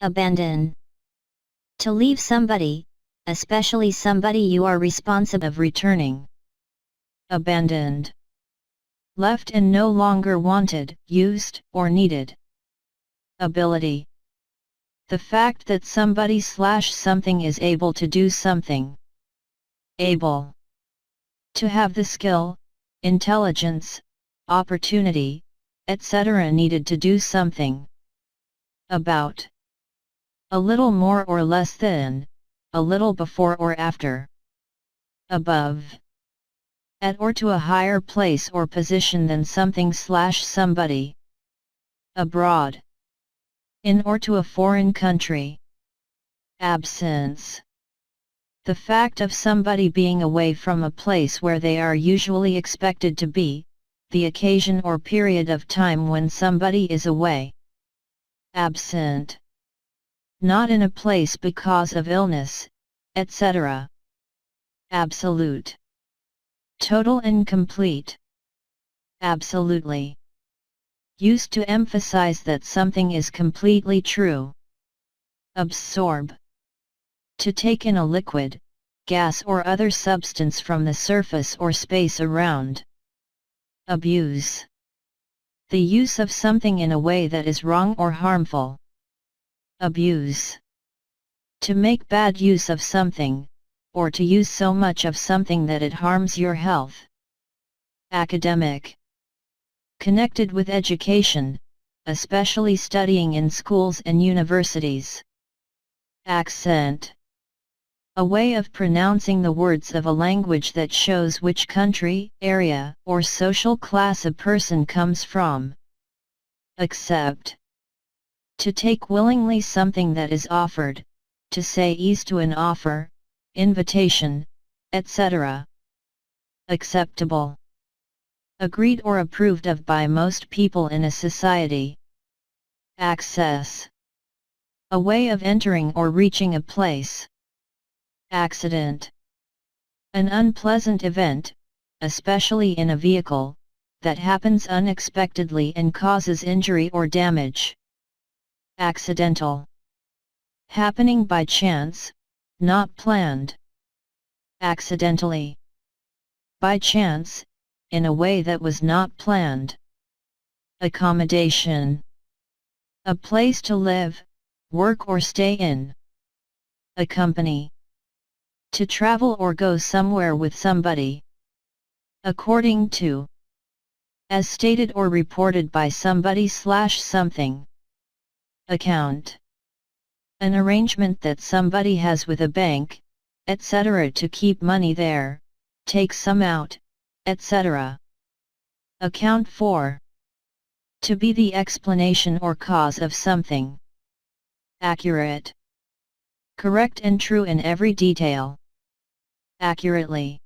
Abandon. To leave somebody, especially somebody you are responsible of returning. Abandoned. Left and no longer wanted, used, or needed. Ability. The fact that somebody/something is able to do something. Able. To have the skill, intelligence, opportunity, etc. needed to do something. About. A little more or less than, a little before or after. Above. At or to a higher place or position than something/somebody. Abroad. In or to a foreign country. Absence. The fact of somebody being away from a place where they are usually expected to be, the occasion or period of time when somebody is away. Absent. Not in a place because of illness, etc. Absolute. Total and complete. Absolutely. Used to emphasize that something is completely true. Absorb. To take in a liquid, gas or other substance from the surface or space around. Abuse. The use of something in a way that is wrong or harmful. Abuse. To make bad use of something, or to use so much of something that it harms your health. Academic. Connected with education, especially studying in schools and universities. Accent. A way of pronouncing the words of a language that shows which country, area, or social class a person comes from. Accept. To take willingly something that is offered, to say yes to an offer, invitation, etc. Acceptable. Agreed or approved of by most people in a society. Access. A way of entering or reaching a place. Accident. An unpleasant event, especially in a vehicle, that happens unexpectedly and causes injury or damage. Accidental. Happening by chance, not planned. Accidentally. By chance, in a way that was not planned. Accommodation. A place to live, work or stay in. Accompany. To travel or go somewhere with somebody. According to. As stated or reported by somebody/something. Account. An arrangement that somebody has with a bank, etc. to keep money there, take some out, etc. Account for. To be the explanation or cause of something. Accurate. Correct and true in every detail. Accurately.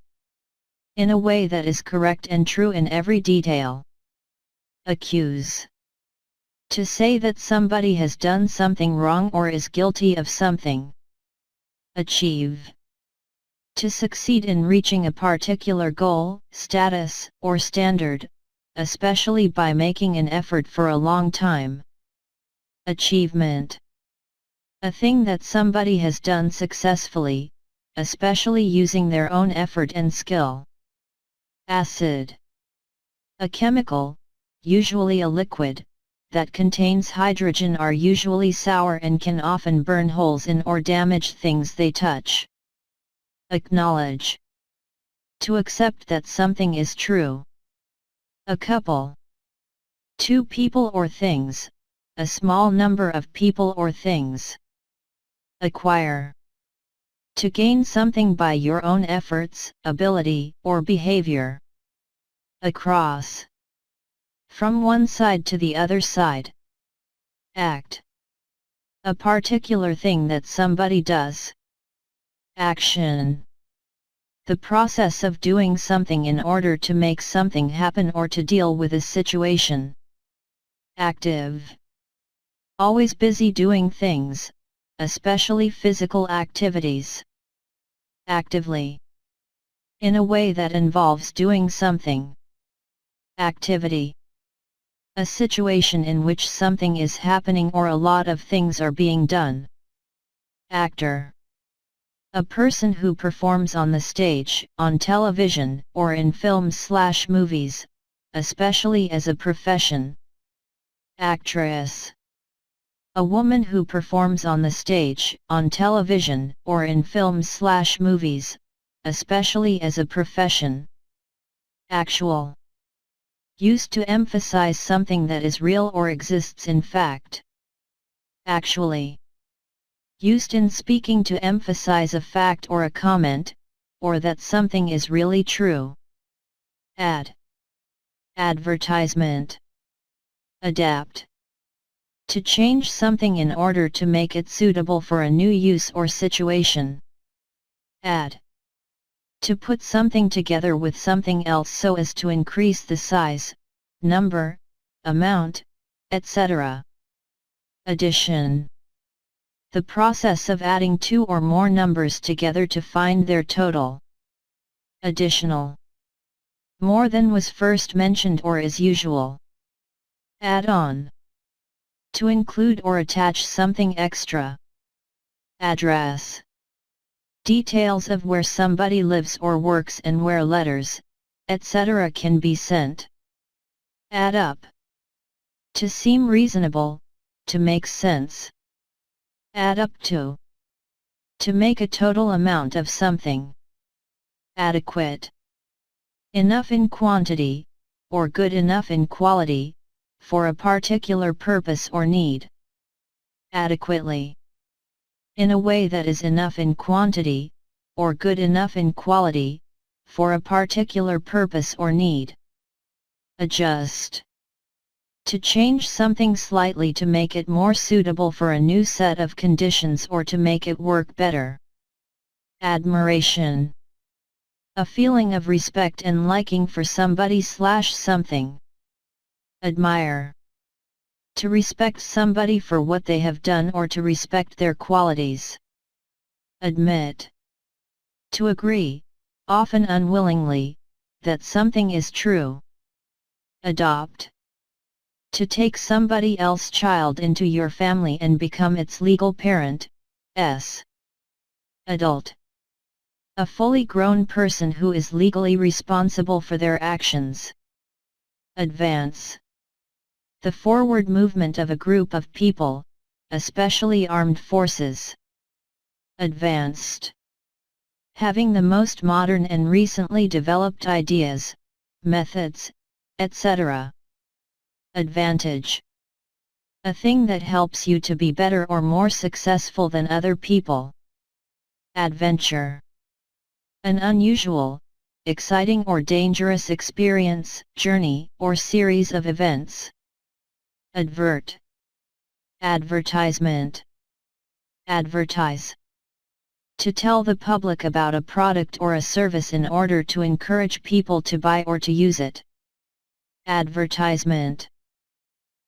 In a way that is correct and true in every detail. Accuse. To say that somebody has done something wrong or is guilty of something. Achieve. To succeed in reaching a particular goal, status, or standard, especially by making an effort for a long time. Achievement. A thing that somebody has done successfully, especially using their own effort and skill. Acid. A chemical, usually a liquid, that contains hydrogen are usually sour and can often burn holes in or damage things they touch. Acknowledge. To accept that something is true. A couple. Two people or things, a small number of people or things. Acquire. To gain something by your own efforts, ability, or behavior. Across. From one side to the other side. Act. A particular thing that somebody does. Action. The process of doing something in order to make something happen or to deal with a situation. Active. Always busy doing things, especially physical activities. Actively. In a way that involves doing something. Activity. A situation in which something is happening or a lot of things are being done. Actor. A person who performs on the stage, on television, or in films/movies, especially as a profession. Actress. A woman who performs on the stage, on television, or in films/movies, especially as a profession. Actual. Used to emphasize something that is real or exists in fact. Actually. Used in speaking to emphasize a fact or a comment, or that something is really true. Ad. Advertisement. Adapt. To change something in order to make it suitable for a new use or situation. Add. To put something together with something else so as to increase the size, number, amount, etc. Addition. The process of adding two or more numbers together to find their total. Additional. More than was first mentioned or is usual. Add on. To include or attach something extra. Address. Details of where somebody lives or works and where letters, etc. can be sent. Add up. To seem reasonable, to make sense. Add up to. To make a total amount of something. Adequate. Enough in quantity, or good enough in quality, for a particular purpose or need. Adequately. In a way that is enough in quantity, or good enough in quality, for a particular purpose or need. Adjust. To change something slightly to make it more suitable for a new set of conditions or to make it work better. Admiration. A feeling of respect and liking for somebody/something. Admire. To respect somebody for what they have done or to respect their qualities. Admit. To agree, often unwillingly, that something is true. Adopt. To take somebody else's child into your family and become its legal parent. Adult. A fully grown person who is legally responsible for their actions. Advance. The forward movement of a group of people, especially armed forces. Advanced. Having the most modern and recently developed ideas, methods, etc. Advantage. A thing that helps you to be better or more successful than other people. Adventure. An unusual, exciting or dangerous experience, journey, or series of events. Advert. Advertisement. Advertise. To tell the public about a product or a service in order to encourage people to buy or to use it. Advertisement.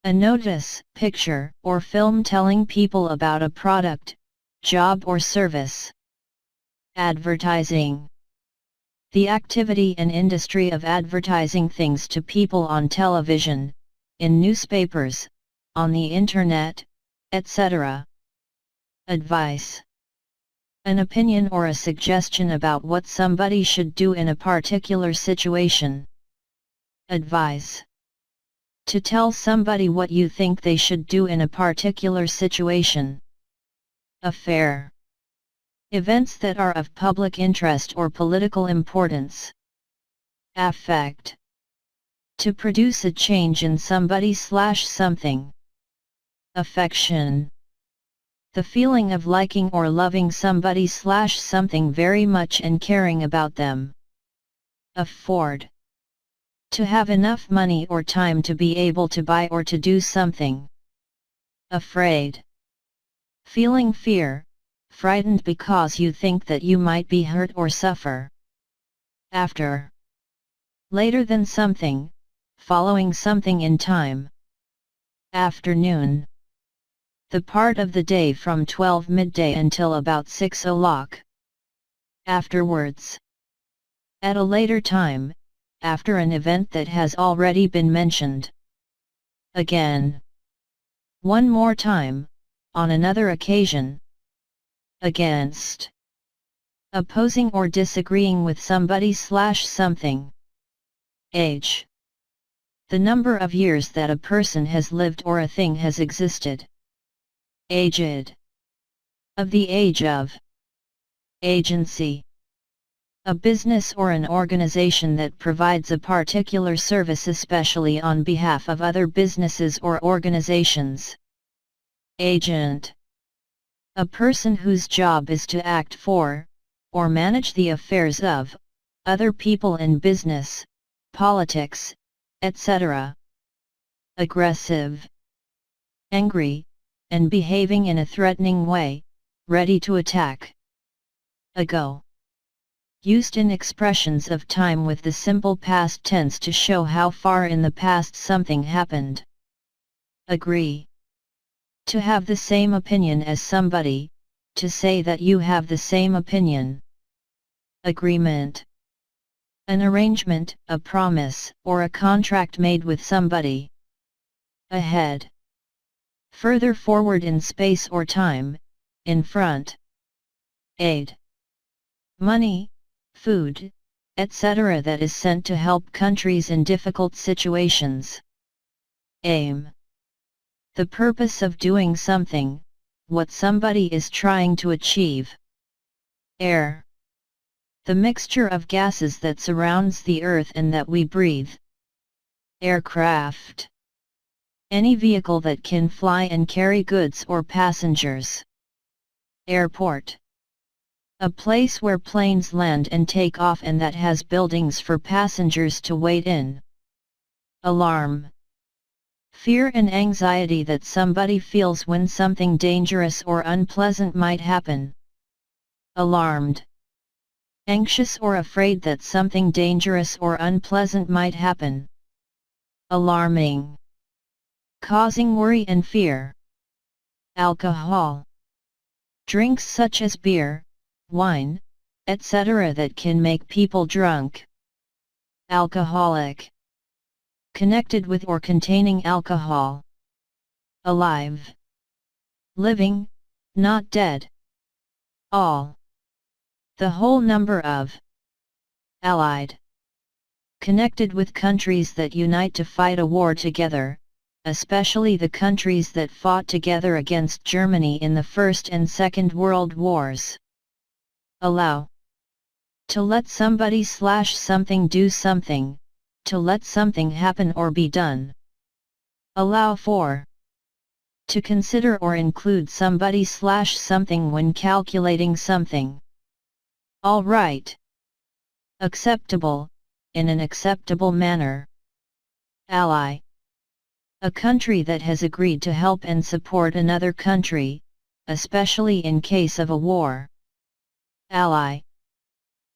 A notice, picture, or film telling people about a product, job or service. Advertising. The activity and industry of advertising things to people on television, in newspapers, on the internet, etc. Advice. An opinion or a suggestion about what somebody should do in a particular situation. Advise. To tell somebody what you think they should do in a particular situation. Affair. Events that are of public interest or political importance. Affect. To produce a change in somebody/something. Affection. The feeling of liking or loving somebody/something very much and caring about them. Afford. To have enough money or time to be able to buy or to do something. Afraid. Feeling fear, frightened because you think that you might be hurt or suffer. After. Later than something, following something in time. Afternoon. The part of the day from 12 midday until about 6 o'clock. Afterwards. At a later time, after an event that has already been mentioned. again. One more time, on another occasion. Against. Opposing or disagreeing with somebody/something. Age. The number of years that a person has lived or a thing has existed. Aged. Of the age of. Agency. A business or an organization that provides a particular service especially on behalf of other businesses or organizations. Agent. A person whose job is to act for, or manage the affairs of, other people in business, politics, etc. Aggressive. Angry, and behaving in a threatening way, ready to attack. Ago. Used in expressions of time with the simple past tense to show how far in the past something happened. Agree. To have the same opinion as somebody, to say that you have the same opinion. Agreement. An arrangement, a promise, or a contract made with somebody. Ahead. Further forward in space or time, in front. Aid. Money, food, etc. that is sent to help countries in difficult situations. Aim. The purpose of doing something, what somebody is trying to achieve. Air. The mixture of gases that surrounds the earth and that we breathe. Aircraft. Any vehicle that can fly and carry goods or passengers. Airport. A place where planes land and take off and that has buildings for passengers to wait in. Alarm. Fear and anxiety that somebody feels when something dangerous or unpleasant might happen. Alarmed. Anxious or afraid that something dangerous or unpleasant might happen. Alarming. Causing worry and fear. Alcohol. Drinks such as beer, wine, etc. that can make people drunk. Alcoholic. Connected with or containing alcohol. Alive. Living, not dead. All. The whole number of. Allied. Connected with countries that unite to fight a war together, especially the countries that fought together against Germany in the First and Second World Wars. Allow. To let somebody/something do something, to let something happen or be done. Allow for. To consider or include somebody/something when calculating something. All right. Acceptable, in an acceptable manner. Ally. A country that has agreed to help and support another country, especially in case of a war. Ally.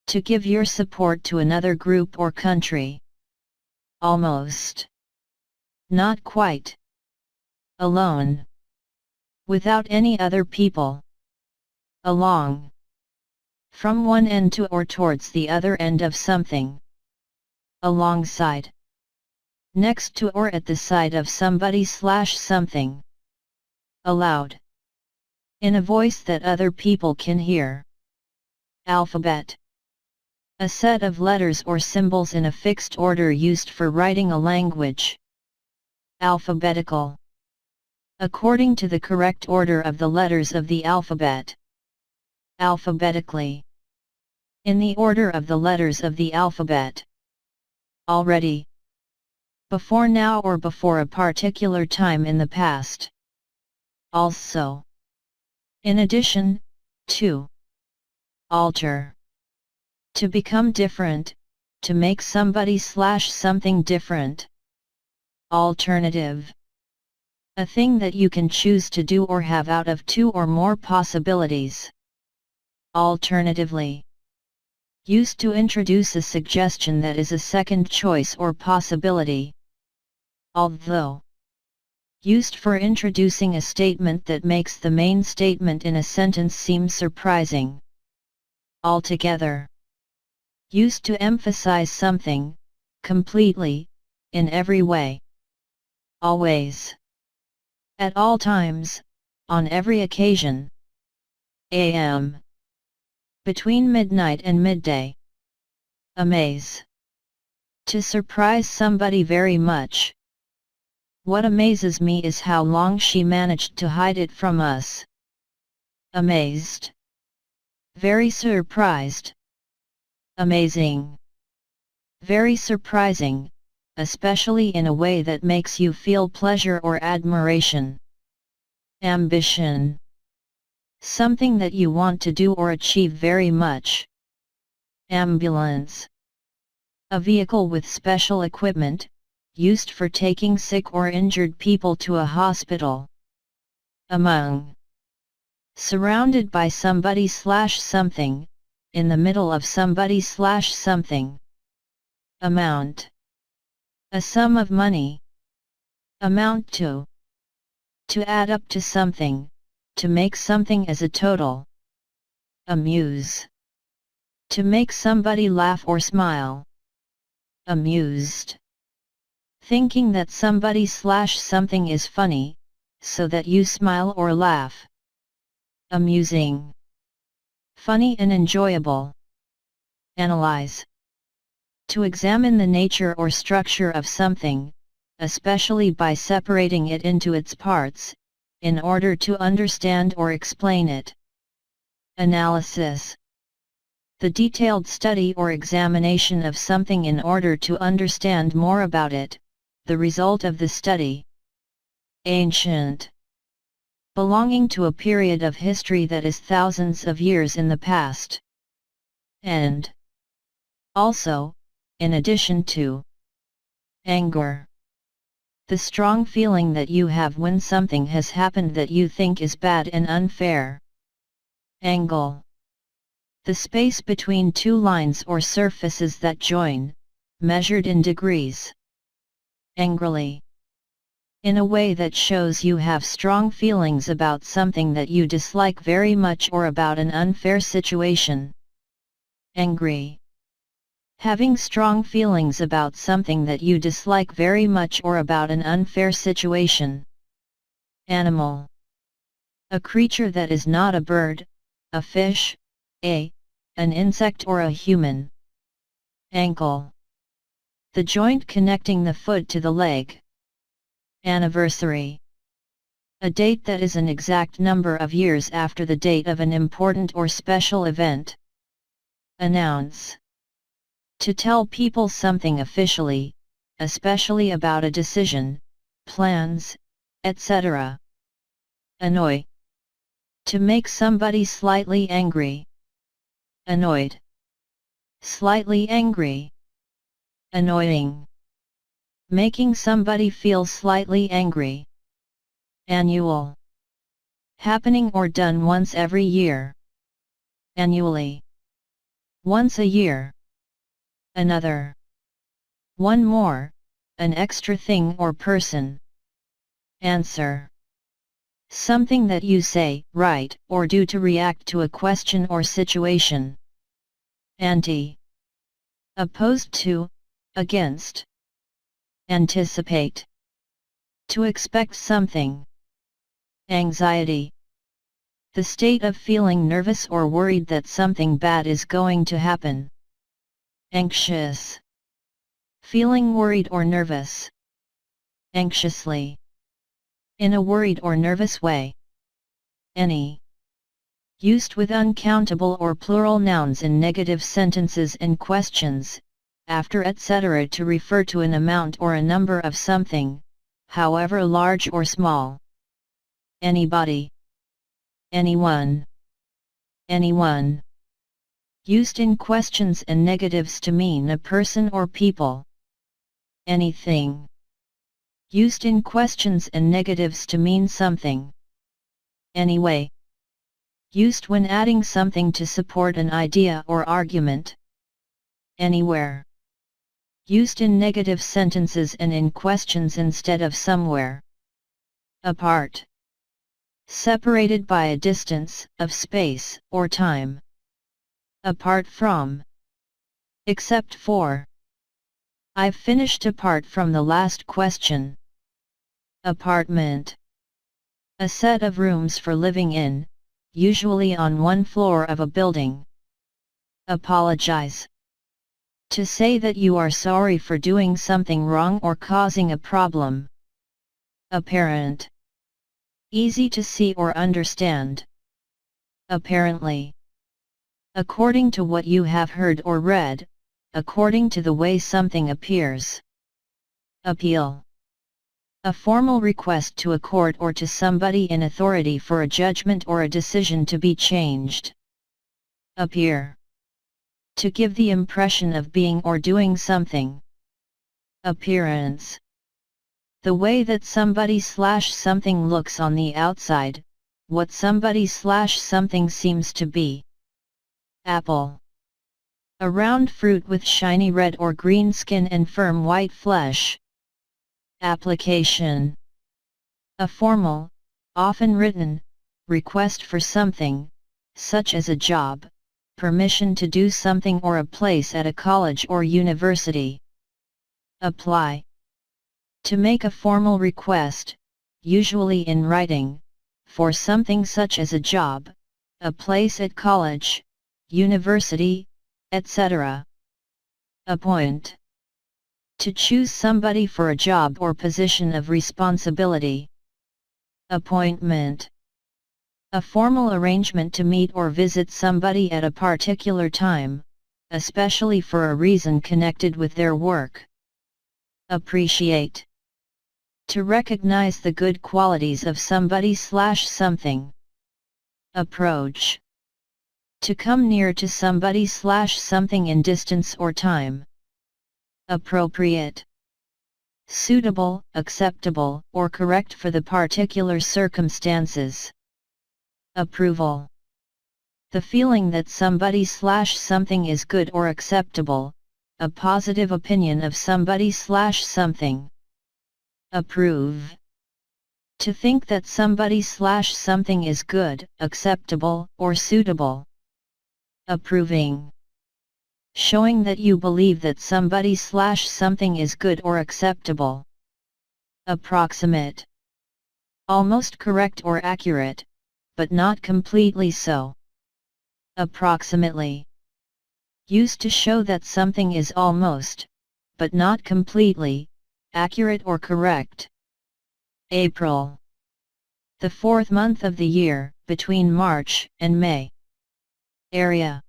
To give your support to another group or country. Almost. Not quite. Alone. Without any other people. Along. From one end to or towards the other end of something. Alongside. Next to or at the side of somebody/something. Aloud. In a voice that other people can hear. Alphabet. A set of letters or symbols in a fixed order used for writing a language. Alphabetical. According to the correct order of the letters of the alphabet. Alphabetically. In the order of the letters of the alphabet. Already. Before now or before a particular time in the past. Also. In addition, to. Alter. To become different, to make somebody/something different. Alternative. A thing that you can choose to do or have out of two or more possibilities. Alternatively. Used to introduce a suggestion that is a second choice or possibility. Although. Used for introducing a statement that makes the main statement in a sentence seem surprising. Altogether. Used to emphasize something, completely, in every way. always. At all times, on every occasion. A.M. Between midnight and midday. Amaze. To surprise somebody very much. What amazes me is how long she managed to hide it from us. Amazed. Very surprised. Amazing. Very surprising, especially in a way that makes you feel pleasure or admiration. Ambition. Something that you want to do or achieve very much. Ambulance. A vehicle with special equipment, used for taking sick or injured people to a hospital. Among. Surrounded by somebody/something, in the middle of somebody/something. Amount. A sum of money. Amount to. To add up to something, to make something as a total. Amuse. To make somebody laugh or smile. Amused. Thinking that somebody/something is funny, so that you smile or laugh. Amusing. Funny and enjoyable. Analyze. To examine the nature or structure of something, especially by separating it into its parts, in order to understand or explain it. Analysis. The detailed study or examination of something in order to understand more about it, the result of the study. Ancient. Belonging to a period of history that is thousands of years in the past. And. Also, in addition to. Anger. The strong feeling that you have when something has happened that you think is bad and unfair. Angle. The space between two lines or surfaces that join, measured in degrees. Angrily. In a way that shows you have strong feelings about something that you dislike very much or about an unfair situation. Angry. Having strong feelings about something that you dislike very much or about an unfair situation. Animal. A creature that is not a bird, a fish, an insect or a human. Ankle. The joint connecting the foot to the leg. Anniversary. A date that is an exact number of years after the date of an important or special event. Announce. To tell people something officially, especially about a decision, plans, etc. Annoy. To make somebody slightly angry. Annoyed. Slightly angry. Annoying. Making somebody feel slightly angry. Annual. Happening or done once every year. Annually. Once a year. Another. One more, an extra thing or person. Answer. Something that you say, write, or do to react to a question or situation. Anti. Opposed to, against. Anticipate. To expect something. Anxiety. The state of feeling nervous or worried that something bad is going to happen. Anxious. Feeling worried or nervous. Anxiously. In a worried or nervous way. Any. Used with uncountable or plural nouns in negative sentences and questions, after etc. to refer to an amount or a number of something, however large or small. Anybody. Anyone. Anyone. Used in questions and negatives to mean a person or people. Anything. Used in questions and negatives to mean something. Anyway. Used when adding something to support an idea or argument. Anywhere. Used in negative sentences and in questions instead of somewhere. Apart. Separated by a distance of space or time. Apart from. Except for. I've finished apart from the last question. Apartment. A set of rooms for living in, usually on one floor of a building. Apologize. To say that you are sorry for doing something wrong or causing a problem. Apparent. Easy to see or understand. Apparently. According to what you have heard or read, according to the way something appears. Appeal. A formal request to a court or to somebody in authority for a judgment or a decision to be changed. Appear. To give the impression of being or doing something. Appearance. The way that somebody/something looks on the outside, what somebody/something seems to be. Apple. A round fruit with shiny red or green skin and firm white flesh. Application. A formal, often written, request for something, such as a job, permission to do something or a place at a college or university. Apply. To make a formal request, usually in writing, for something such as a job, a place at college, university, etc. Appoint. To choose somebody for a job or position of responsibility. Appointment. A formal arrangement to meet or visit somebody at a particular time, especially for a reason connected with their work. Appreciate. To recognize the good qualities of somebody/something. Approach. To come near to somebody/something in distance or time. Appropriate. Suitable, acceptable, or correct for the particular circumstances. Approval. The feeling that somebody/something is good or acceptable, a positive opinion of somebody/something. Approve. To think that somebody/something is good, acceptable, or suitable. Approving. Showing that you believe that somebody/something is good or acceptable. Approximate. Almost correct or accurate, but not completely so. Approximately. Used to show that something is almost, but not completely, accurate or correct. April. The fourth month of the year, between March and May. Area.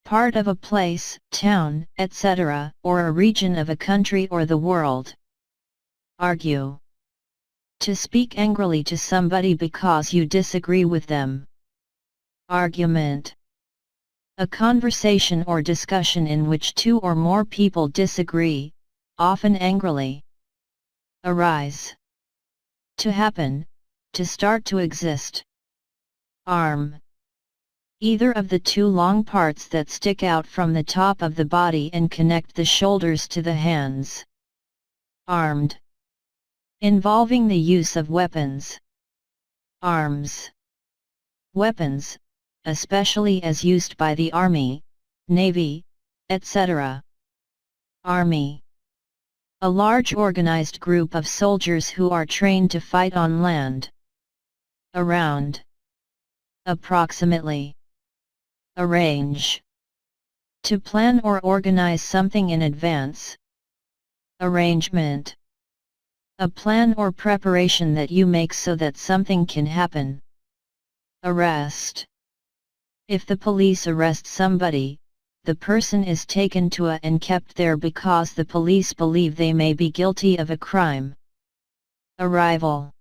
Part of a place, town, etc., or a region of a country or the world. Argue. To speak angrily to somebody because you disagree with them. Argument. A conversation or discussion in which two or more people disagree, often angrily. Arise. To happen, to start to exist. Arm. Either of the two long parts that stick out from the top of the body and connect the shoulders to the hands. Armed. Involving the use of weapons. Arms. Weapons, especially as used by the Army, Navy, etc. Army. A large organized group of soldiers who are trained to fight on land. Around. Approximately. Arrange. To plan or organize something in advance. Arrangement. A plan or preparation that you make so that something can happen. Arrest. If the police arrest somebody, the person is taken to a and kept there because the police believe they may be guilty of a crime. Arrival.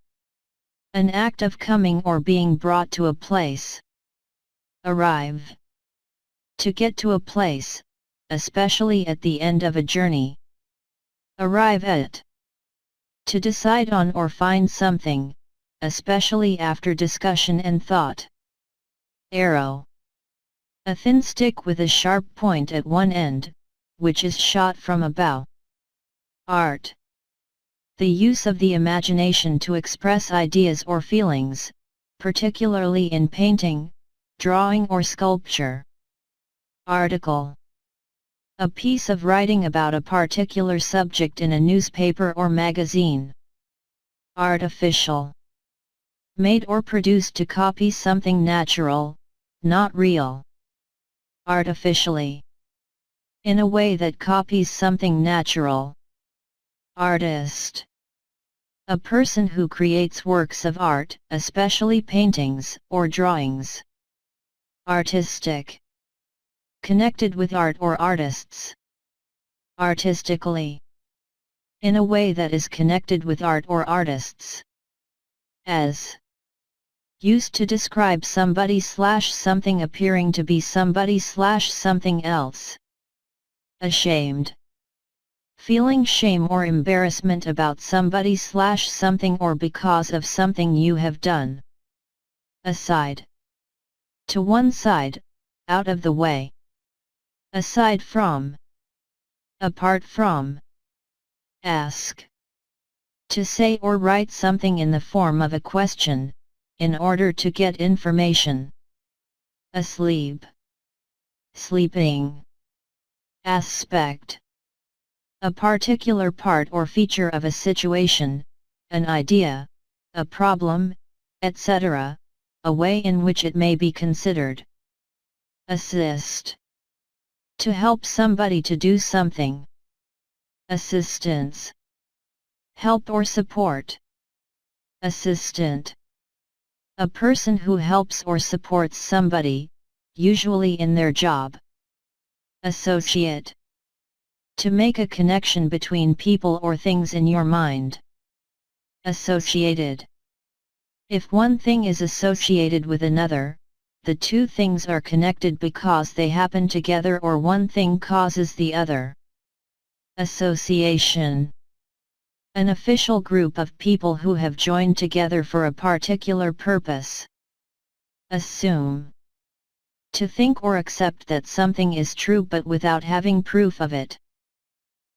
An act of coming or being brought to a place. Arrive. To get to a place, especially at the end of a journey. Arrive at. To decide on or find something, especially after discussion and thought. Arrow. A thin stick with a sharp point at one end, which is shot from a bow. Art. The use of the imagination to express ideas or feelings, particularly in painting, drawing or sculpture. Article. A piece of writing about a particular subject in a newspaper or magazine. Artificial. Made or produced to copy something natural, not real. Artificially. In a way that copies something natural. Artist. A person who creates works of art, especially paintings or drawings. Artistic. Connected with art or artists. Artistically. In a way that is connected with art or artists. As. Used to describe somebody/something appearing to be somebody/something else. Ashamed. Feeling shame or embarrassment about somebody/something or because of something you have done. Aside. To one side, out of the way. Aside from. Apart from. Ask. To say or write something in the form of a question, in order to get information. Asleep. Sleeping. Aspect. A particular part or feature of a situation, an idea, a problem, etc., a way in which it may be considered. Assist. To help somebody to do something. Assistance. Help or support. Assistant. A person who helps or supports somebody, usually in their job. Associate. To make a connection between people or things in your mind. Associated. If one thing is associated with another, the two things are connected because they happen together or one thing causes the other. Association. An official group of people who have joined together for a particular purpose. Assume. To think or accept that something is true but without having proof of it.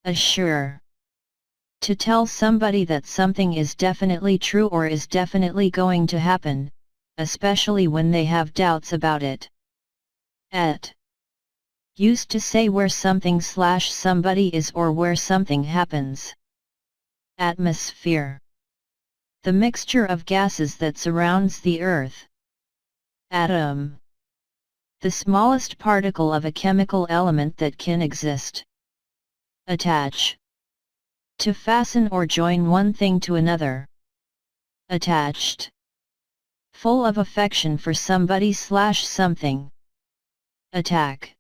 Assure. To tell somebody that something is definitely true or is definitely going to happen, especially when they have doubts about it. At. Used to say where something/somebody is or where something happens. Atmosphere. The mixture of gases that surrounds the Earth. Atom. The smallest particle of a chemical element that can exist. Attach. To fasten or join one thing to another. Attached. Full of affection for somebody/something. Attack.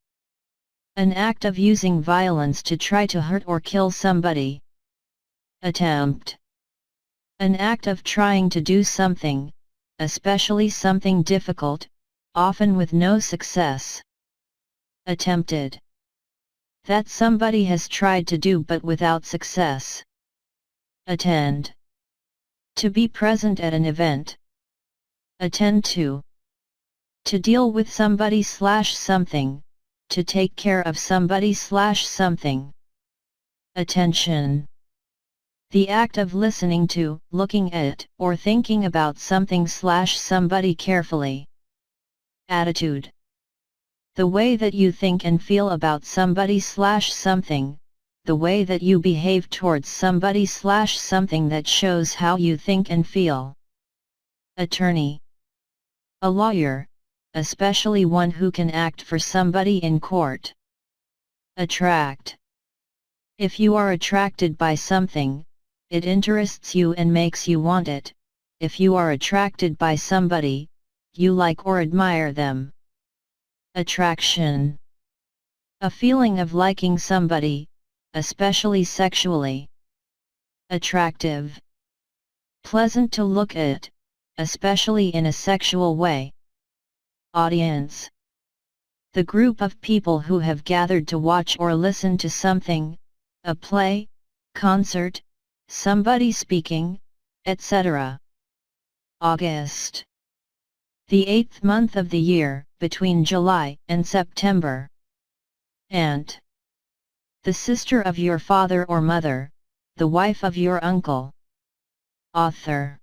An act of using violence to try to hurt or kill somebody. Attempt. An act of trying to do something, especially something difficult, often with no success. Attempted. That somebody has tried to do but without success. Attend. To be present at an event. Attend to. To deal with somebody/something, to take care of somebody/something. Attention. The act of listening to, looking at, or thinking about something/somebody carefully. Attitude. The way that you think and feel about somebody/something, the way that you behave towards somebody/something that shows how you think and feel. Attorney. A lawyer, especially one who can act for somebody in court. Attract. If you are attracted by something, it interests you and makes you want it. If you are attracted by somebody, you like or admire them. Attraction. A feeling of liking somebody, especially sexually. Attractive. Pleasant to look at, especially in a sexual way. Audience. The group of people who have gathered to watch or listen to something, a play, concert, somebody speaking, etc. August. The 8th month of the year, between July and September. Aunt. The sister of your father or mother, the wife of your uncle. Author.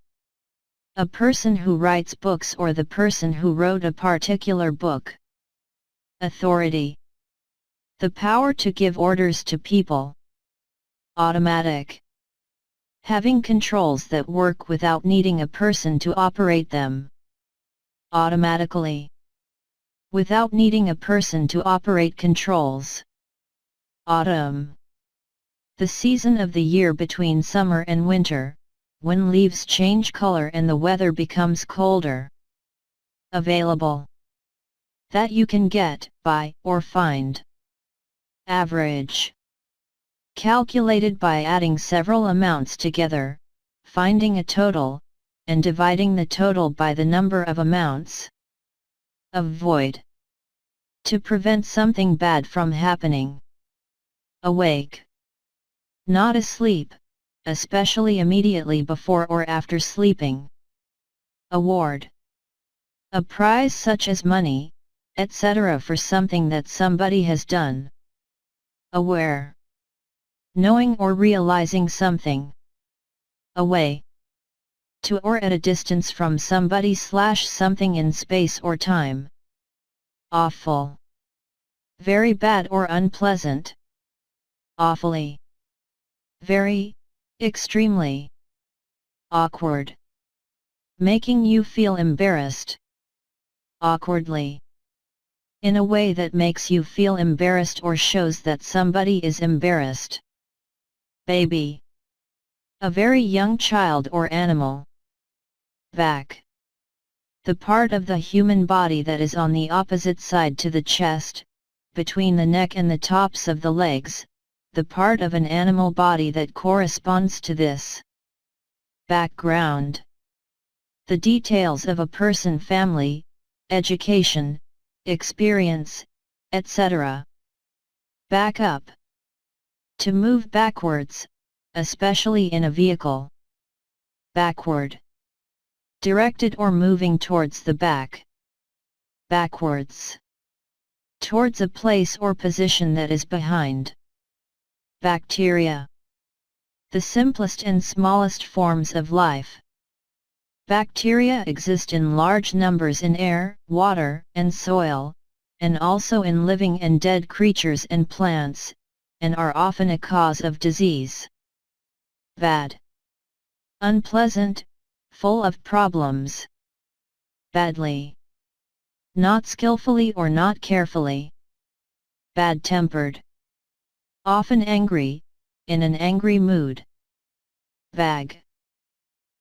A person who writes books or the person who wrote a particular book. Authority. The power to give orders to people. Automatic. Having controls that work without needing a person to operate them. Automatically. Without needing a person to operate controls. Autumn. The season of the year between summer and winter, when leaves change color and the weather becomes colder. Available. That you can get, buy, or find. Average. Calculated by adding several amounts together, finding a total, and dividing the total by the number of amounts. Avoid. To prevent something bad from happening. Awake. Not asleep, especially immediately before or after sleeping. Award. A prize such as money, etc. for something that somebody has done. Aware. Knowing or realizing something. Away. To or at a distance from somebody/something in space or time. Awful. Very bad or unpleasant. Awfully. Very, extremely. Awkward. Making you feel embarrassed. Awkwardly. In a way that makes you feel embarrassed or shows that somebody is embarrassed. Baby. A very young child or animal. Back. The part of the human body that is on the opposite side to the chest, between the neck and the tops of the legs, the part of an animal body that corresponds to this. Background. The details of a person, family, education, experience, etc. Back up. To move backwards, especially in a vehicle. Backward. Directed or moving towards the back. Backwards. Towards a place or position that is behind. Bacteria. The simplest and smallest forms of life. Bacteria exist in large numbers in air, water, and soil, and also in living and dead creatures and plants, and are often a cause of disease. Bad. Unpleasant, full of problems. Badly. Not skillfully or not carefully. Bad-tempered. Often angry, in an angry mood. Bag.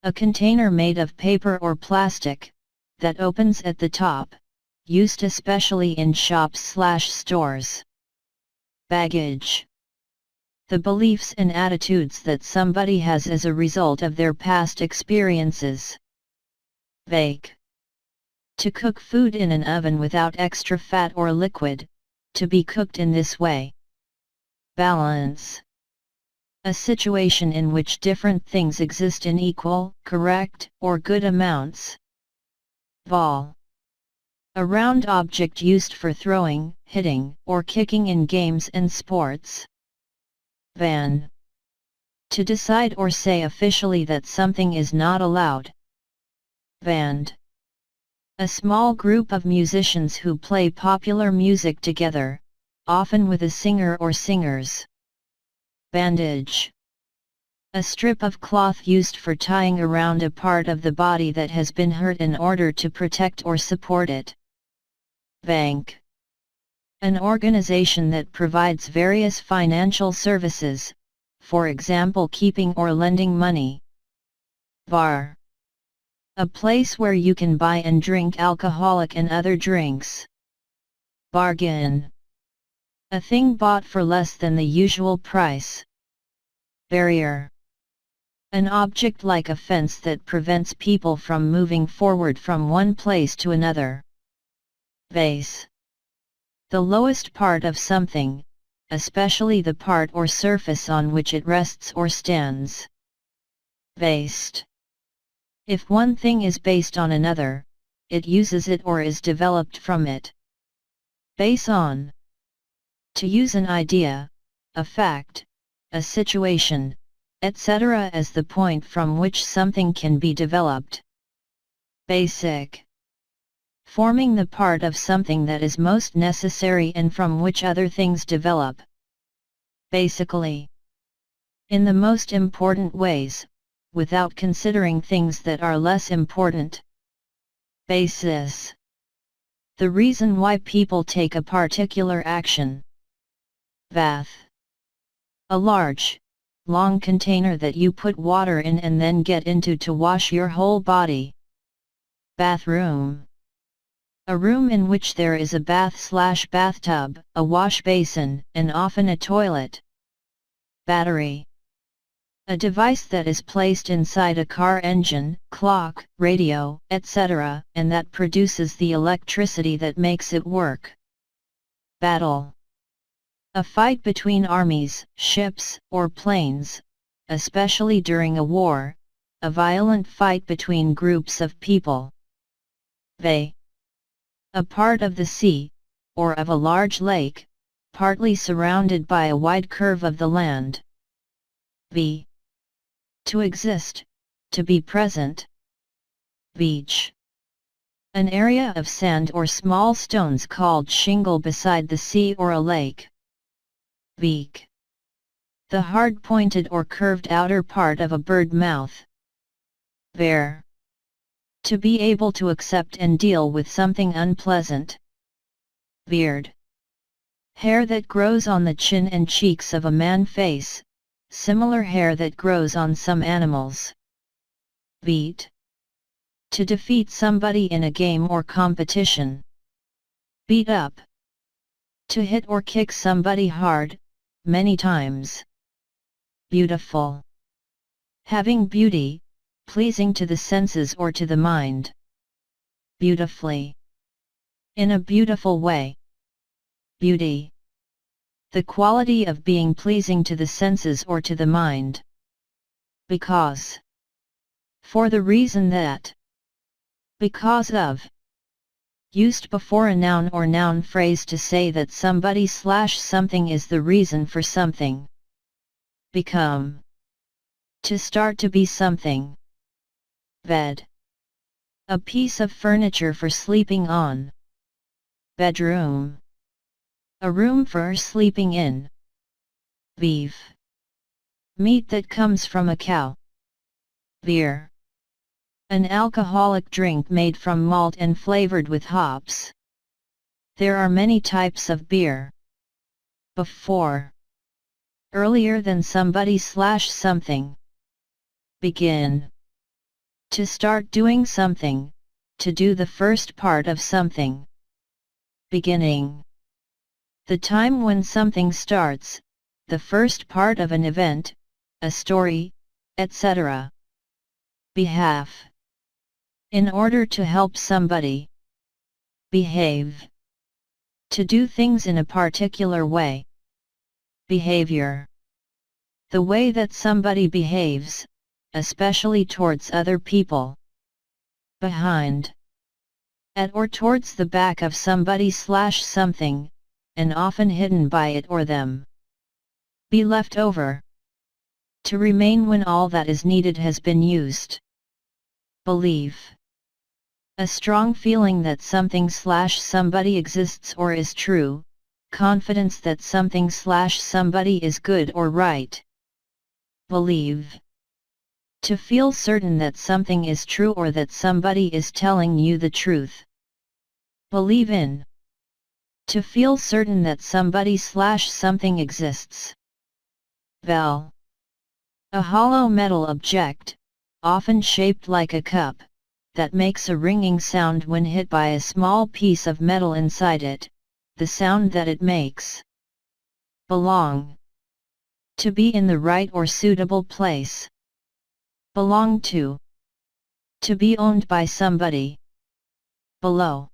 A container made of paper or plastic, that opens at the top, used especially in shops/stores. Baggage. The beliefs and attitudes that somebody has as a result of their past experiences. Bake. To cook food in an oven without extra fat or liquid, to be cooked in this way. Balance. A situation in which different things exist in equal, correct, or good amounts. Ball. A round object used for throwing, hitting, or kicking in games and sports. Ban. To decide or say officially that something is not allowed. Band. A small group of musicians who play popular music together, often with a singer or singers. Bandage. A strip of cloth used for tying around a part of the body that has been hurt in order to protect or support it. Bank. An organization that provides various financial services, for example keeping or lending money. Bar. A place where you can buy and drink alcoholic and other drinks. Bargain. A thing bought for less than the usual price. Barrier. An object like a fence that prevents people from moving forward from one place to another. Base. The lowest part of something, especially the part or surface on which it rests or stands. Based. If one thing is based on another, it uses it or is developed from it. Base on. To use an idea, a fact, a situation, etc. as the point from which something can be developed. Basic. Forming the part of something that is most necessary and from which other things develop. Basically. in the most important ways, without considering things that are less important. Basis. The reason why people take a particular action. Bath. A large, long container that you put water in and then get into to wash your whole body. Bathroom. A room in which there is a bath/bathtub, a wash basin, and often a toilet. Battery. A device that is placed inside a car engine, clock, radio, etc., and that produces the electricity that makes it work. Battle. A fight between armies, ships, or planes, especially during a war, a violent fight between groups of people. Bay. A part of the sea, or of a large lake, partly surrounded by a wide curve of the land. B. To exist, to be present. Beach. An area of sand or small stones called shingle beside the sea or a lake. Beak. The hard-pointed or curved outer part of a bird mouth. Bear. To be able to accept and deal with something unpleasant. Beard. Hair that grows on the chin and cheeks of a man's face, similar hair that grows on some animals. Beat. To defeat somebody in a game or competition. Beat up. To hit or kick somebody hard, many times. Beautiful. Having beauty, pleasing to the senses or to the mind. Beautifully. In a beautiful way. Beauty. The quality of being pleasing to the senses or to the mind. Because. For the reason that. Because of. Used before a noun or noun phrase to say that somebody/something is the reason for something. Become. To start to be something. Bed. A piece of furniture for sleeping on. Bedroom. A room for sleeping in. Beef. Meat that comes from a cow. Beer. An alcoholic drink made from malt and flavored with hops. There are many types of beer. Before. Earlier than somebody/something. Begin. To start doing something, to do the first part of something. Beginning. The time when something starts, the first part of an event, a story, etc. Behalf. In order to help somebody. Behave. To do things in a particular way. Behavior. The way that somebody behaves, especially towards other people. Behind. At or towards the back of somebody/something, and often hidden by it or them. Be left over. To remain when all that is needed has been used. Believe. A strong feeling that something/somebody exists or is true, confidence that something/somebody is good or right. Believe. To feel certain that something is true or that somebody is telling you the truth. Believe in. To feel certain that somebody/something exists. Bell. A hollow metal object, often shaped like a cup, that makes a ringing sound when hit by a small piece of metal inside it, the sound that it makes. Belong. To be in the right or suitable place. Belong to. To be owned by somebody. Below.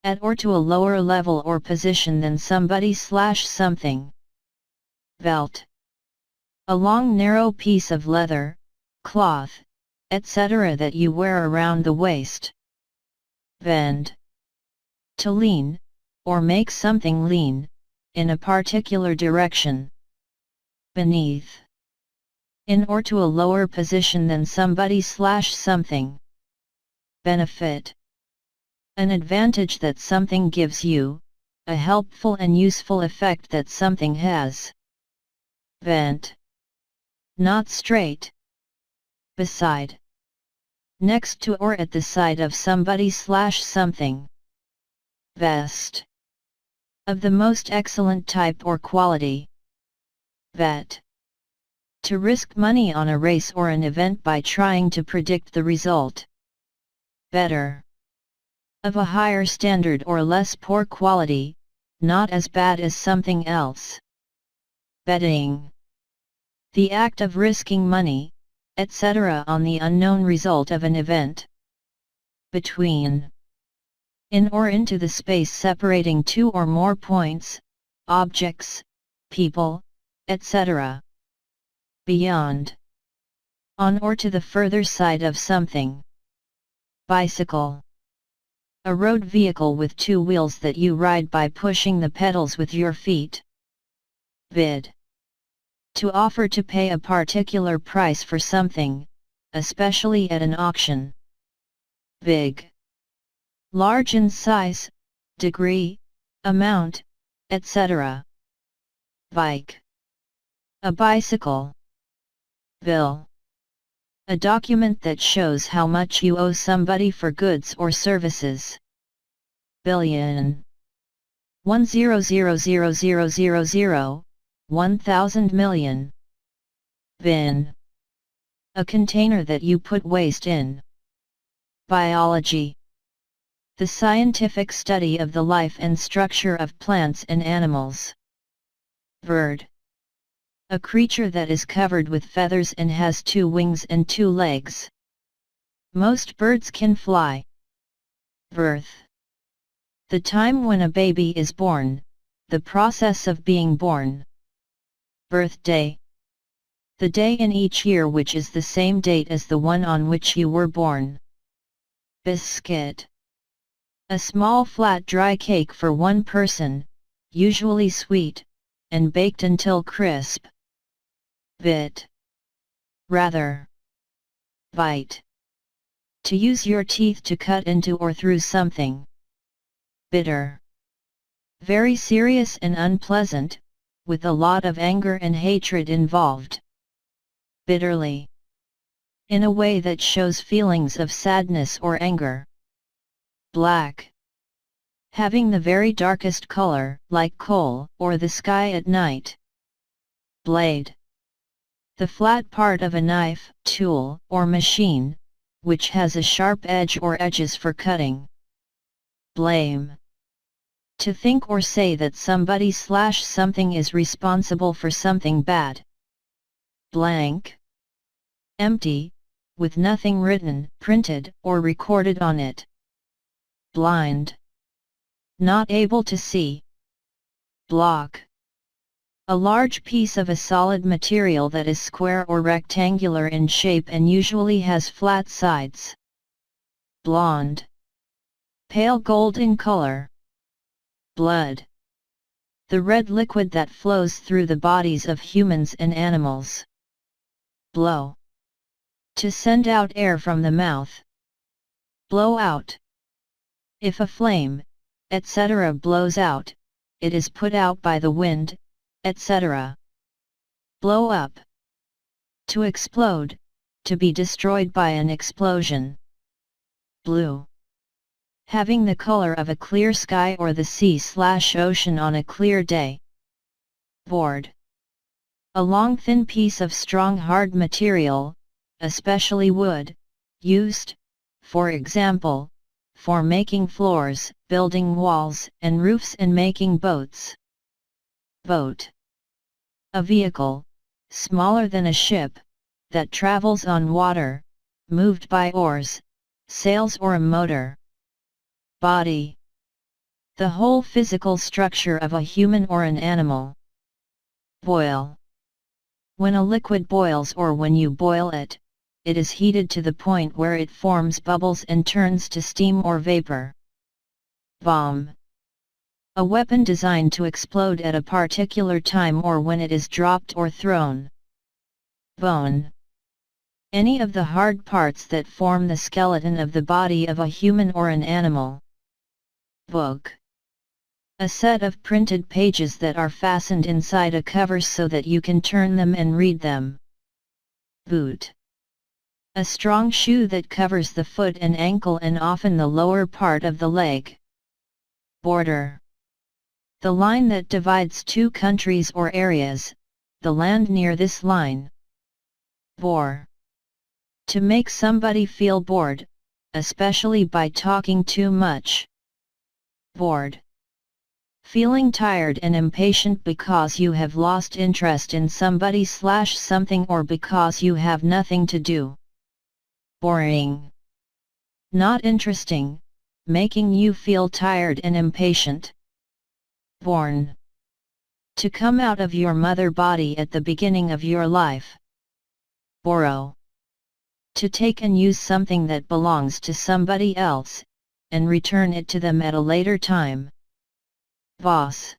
At or to a lower level or position than somebody/something. Belt. A long narrow piece of leather, cloth, etc. that you wear around the waist. Bend. To lean, or make something lean, in a particular direction. Beneath. In or to a lower position than somebody/something. Benefit. An advantage that something gives you, a helpful and useful effect that something has. Vent. not straight. Beside. Next to or at the side of somebody/something. Best. Of the most excellent type or quality. Bet. To risk money on a race or an event by trying to predict the result. Better. Of a higher standard or less poor quality, not as bad as something else. Betting. The act of risking money, etc. on the unknown result of an event. Between. In or into the space separating two or more points, objects, people, etc. Beyond. On or to the further side of something. Bicycle. A road vehicle with two wheels that you ride by pushing the pedals with your feet. Bid. To offer to pay a particular price for something, especially at an auction. Big. Large in size, degree, amount, etc. Bike. A bicycle. Bill. A document that shows how much you owe somebody for goods or services. Billion. 1,000,000,000, 1,000 million. Bin. A container that you put waste in. Biology. The scientific study of the life and structure of plants and animals. Bird. A creature that is covered with feathers and has 2 wings and 2 legs. Most birds can fly. Birth. The time when a baby is born, the process of being born. Birthday. The day in each year which is the same date as the one on which you were born. Biscuit. A small flat dry cake for one person, usually sweet, and baked until crisp. Bit. Rather. Bite. To use your teeth to cut into or through something. Bitter. Very serious and unpleasant, with a lot of anger and hatred involved. Bitterly. In a way that shows feelings of sadness or anger. Black. Having the very darkest color, like coal or the sky at night. Blade. The flat part of a knife, tool, or machine, which has a sharp edge or edges for cutting. Blame. To think or say that somebody/something is responsible for something bad. Blank. Empty, with nothing written, printed, or recorded on it. Blind. Not able to see. Block. A large piece of a solid material that is square or rectangular in shape and usually has flat sides. Blonde. Pale gold in color. Blood. The red liquid that flows through the bodies of humans and animals. Blow. To send out air from the mouth. Blow out. If a flame, etc. blows out, it is put out by the wind, etc. Blow up. To explode, to be destroyed by an explosion. Blue. Having the color of a clear sky or the sea/ocean on a clear day. Board. A long thin piece of strong hard material, especially wood, used, for example, for making floors, building walls and roofs and making boats. Boat. A vehicle, smaller than a ship, that travels on water, moved by oars, sails or a motor. Body. The whole physical structure of a human or an animal. Boil. When a liquid boils or when you boil it, it is heated to the point where it forms bubbles and turns to steam or vapor. Bomb. A weapon designed to explode at a particular time or when it is dropped or thrown. Bone. Any of the hard parts that form the skeleton of the body of a human or an animal. Book. A set of printed pages that are fastened inside a cover so that you can turn them and read them. boot. A strong shoe that covers the foot and ankle and often the lower part of the leg. Border. The line that divides two countries or areas, the land near this line. Bore. To make somebody feel bored, especially by talking too much. Bored. Feeling tired and impatient because you have lost interest in somebody/something or because you have nothing to do. Boring. Not interesting, making you feel tired and impatient. Born. To come out of your mother body at the beginning of your life. Borrow. To take and use something that belongs to somebody else, and return it to them at a later time. Boss.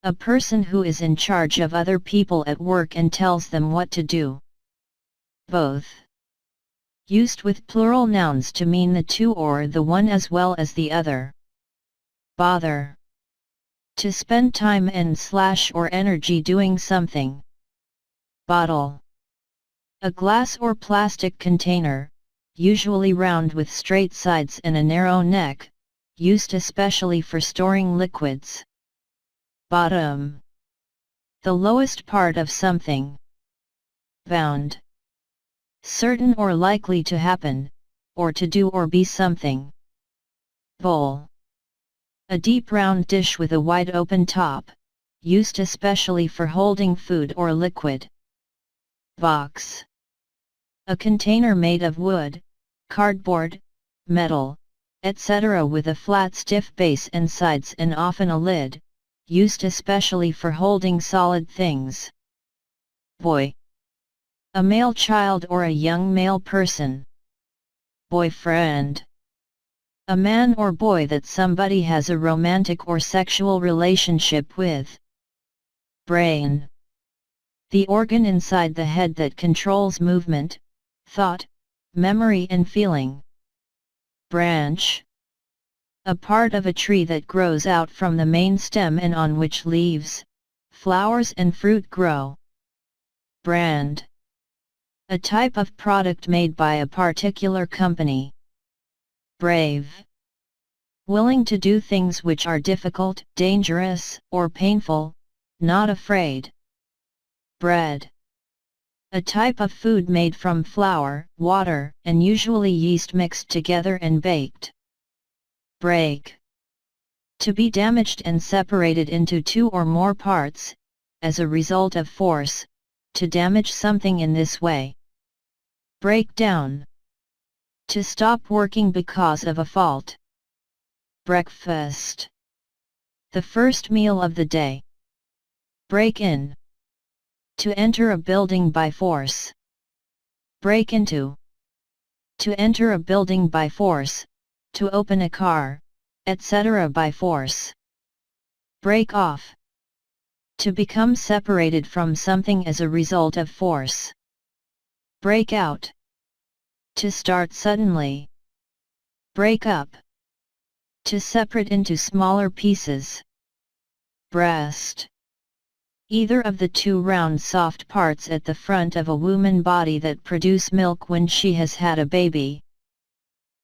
A person who is in charge of other people at work and tells them what to do. Both. Used with plural nouns to mean the two or the one as well as the other. Bother. To spend time and/or energy doing something. Bottle. A glass or plastic container, usually round with straight sides and a narrow neck, used especially for storing liquids. Bottom. The lowest part of something. Bound. Certain or likely to happen, or to do or be something. Bowl. A deep round dish with a wide open top, used especially for holding food or liquid. Box. A container made of wood, cardboard, metal, etc. with a flat stiff base and sides and often a lid, used especially for holding solid things. Boy. A male child or a young male person. Boyfriend. A man or boy that somebody has a romantic or sexual relationship with. Brain. The organ inside the head that controls movement, thought, memory and feeling. Branch. A part of a tree that grows out from the main stem and on which leaves, flowers and fruit grow. Brand. A type of product made by a particular company. Brave. Willing to do things which are difficult, dangerous, or painful, not afraid. Bread. A type of food made from flour, water, and usually yeast mixed together and baked. Break. To be damaged and separated into two or more parts, as a result of force, to damage something in this way. Break down. To stop working because of a fault. Breakfast. The first meal of the day. Break in. To enter a building by force. Break into. To enter a building by force, to open a car, etc. by force. Break off. To become separated from something as a result of force. Break out. To start suddenly. Break up. To separate into smaller pieces. Breast. Either of the two round soft parts at the front of a woman body that produce milk when she has had a baby.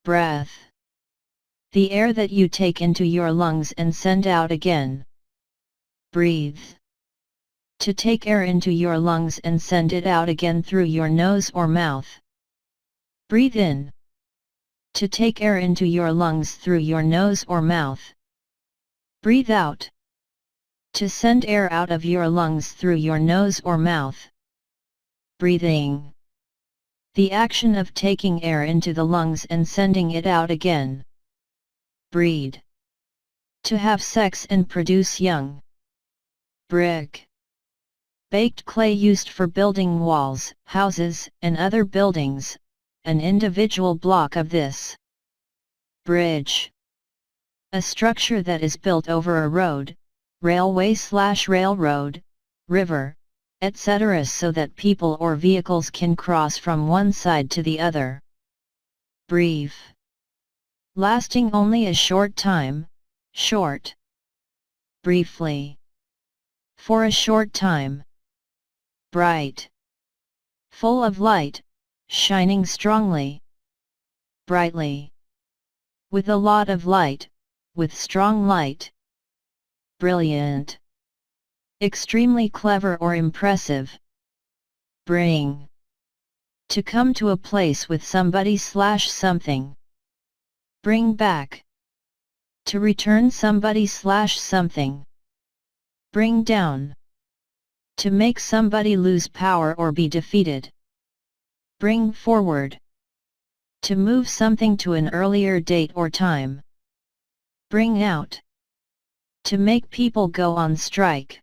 Breath. The air that you take into your lungs and send out again. Breathe. To take air into your lungs and send it out again through your nose or mouth. Breathe in. To take air into your lungs through your nose or mouth. Breathe out. To send air out of your lungs through your nose or mouth. Breathing. The action of taking air into the lungs and sending it out again. Breed. To have sex and produce young. Brick. Baked clay used for building walls, houses, and other buildings, an individual block of this. Bridge. A structure that is built over a road, railway/railroad, river, etc. so that people or vehicles can cross from one side to the other. Brief. Lasting only a short time, short. Briefly. For a short time. Bright. full of light, shining strongly, brightly, with a lot of light, with strong light, brilliant, extremely clever or impressive, bring, to come to a place with somebody/something, bring back, to return somebody/something, bring down, to make somebody lose power or be defeated, bring forward, to move something to an earlier date or time, bring out, to make people go on strike,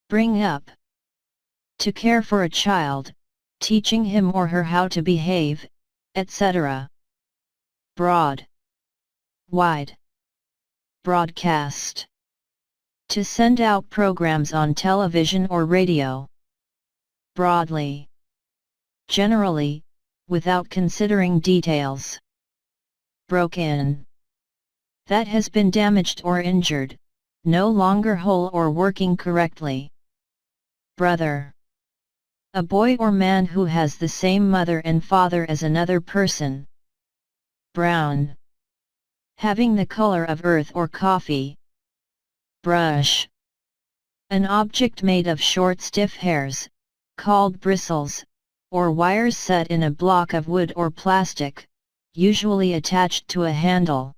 bring up, to care for a child, teaching him or her how to behave, etc. Broad, wide, broadcast, to send out programs on television or radio, broadly, generally, without considering details, broken, that has been damaged or injured, no longer whole or working correctly, brother, a boy or man who has the same mother and father as another person, brown, having the color of earth or coffee, brush, an object made of short stiff hairs, called bristles, or wires set in a block of wood or plastic, usually attached to a handle.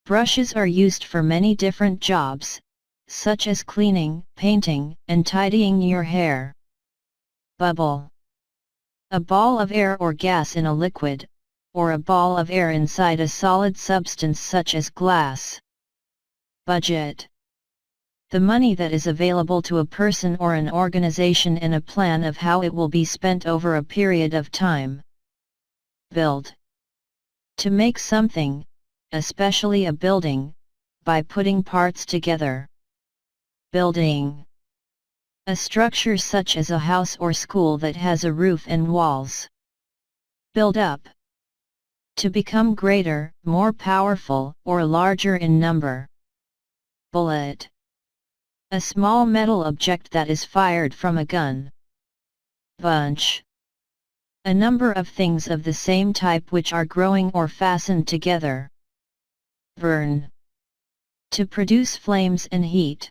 Brushes are used for many different jobs, such as cleaning, painting, and tidying your hair. Bubble, a ball of air or gas in a liquid, or a ball of air inside a solid substance such as glass. Budget, the money that is available to a person or an organization in a plan of how it will be spent over a period of time. Build, to make something, especially a building, by putting parts together. Building, a structure such as a house or school that has a roof and walls. Build up, to become greater, more powerful, or larger in number. Bullet, a small metal object that is fired from a gun. Bunch, a number of things of the same type which are growing or fastened together. Burn, to produce flames and heat.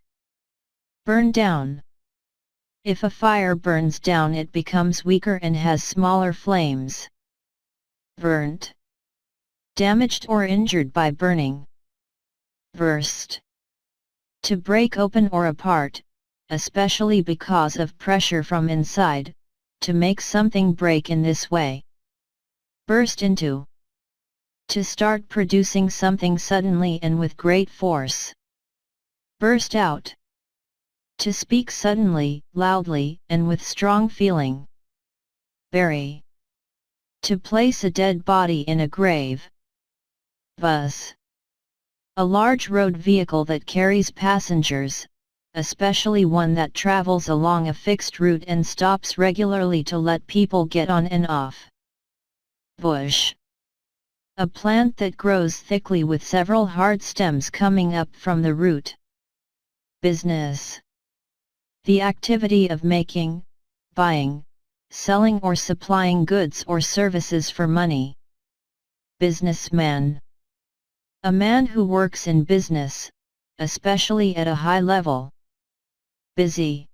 Burn down, if a fire burns down it becomes weaker and has smaller flames. Burnt, damaged or injured by burning. Burst, to break open or apart, especially because of pressure from inside, to make something break in this way. Burst into, to start producing something suddenly and with great force. Burst out, to speak suddenly, loudly, and with strong feeling. Bury, to place a dead body in a grave. Bus, a large road vehicle that carries passengers, especially one that travels along a fixed route and stops regularly to let people get on and off. Bush, a plant that grows thickly with several hard stems coming up from the root. Business, the activity of making, buying, selling or supplying goods or services for money. Businessman, a man who works in business, especially at a high level. Busy,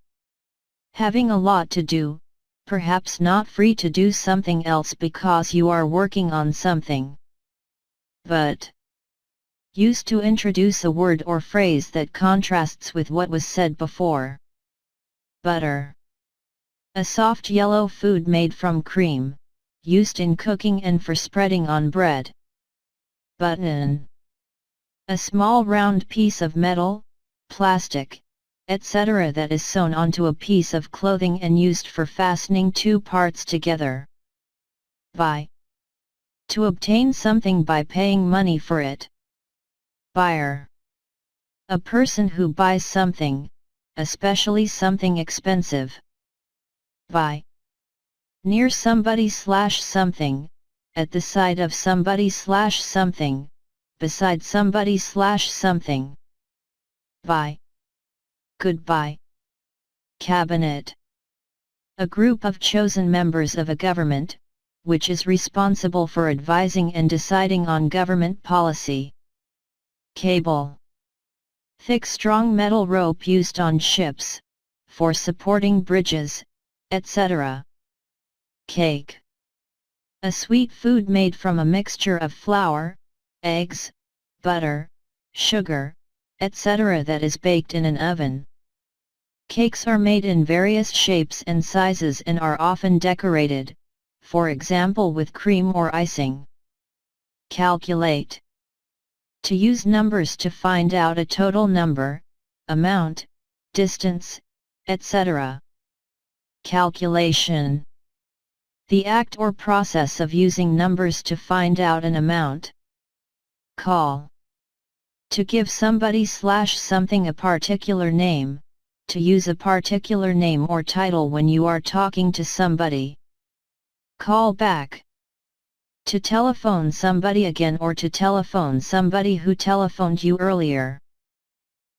having a lot to do, perhaps not free to do something else because you are working on something. But, used to introduce a word or phrase that contrasts with what was said before. Butter, a soft yellow food made from cream, used in cooking and for spreading on bread. Button, a small round piece of metal, plastic, etc. that is sewn onto a piece of clothing and used for fastening two parts together. Buy, to obtain something by paying money for it. Buyer, a person who buys something, especially something expensive. Buy, near somebody/something, at the side of somebody/something, beside somebody/something. Bye, goodbye. Cabinet, A group of chosen members of a government, which is responsible for advising and deciding on government policy. Cable. Thick strong metal rope used on ships, for supporting bridges, etc. Cake. A sweet food made from a mixture of flour, eggs, butter, sugar, etc. that is baked in an oven. Cakes are made in various shapes and sizes and are often decorated, for example with cream or icing. Calculate. To use numbers to find out a total number, amount, distance, etc. Calculation. The act or process of using numbers to find out an amount. Call. To give somebody/something a particular name, to use a particular name or title when you are talking to somebody. Call back. To telephone somebody again or to telephone somebody who telephoned you earlier.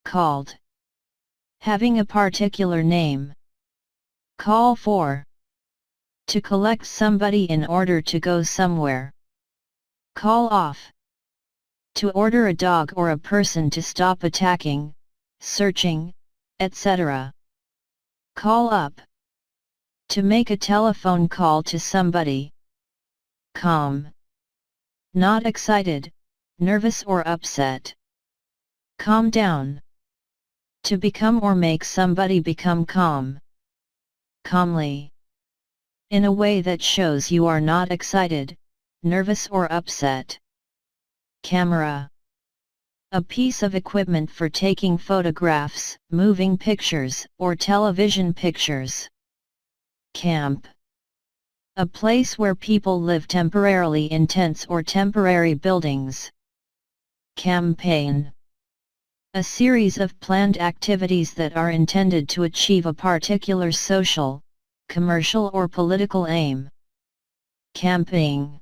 Called. Having a particular name. Call for. To collect somebody in order to go somewhere. Call off. To order a dog or a person to stop attacking, searching, etc. Call up. To make a telephone call to somebody. Calm. Not excited, nervous or upset. Calm down. To become or make somebody become calm. Calmly. In a way that shows you are not excited, nervous or upset. Camera. A piece of equipment for taking photographs, moving pictures, or television pictures. Camp. A place where people live temporarily in tents or temporary buildings. Campaign. A series of planned activities that are intended to achieve a particular social, commercial or political aim. Camping.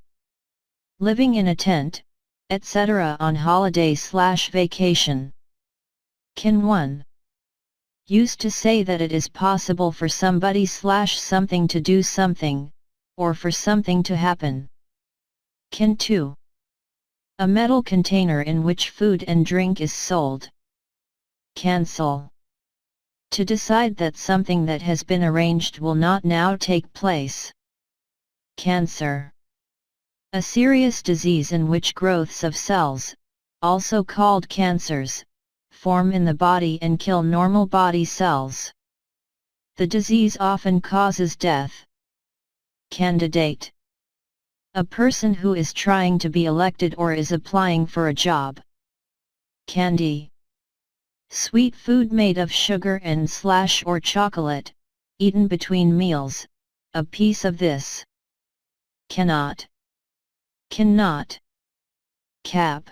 Living in a tent, etc. on holiday/vacation. Can one. Used to say that it is possible for somebody/something to do something, or for something to happen. Can 2. A metal container in which food and drink is sold. Cancel. To decide that something that has been arranged will not now take place. Cancer. A serious disease in which growths of cells, also called cancers, form in the body and kill normal body cells. The disease often causes death. Candidate. A person who is trying to be elected or is applying for a job. Candy. Sweet food made of sugar and/or chocolate, eaten between meals, a piece of this. Cannot. Cannot. Cap.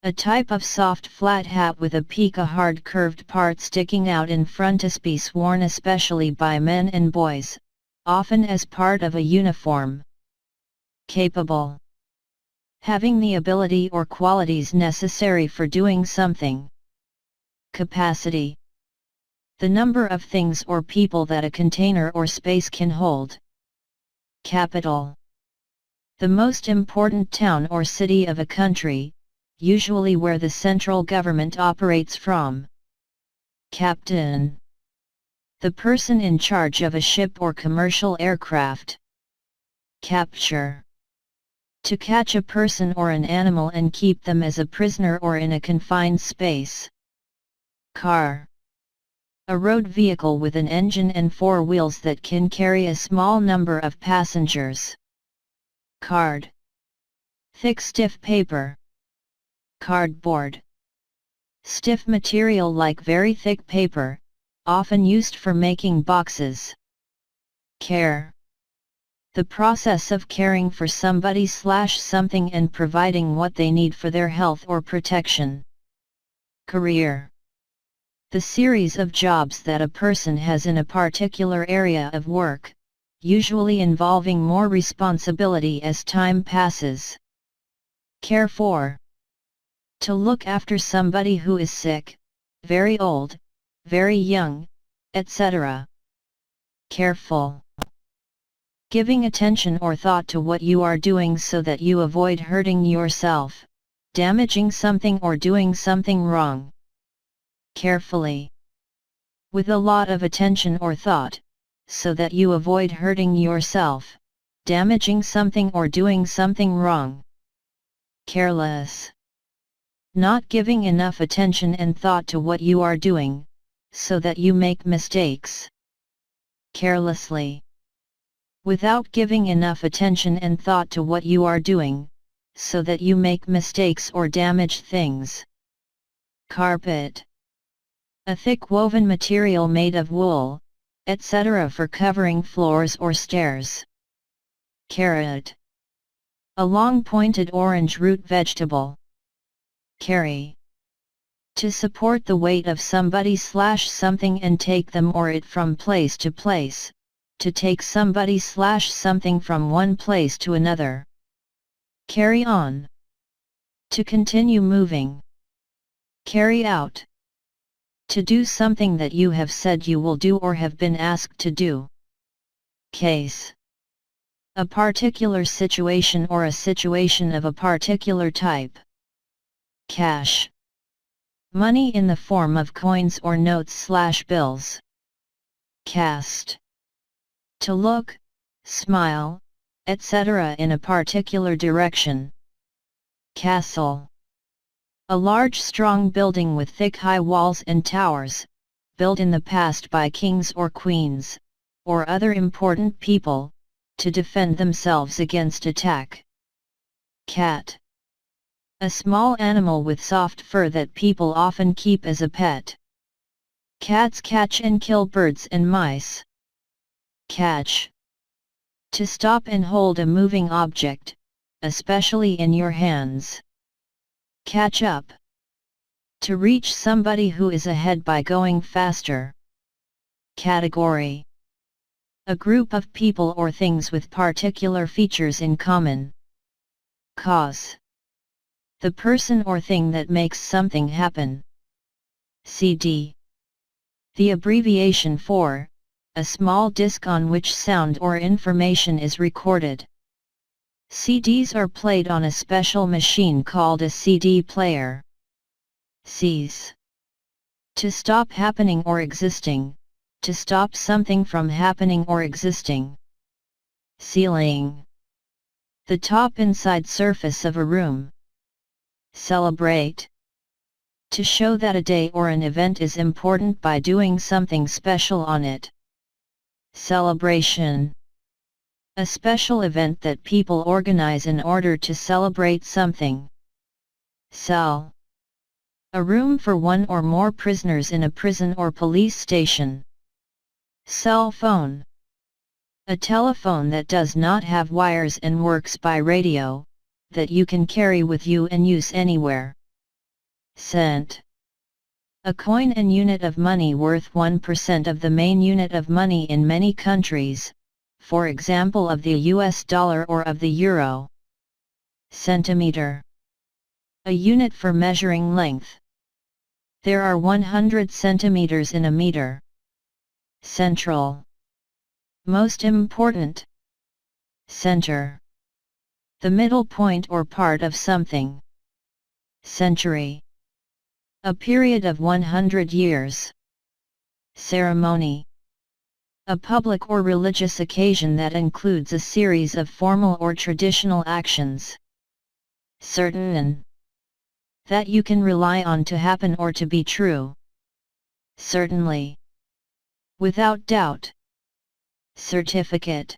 A type of soft flat hat with a peak, a hard curved part sticking out in frontispiece, worn especially by men and boys, often as part of a uniform. Capable. Having the ability or qualities necessary for doing something. Capacity. The number of things or people that a container or space can hold. Capital. The most important town or city of a country, usually where the central government operates from. Captain. The person in charge of a ship or commercial aircraft. Capture. To catch a person or an animal and keep them as a prisoner or in a confined space. Car. A road vehicle with an engine and 4 wheels that can carry a small number of passengers. Card. Thick stiff paper. Cardboard. Stiff material like very thick paper, often used for making boxes. Care. The process of caring for somebody/something and providing what they need for their health or protection. Career. The series of jobs that a person has in a particular area of work, usually involving more responsibility as time passes. Care for. To look after somebody who is sick, very old, very young, etc. Careful. Giving attention or thought to what you are doing so that you avoid hurting yourself, damaging something or doing something wrong. Carefully. With a lot of attention or thought, so that you avoid hurting yourself, damaging something or doing something wrong. Careless. Not giving enough attention and thought to what you are doing, so that you make mistakes. Carelessly. Without giving enough attention and thought to what you are doing, so that you make mistakes or damage things. Carpet. A thick woven material made of wool, etc. for covering floors or stairs. Carrot. A long pointed orange root vegetable. Carry. To support the weight of somebody/something and take them or it from place to place, to take somebody/something from one place to another. Carry on. To continue moving. Carry out. To do something that you have said you will do or have been asked to do. Case. A particular situation or a situation of a particular type. Cash. Money in the form of coins or notes/bills. Cast. To look, smile, etc. in a particular direction. Castle. A large strong building with thick high walls and towers, built in the past by kings or queens, or other important people, to defend themselves against attack. Cat. A small animal with soft fur that people often keep as a pet. Cats catch and kill birds and mice. Catch. To stop and hold a moving object, especially in your hands. Catch up. To reach somebody who is ahead by going faster. Category. A group of people or things with particular features in common. Cause. The person or thing that makes something happen. CD. The abbreviation for, a small disc on which sound or information is recorded. CDs are played on a special machine called a CD player. Cease. To stop happening or existing, to stop something from happening or existing. Ceiling. The top inside surface of a room. Celebrate. To show that a day or an event is important by doing something special on it. Celebration. A special event that people organize in order to celebrate something. Cell. A room for one or more prisoners in a prison or police station. Cell phone. A telephone that does not have wires and works by radio, that you can carry with you and use anywhere. Cent. A coin and unit of money worth 1% of the main unit of money in many countries, for example of the US dollar or of the euro. Centimeter. A unit for measuring length. There are 100 centimeters in a meter. Central. Most important. Center. The middle point or part of something. Century. A period of 100 years. Ceremony. A public or religious occasion that includes a series of formal or traditional actions. Certain. That you can rely on to happen or to be true. Certainly. Without doubt. Certificate.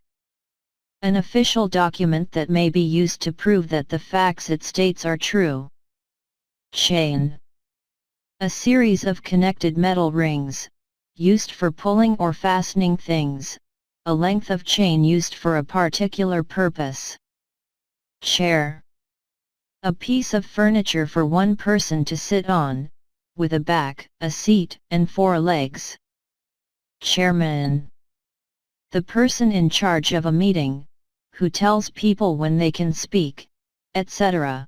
An official document that may be used to prove that the facts it states are true. Chain. A series of connected metal rings, used for pulling or fastening things, a length of chain used for a particular purpose. Chair. A piece of furniture for one person to sit on, with a back, a seat, and 4 legs. Chairman. The person in charge of a meeting, who tells people when they can speak, etc.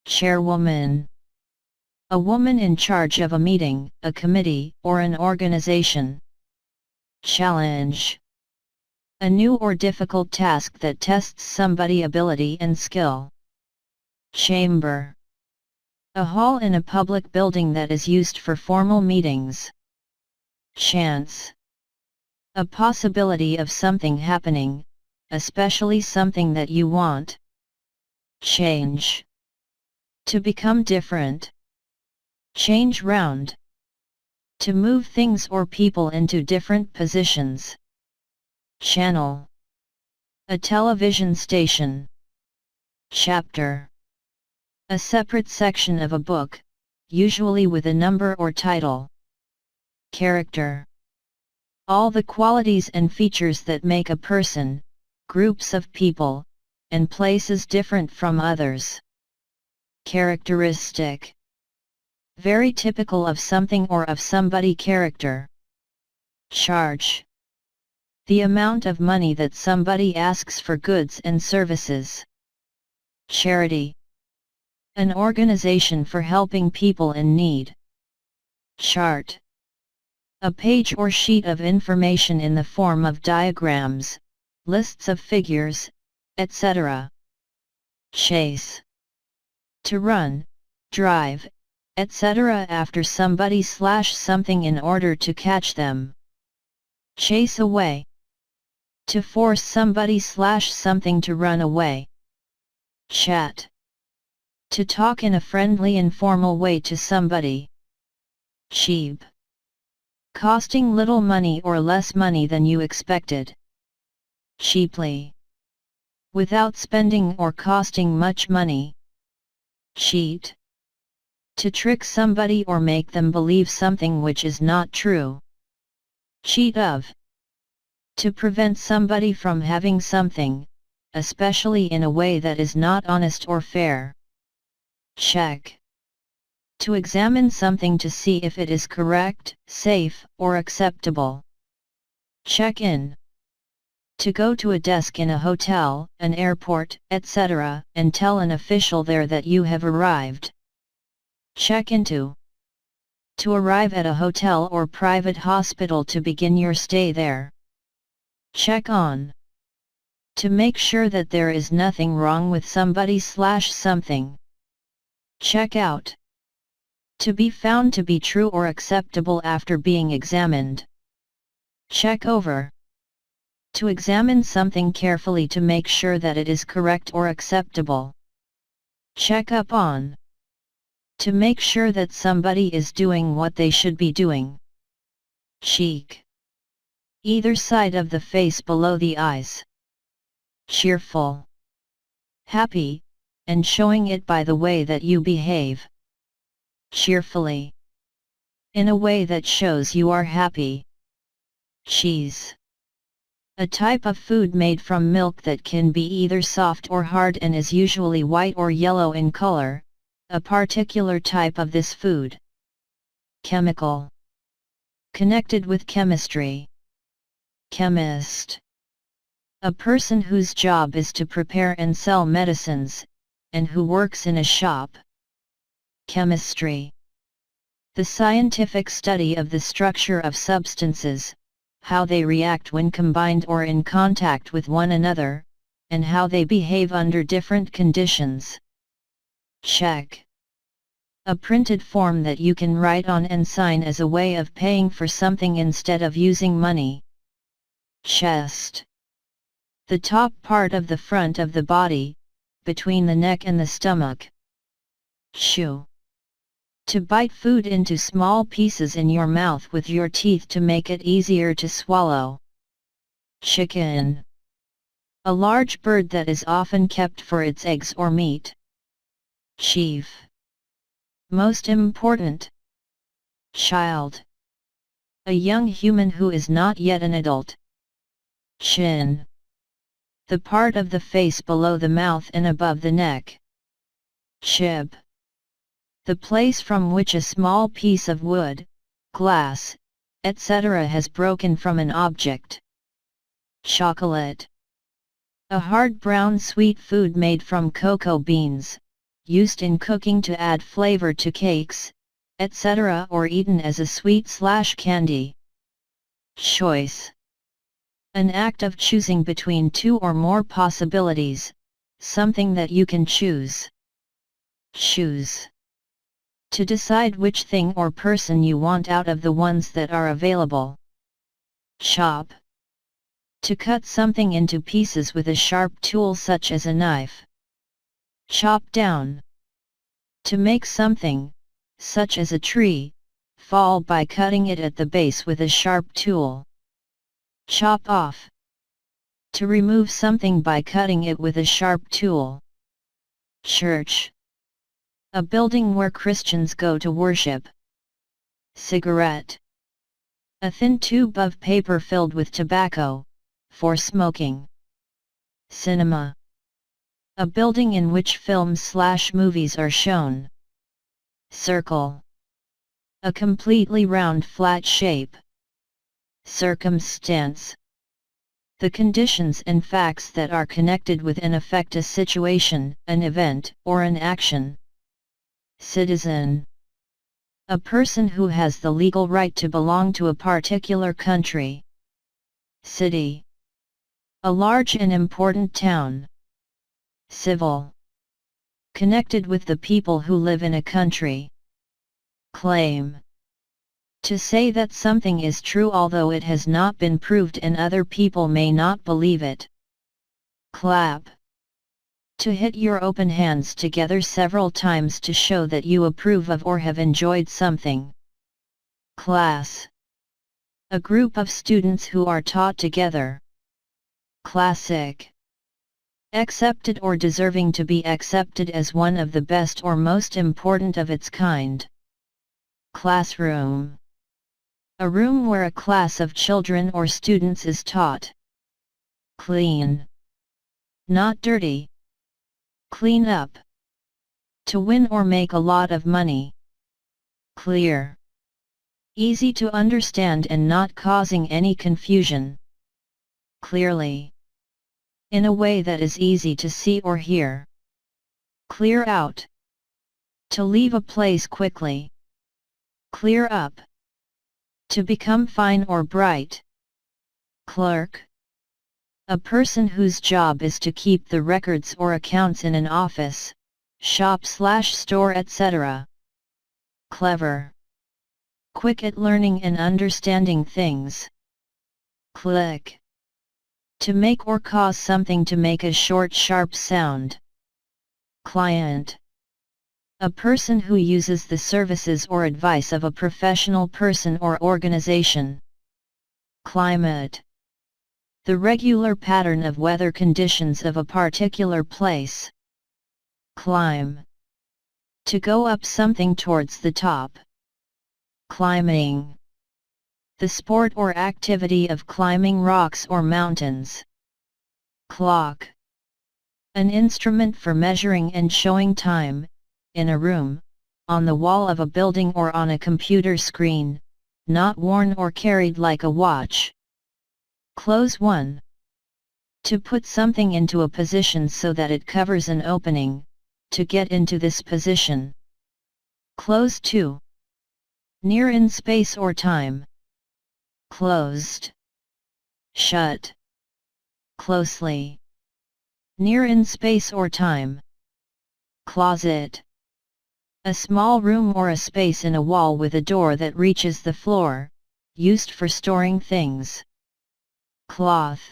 Chairwoman. A woman in charge of a meeting, a committee, or an organization. Challenge. A new or difficult task that tests somebody's ability and skill. Chamber. A hall in a public building that is used for formal meetings. Chance. A possibility of something happening, especially something that you want. Change. To become different. Change round. To move things or people into different positions. Channel. A television station. Chapter. A separate section of a book, usually with a number or title. Character. All the qualities and features that make a person, groups of people, and places different from others. Characteristic. Very typical of something or of somebody. Character. Charge. The amount of money that somebody asks for goods and services. Charity. An organization for helping people in need. Chart. A page or sheet of information in the form of diagrams, lists of figures, etc. Chase. To run, drive, etc. after somebody/something in order to catch them. Chase away. To force somebody/something to run away. Chat. To talk in a friendly informal way to somebody. Cheap. Costing little money or less money than you expected. Cheaply. Without spending or costing much money. Cheat. To trick somebody or make them believe something which is not true. Cheat of. To prevent somebody from having something, especially in a way that is not honest or fair. Check. To examine something to see if it is correct, safe, or acceptable. Check in. To go to a desk in a hotel, an airport, etc., and tell an official there that you have arrived. Check into. To arrive at a hotel or private hospital to begin your stay there. Check on. To make sure that there is nothing wrong with somebody/something. Check out. To be found to be true or acceptable after being examined. Check over. To examine something carefully to make sure that it is correct or acceptable. Check up on. To make sure that somebody is doing what they should be doing. Cheek. Either side of the face below the eyes. Cheerful. Happy, and showing it by the way that you behave. Cheerfully. In a way that shows you are happy. Cheese. A type of food made from milk that can be either soft or hard and is usually white or yellow in color, a particular type of this food. Chemical. Connected with chemistry. Chemist. A person whose job is to prepare and sell medicines, and who works in a shop. Chemistry. The scientific study of the structure of substances, how they react when combined or in contact with one another, and how they behave under different conditions. Check. A printed form that you can write on and sign as a way of paying for something instead of using money. Chest. The top part of the front of the body, between the neck and the stomach. Chew. To bite food into small pieces in your mouth with your teeth to make it easier to swallow. Chicken. A large bird that is often kept for its eggs or meat. Chief. Most important. Child. A young human who is not yet an adult. Chin. The part of the face below the mouth and above the neck. Chip. The place from which a small piece of wood, glass, etc. has broken from an object. Chocolate. A hard brown sweet food made from cocoa beans, used in cooking to add flavor to cakes, etc. or eaten as a sweet/candy. Choice. An act of choosing between two or more possibilities, something that you can choose. Choose. To decide which thing or person you want out of the ones that are available. Chop. To cut something into pieces with a sharp tool such as a knife. Chop down. To make something, such as a tree, fall by cutting it at the base with a sharp tool. Chop off. To remove something by cutting it with a sharp tool. Church. A building where Christians go to worship. Cigarette. A thin tube of paper filled with tobacco, for smoking. Cinema. A building in which films/movies are shown. Circle. A completely round flat shape. Circumstance. The conditions and facts that are connected with and affect a situation, an event, or an action. Citizen. A person who has the legal right to belong to a particular country. City. A large and important town. Civil. Connected with the people who live in a country. Claim. To say that something is true although it has not been proved and other people may not believe it. Clap. To hit your open hands together several times to show that you approve of or have enjoyed something. Class. A group of students who are taught together. Classic. Accepted or deserving to be accepted as one of the best or most important of its kind. Classroom. A room where a class of children or students is taught. Clean. Not dirty. Clean up. To win or make a lot of money. Clear. Easy to understand and not causing any confusion. Clearly. In a way that is easy to see or hear. Clear out. To leave a place quickly. Clear up. To become fine or bright. Clerk. A person whose job is to keep the records or accounts in an office, shop/store, etc. Clever. Quick at learning and understanding things. Click. To make or cause something to make a short sharp sound. Client. A person who uses the services or advice of a professional person or organization. Climate. The regular pattern of weather conditions of a particular place. Climb. To go up something towards the top. Climbing. The sport or activity of climbing rocks or mountains. Clock. An instrument for measuring and showing time, in a room, on the wall of a building or on a computer screen, not worn or carried like a watch. Close 1. To put something into a position so that it covers an opening, to get into this position. Close 2. Near in space or time. Closed. Shut. Closely. Near in space or time. Closet. A small room or a space in a wall with a door that reaches the floor, used for storing things. Cloth.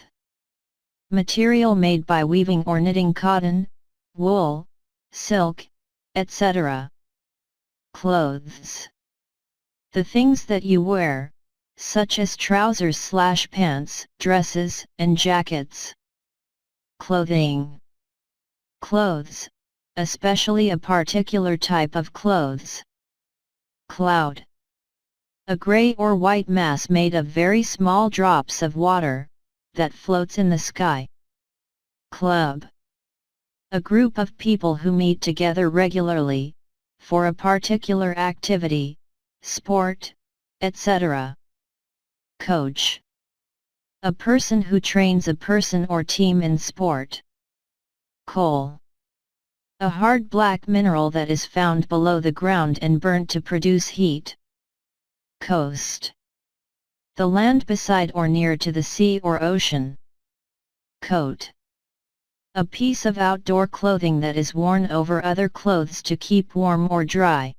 Material made by weaving or knitting cotton, wool, silk, etc. Clothes. The things that you wear, such as trousers/pants, dresses, and jackets. Clothing. Clothes, especially a particular type of clothes. Cloud. A gray or white mass made of very small drops of water, that floats in the sky. Club. A group of people who meet together regularly, for a particular activity, sport, etc. Coach. A person who trains a person or team in sport. Coal. A hard black mineral that is found below the ground and burnt to produce heat. Coast. the land beside or near to the sea or ocean. Coat. A piece of outdoor clothing that is worn over other clothes to keep warm or dry.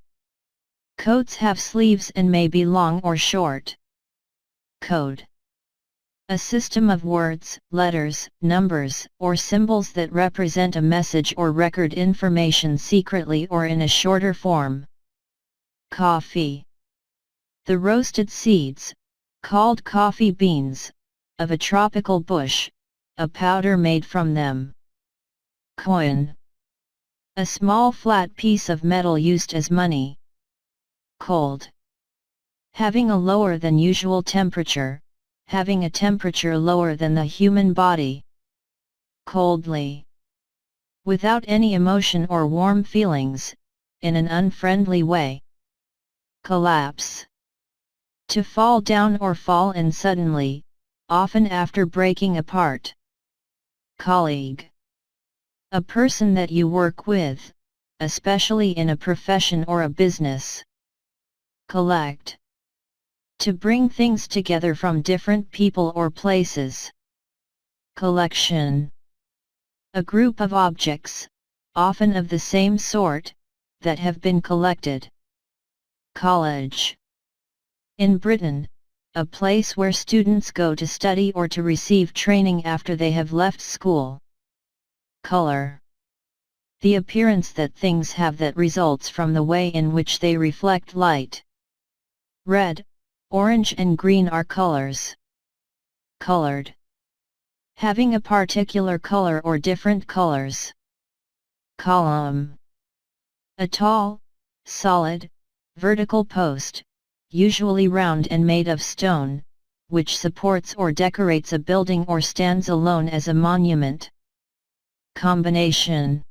Coats have sleeves and may be long or short. Code. A system of words, letters, numbers, or symbols that represent a message or record information secretly or in a shorter form. Coffee. The roasted seeds, called coffee beans, of a tropical bush, a powder made from them. Coin. A small flat piece of metal used as money. Cold. Having a lower than usual temperature, having a temperature lower than the human body. Coldly. Without any emotion or warm feelings, in an unfriendly way. Collapse. To fall down or fall in suddenly, often after breaking apart. Colleague. A person that you work with, especially in a profession or a business. Collect. To bring things together from different people or places. Collection. A group of objects, often of the same sort, that have been collected. College. In Britain, a place where students go to study or to receive training after they have left school. Color. The appearance that things have that results from the way in which they reflect light. Red, orange and green are colors. Colored. Having a particular color or different colors. Column. A tall, solid, vertical post, usually round and made of stone, which supports or decorates a building or stands alone as a monument. Combination.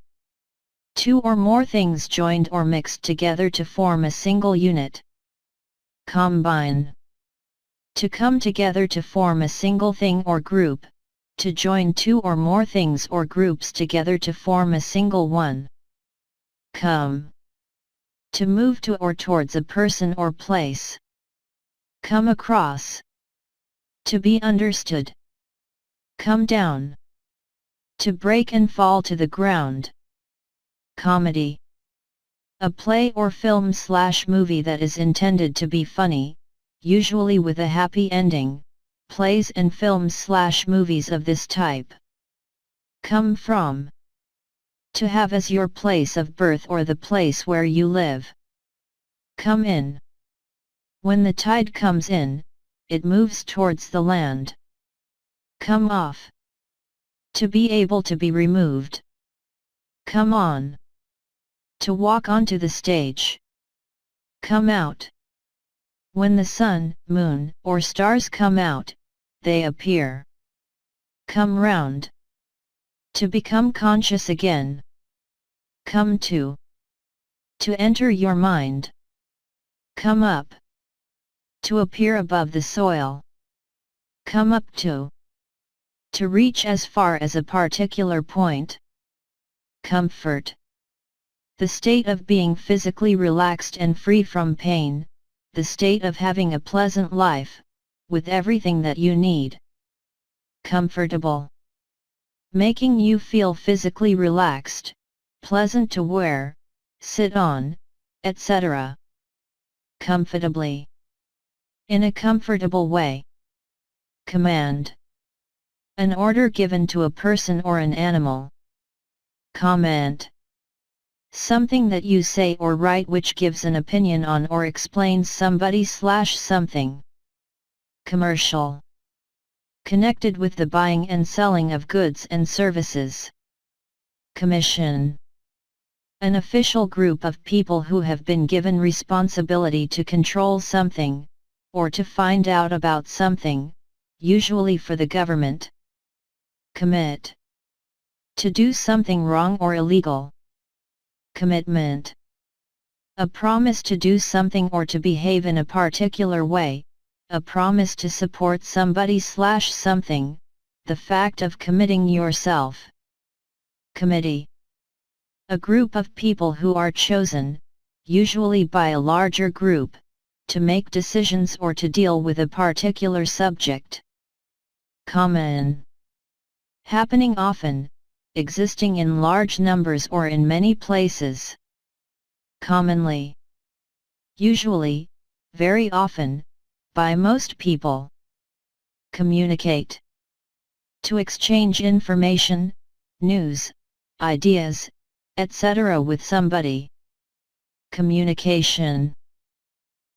Two or more things joined or mixed together to form a single unit. Combine. To come together to form a single thing or group, to join two or more things or groups together to form a single one. Come. To move to or towards a person or place. Come across. To be understood. Come down. To break and fall to the ground. Comedy. A play or film/movie that is intended to be funny, usually with a happy ending. Plays and films/movies of this type. Come from. To have as your place of birth or the place where you live. Come in. When the tide comes in, it moves towards the land. Come off. To be able to be removed. Come on. To walk onto the stage. Come out. When the sun, moon, or stars come out, they appear. Come round. To become conscious again. Come to. To enter your mind. Come up. To appear above the soil. Come up to. To reach as far as a particular point. Comfort. The state of being physically relaxed and free from pain, the state of having a pleasant life, with everything that you need. Comfortable. Making you feel physically relaxed, pleasant to wear, sit on, etc. Comfortably. In a comfortable way. Command. An order given to a person or an animal. Comment. Something that you say or write which gives an opinion on or explains somebody/something. Commercial. Connected with the buying and selling of goods and services. Commission. An official group of people who have been given responsibility to control something, or to find out about something, usually for the government. Commit. To do something wrong or illegal. Commitment. A promise to do something or to behave in a particular way, a promise to support somebody/something, the fact of committing yourself. Committee. A group of people who are chosen, usually by a larger group, to make decisions or to deal with a particular subject. Common. Happening often, existing in large numbers or in many places. Commonly. Usually, very often, by most people. Communicate. To exchange information, news, ideas, etc. with somebody. Communication.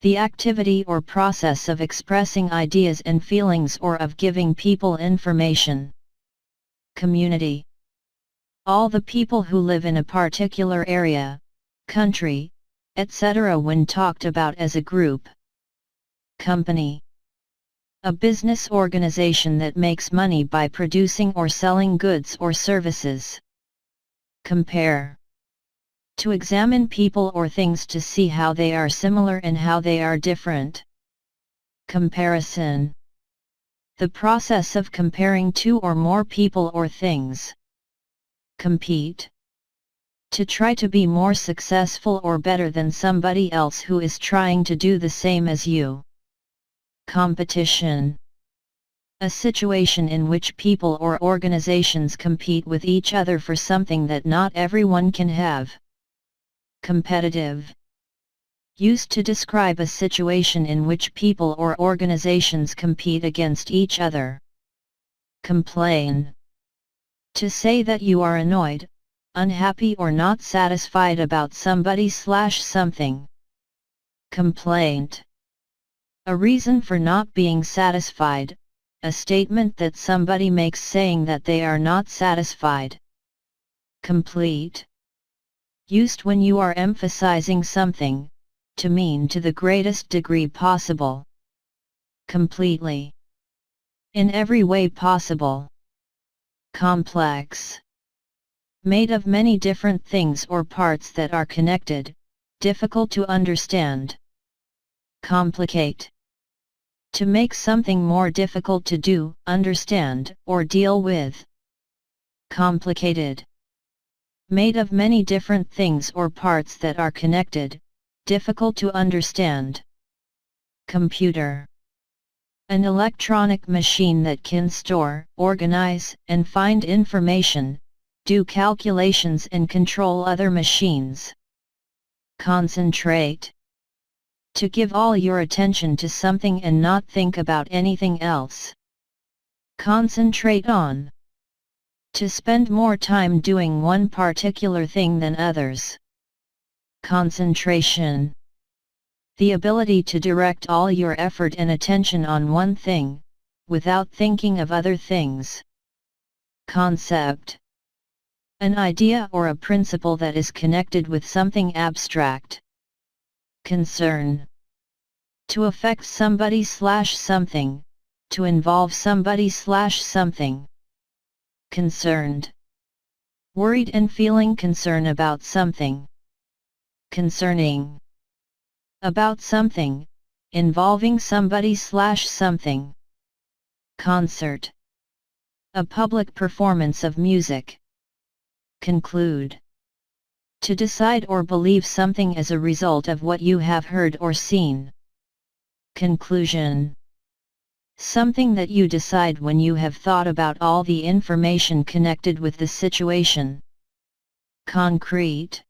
The activity or process of expressing ideas and feelings or of giving people information. Community. All the people who live in a particular area, country, etc. when talked about as a group. Company. A business organization that makes money by producing or selling goods or services. Compare. To examine people or things to see how they are similar and how they are different. Comparison. The process of comparing two or more people or things. Compete. To try to be more successful or better than somebody else who is trying to do the same as you. Competition. A situation in which people or organizations compete with each other for something that not everyone can have. Competitive. Used to describe a situation in which people or organizations compete against each other. Complain. To say that you are annoyed, unhappy or not satisfied about somebody/something. Complaint. A reason for not being satisfied, a statement that somebody makes saying that they are not satisfied. Complete. Used when you are emphasizing something, to mean to the greatest degree possible. Completely. In every way possible. Complex. Made of many different things or parts that are connected, difficult to understand. Complicate. To make something more difficult to do, understand, or deal with. Complicated. Made of many different things or parts that are connected, difficult to understand. Computer. An electronic machine that can store, organize, and find information, do calculations and control other machines. Concentrate. To give all your attention to something and not think about anything else. Concentrate on. To spend more time doing one particular thing than others. Concentration. The ability to direct all your effort and attention on one thing, without thinking of other things. Concept. An idea or a principle that is connected with something abstract. Concern. To affect somebody/something, to involve somebody/something. Concerned. Worried and feeling concern about something. Concerning. About something, involving somebody/something. Concert. A public performance of music. Conclude. To decide or believe something as a result of what you have heard or seen. Conclusion. Something that you decide when you have thought about all the information connected with the situation. Concrete.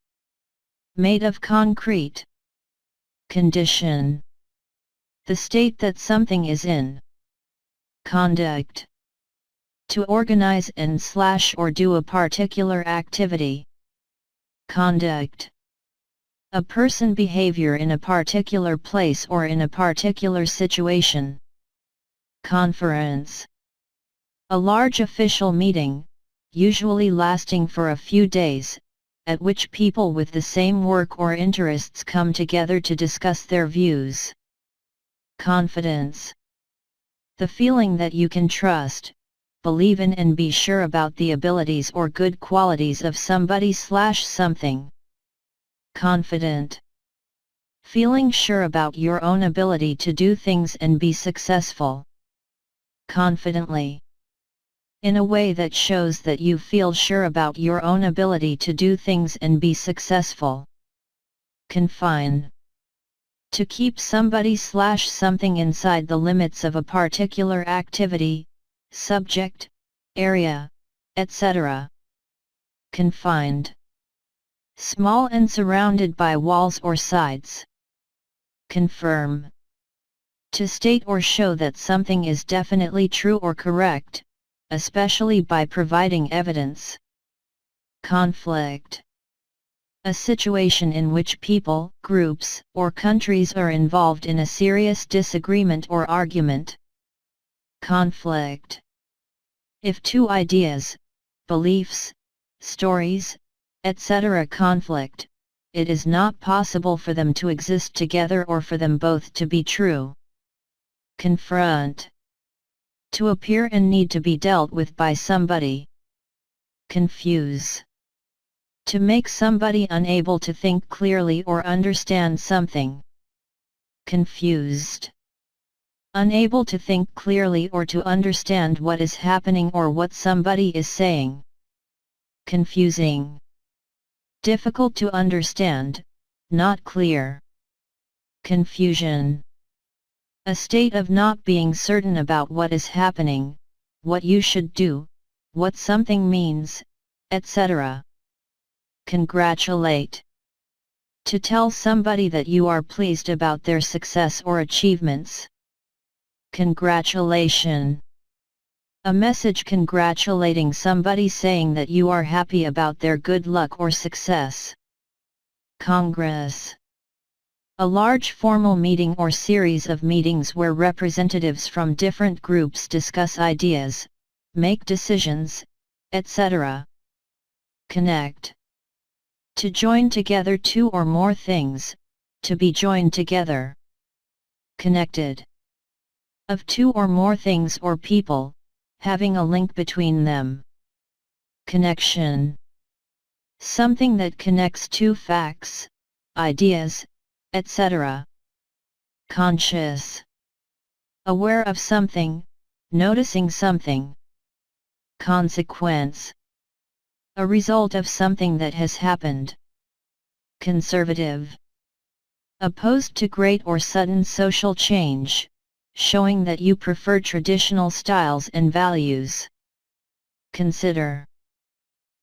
Made of concrete. Condition. The state that something is in. Conduct. To organize and/or do a particular activity. Conduct. A person behavior in a particular place or in a particular situation. Conference. A large official meeting, usually lasting for a few days, at which people with the same work or interests come together to discuss their views. Confidence. The feeling that you can trust, believe in and be sure about the abilities or good qualities of somebody/something. Confident. Feeling sure about your own ability to do things and be successful. Confidently. In a way that shows that you feel sure about your own ability to do things and be successful. Confine. To keep somebody/something inside the limits of a particular activity, subject, area, etc. Confined. Small and surrounded by walls or sides. Confirm. To state or show that something is definitely true or correct, especially by providing evidence. Conflict. A situation in which people, groups, or countries are involved in a serious disagreement or argument. Conflict. If two ideas, beliefs, stories, etc. conflict, it is not possible for them to exist together or for them both to be true. Confront. To appear and need to be dealt with by somebody. Confuse. To make somebody unable to think clearly or understand something. Confused. Unable to think clearly or to understand what is happening or what somebody is saying. Confusing. Difficult to understand, not clear. Confusion. A state of not being certain about what is happening, what you should do, what something means, etc. Congratulate. To tell somebody that you are pleased about their success or achievements. Congratulation. A message congratulating somebody saying that you are happy about their good luck or success. Congress. A large formal meeting or series of meetings where representatives from different groups discuss ideas, make decisions, etc. Connect. To join together two or more things, to be joined together. Connected. Of two or more things or people, having a link between them. Connection. Something that connects two facts, ideas, etc. Conscious. Aware of something, noticing something. Consequence. A result of something that has happened. Conservative. Opposed to great or sudden social change, showing that you prefer traditional styles and values. Consider.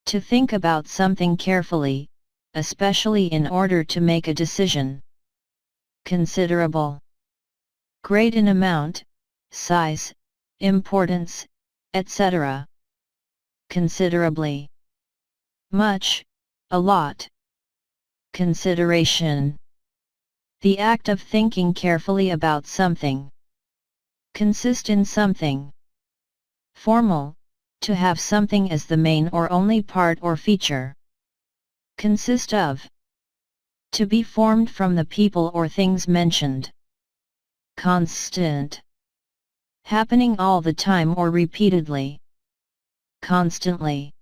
To think about something carefully, especially in order to make a decision. Considerable. Great in amount, size, importance, etc. Considerably. Much, a lot. Consideration. The act of thinking carefully about something. Consist in something. Formal, to have something as the main or only part or feature. Consist of. To be formed from the people or things mentioned. Constant. Happening all the time or repeatedly. Constantly.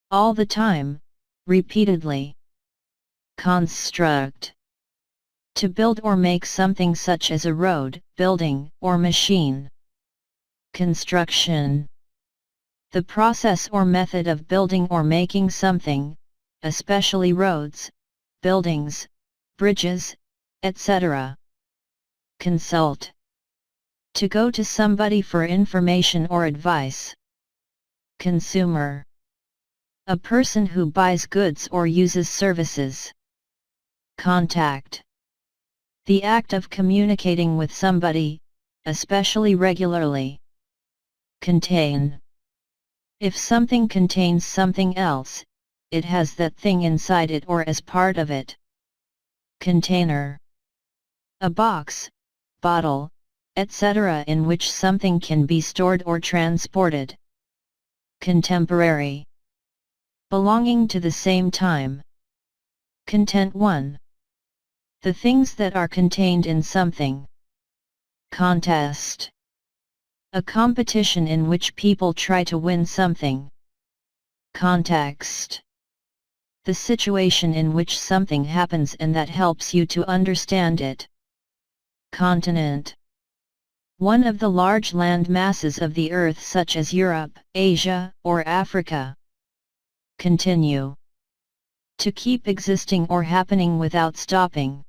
All the time, repeatedly. Construct. To build or make something such as a road, building, or machine. Construction. The process or method of building or making something, especially roads, buildings, bridges, etc. Consult. To go to somebody for information or advice. Consumer. A person who buys goods or uses services. Contact. The act of communicating with somebody, especially regularly. Contain. If something contains something else, it has that thing inside it or as part of it. Container. A box, bottle, etc. in which something can be stored or transported. Contemporary. Belonging to the same time. Content 1. The things that are contained in something. Contest. A competition in which people try to win something. Context. The situation in which something happens and that helps you to understand it. Continent. One of the large land masses of the Earth such as Europe, Asia, or Africa. Continue. To keep existing or happening without stopping.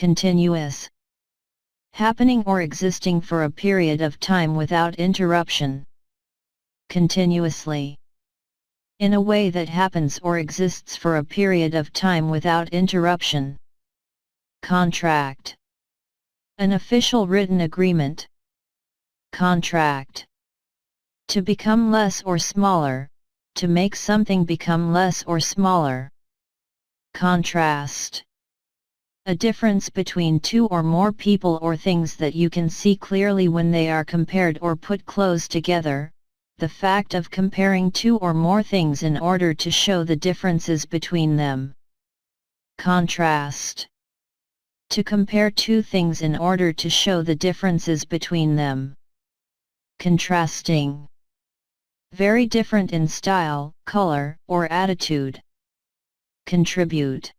continuous, happening or existing for a period of time without interruption, continuously, in a way that happens or exists for a period of time without interruption, contract, an official written agreement, contract, to become less or smaller, to make something become less or smaller, contrast, a difference between two or more people or things that you can see clearly when they are compared or put close together, the fact of comparing two or more things in order to show the differences between them. Contrast, to compare two things in order to show the differences between them. Contrasting, very different in style, color, or attitude. Contribute,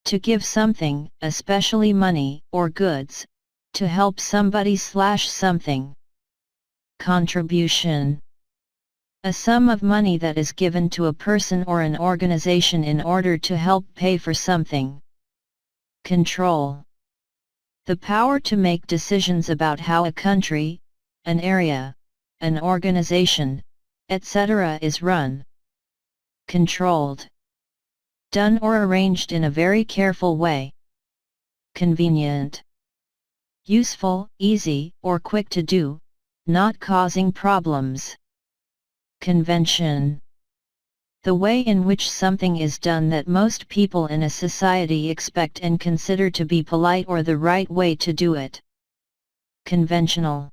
to give something, especially money or goods, to help somebody/something. Contribution, a sum of money that is given to a person or an organization in order to help pay for something. Control, the power to make decisions about how a country, an area, an organization, etc. is run. Controlled, done or arranged in a very careful way. Convenient, useful, easy, or quick to do, not causing problems. Convention, the way in which something is done that most people in a society expect and consider to be polite or the right way to do it. Conventional,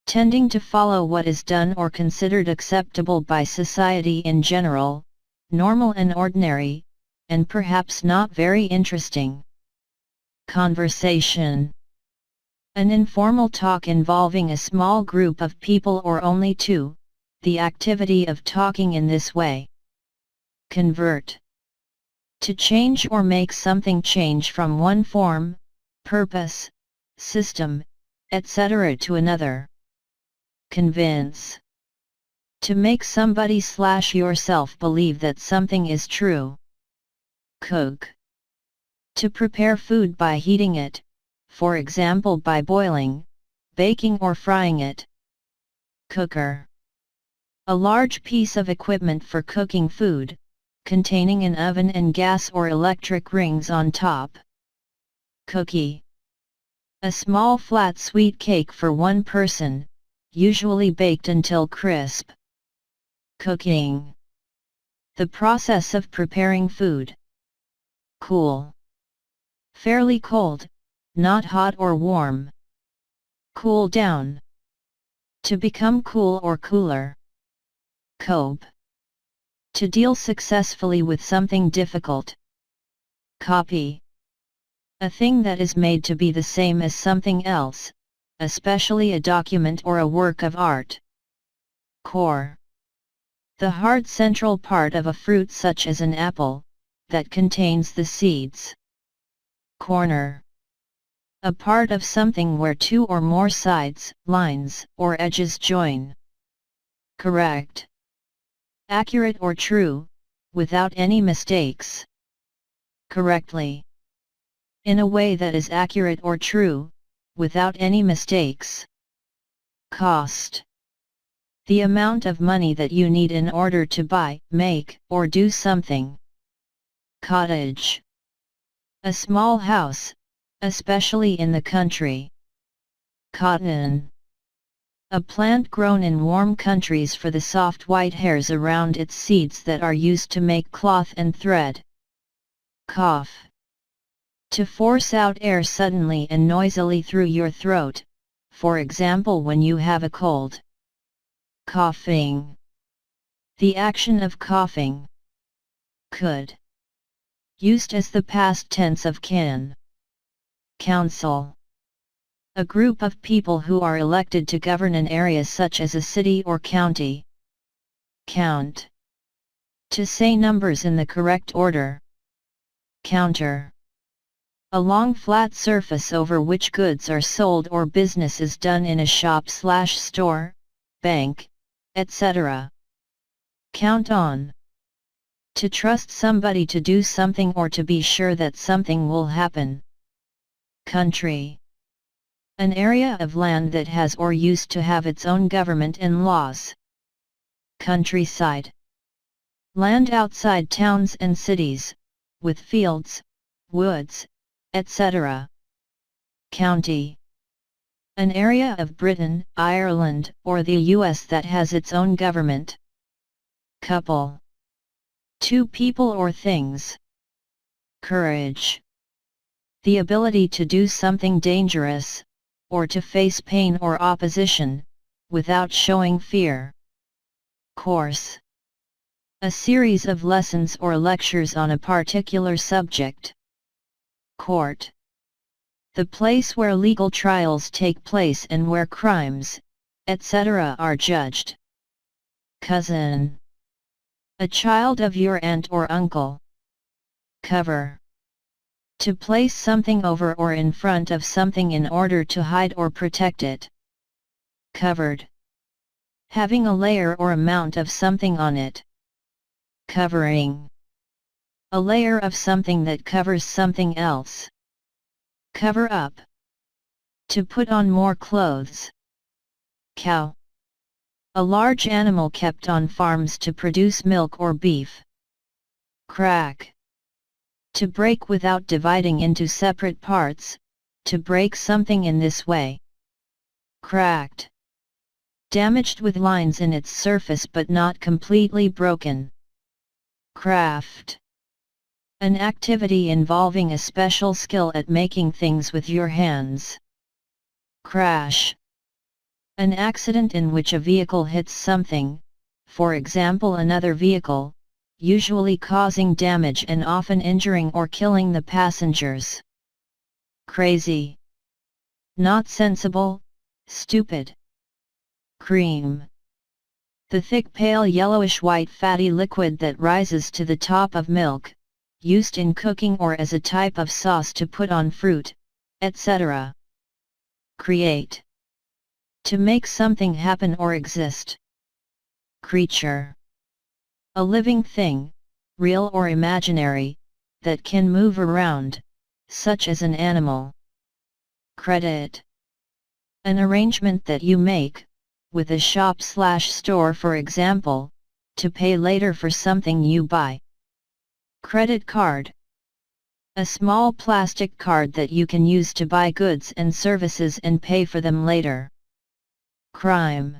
tending to follow what is done or considered acceptable by society in general, normal and ordinary, and perhaps not very interesting. Conversation, an informal talk involving a small group of people or only two, the activity of talking in this way. Convert, to change or make something change from one form, purpose, system, etc. to another. Convince, to make somebody/yourself believe that something is true. Cook, to prepare food by heating it, for example by boiling, baking or frying it. Cooker, a large piece of equipment for cooking food, containing an oven and gas or electric rings on top. Cookie, a small flat sweet cake for one person, usually baked until crisp. Cooking, the process of preparing food. Cool, fairly cold, not hot or warm. Cool down, to become cool or cooler. Cope, to deal successfully with something difficult. Copy, a thing that is made to be the same as something else, especially a document or a work of art. Core, the hard central part of a fruit such as an apple, that contains the seeds. Corner, a part of something where two or more sides, lines, or edges join. Correct, accurate or true, without any mistakes. Correctly, in a way that is accurate or true, without any mistakes. Cost, the amount of money that you need in order to buy, make, or do something. Cottage, a small house, especially in the country. Cotton, a plant grown in warm countries for the soft white hairs around its seeds that are used to make cloth and thread. Cough, to force out air suddenly and noisily through your throat, for example when you have a cold. Coughing, the action of coughing. Could, used as the past tense of can. Council, a group of people who are elected to govern an area such as a city or county. Count, to say numbers in the correct order. Counter, a long flat surface over which goods are sold or business is done in a shop/store, bank, etc. Count on, to trust somebody to do something or to be sure that something will happen. Country. An area of land that has or used to have its own government and laws. Countryside. Land outside towns and cities, with fields, woods, etc. County. An area of Britain, Ireland, or the US that has its own government. Couple. Two people or things. Courage. The ability to do something dangerous, or to face pain or opposition, without showing fear. Course. A series of lessons or lectures on a particular subject. Court. The place where legal trials take place and where crimes, etc. are judged. Cousin. A child of your aunt or uncle. Cover. To place something over or in front of something in order to hide or protect it. Covered. Having a layer or amount of something on it. Covering. A layer of something that covers something else. Cover up. To put on more clothes. Cow. A large animal kept on farms to produce milk or beef. Crack. To break without dividing into separate parts, to break something in this way. Cracked. Damaged with lines in its surface but not completely broken. Craft. An activity involving a special skill at making things with your hands. Crash. An accident in which a vehicle hits something, for example another vehicle, usually causing damage and often injuring or killing the passengers. Crazy. Not sensible, stupid. Cream. The thick pale yellowish-white fatty liquid that rises to the top of milk, used in cooking or as a type of sauce to put on fruit, etc. Create. To make something happen or exist. Creature. A living thing, real or imaginary, that can move around, such as an animal. Credit. An arrangement that you make, with a shop/store for example, to pay later for something you buy. Credit card. A small plastic card that you can use to buy goods and services and pay for them later. Crime.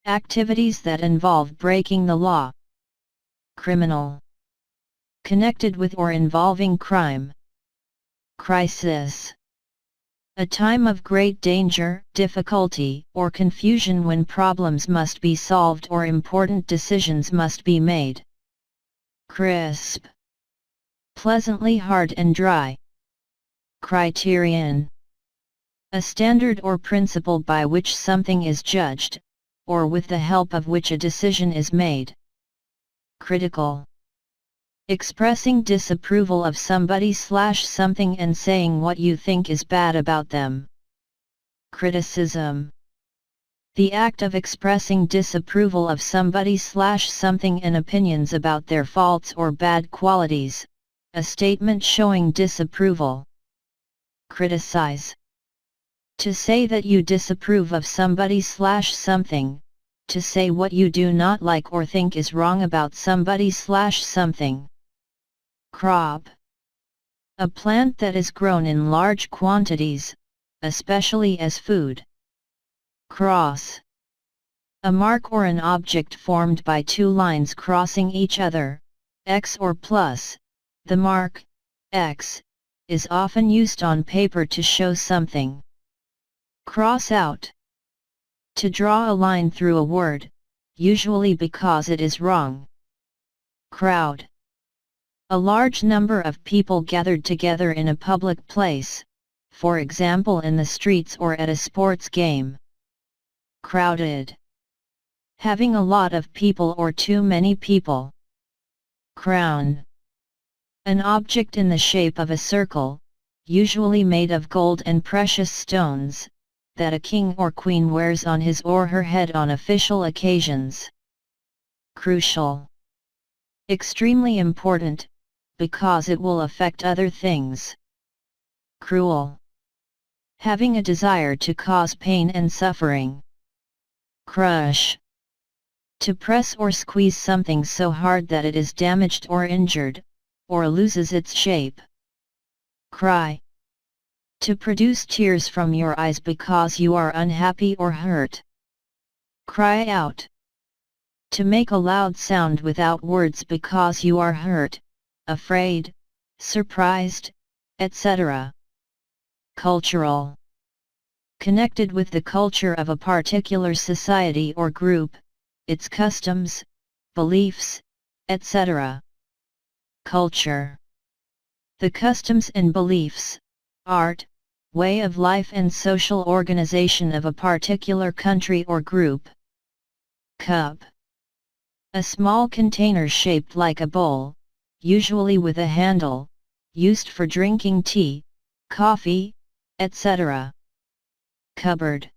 Activities that involve breaking the law. Criminal. Connected with or involving crime. Crisis. A time of great danger, difficulty, or confusion when problems must be solved or important decisions must be made. Crisp. Pleasantly hard and dry. Criterion. A standard or principle by which something is judged, or with the help of which a decision is made. Critical. Expressing disapproval of somebody/something and saying what you think is bad about them. Criticism. The act of expressing disapproval of somebody/something and opinions about their faults or bad qualities, a statement showing disapproval. Criticize. To say that you disapprove of somebody/something, to say what you do not like or think is wrong about somebody/something. Crop. A plant that is grown in large quantities, especially as food. Cross. A mark or an object formed by two lines crossing each other, X or plus. The mark, X, is often used on paper to show something. Cross out. To draw a line through a word, usually because it is wrong. Crowd. A large number of people gathered together in a public place, for example in the streets or at a sports game. Crowded. Having a lot of people or too many people. Crown. An object in the shape of a circle, usually made of gold and precious stones, that a king or queen wears on his or her head on official occasions. Crucial. Extremely important, because it will affect other things. cruel. Having a desire to cause pain and suffering. Crush. To press or squeeze something so hard that it is damaged or injured, or loses its shape. Cry. To produce tears from your eyes because you are unhappy or hurt. Cry out. To make a loud sound without words because you are hurt, afraid, surprised, etc. Cultural. Connected with the culture of a particular society or group, its customs, beliefs, etc. Culture. The customs and beliefs, art, way of life and social organization of a particular country or group. Cup. A small container shaped like a bowl, usually with a handle, used for drinking tea, coffee, etc. Cupboard.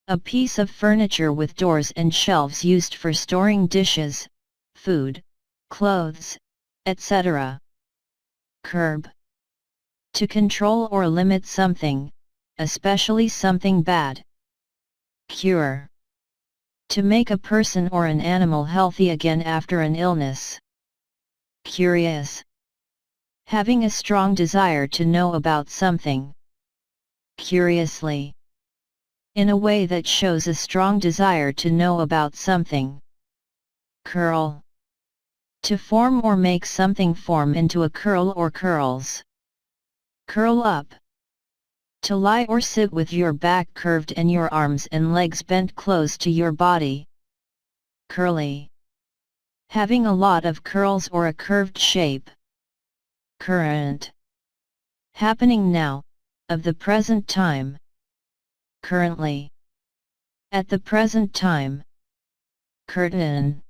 A piece of furniture with doors and shelves used for storing dishes, food, clothes, etc. Curb. To control or limit something, especially something bad. Cure. To make a person or an animal healthy again after an illness. Curious. Having a strong desire to know about something. Curiously. In a way that shows a strong desire to know about something. Curl. To form or make something form into a curl or curls. Curl up. To lie or sit with your back curved and your arms and legs bent close to your body. Curly. Having a lot of curls or a curved shape. Current. Happening now, of the present time. Currently. At the present time. Curtain.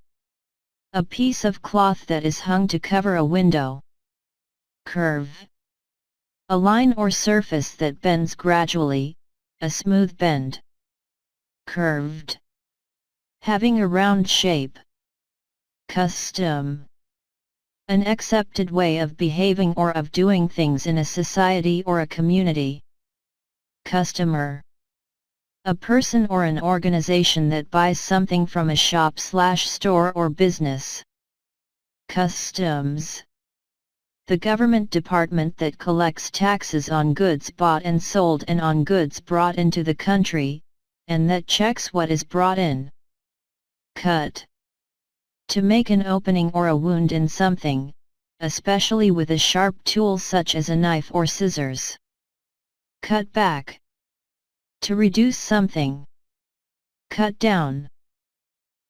A piece of cloth that is hung to cover a window. Curve. A line or surface that bends gradually, a smooth bend. Curved. Having a round shape. Custom. An accepted way of behaving or of doing things in a society or a community. Customer. A person or an organization that buys something from a shop/store or business. Customs. The government department that collects taxes on goods bought and sold and on goods brought into the country, and that checks what is brought in. Cut. To make an opening or a wound in something, especially with a sharp tool such as a knife or scissors. Cut back. To reduce something. Cut down.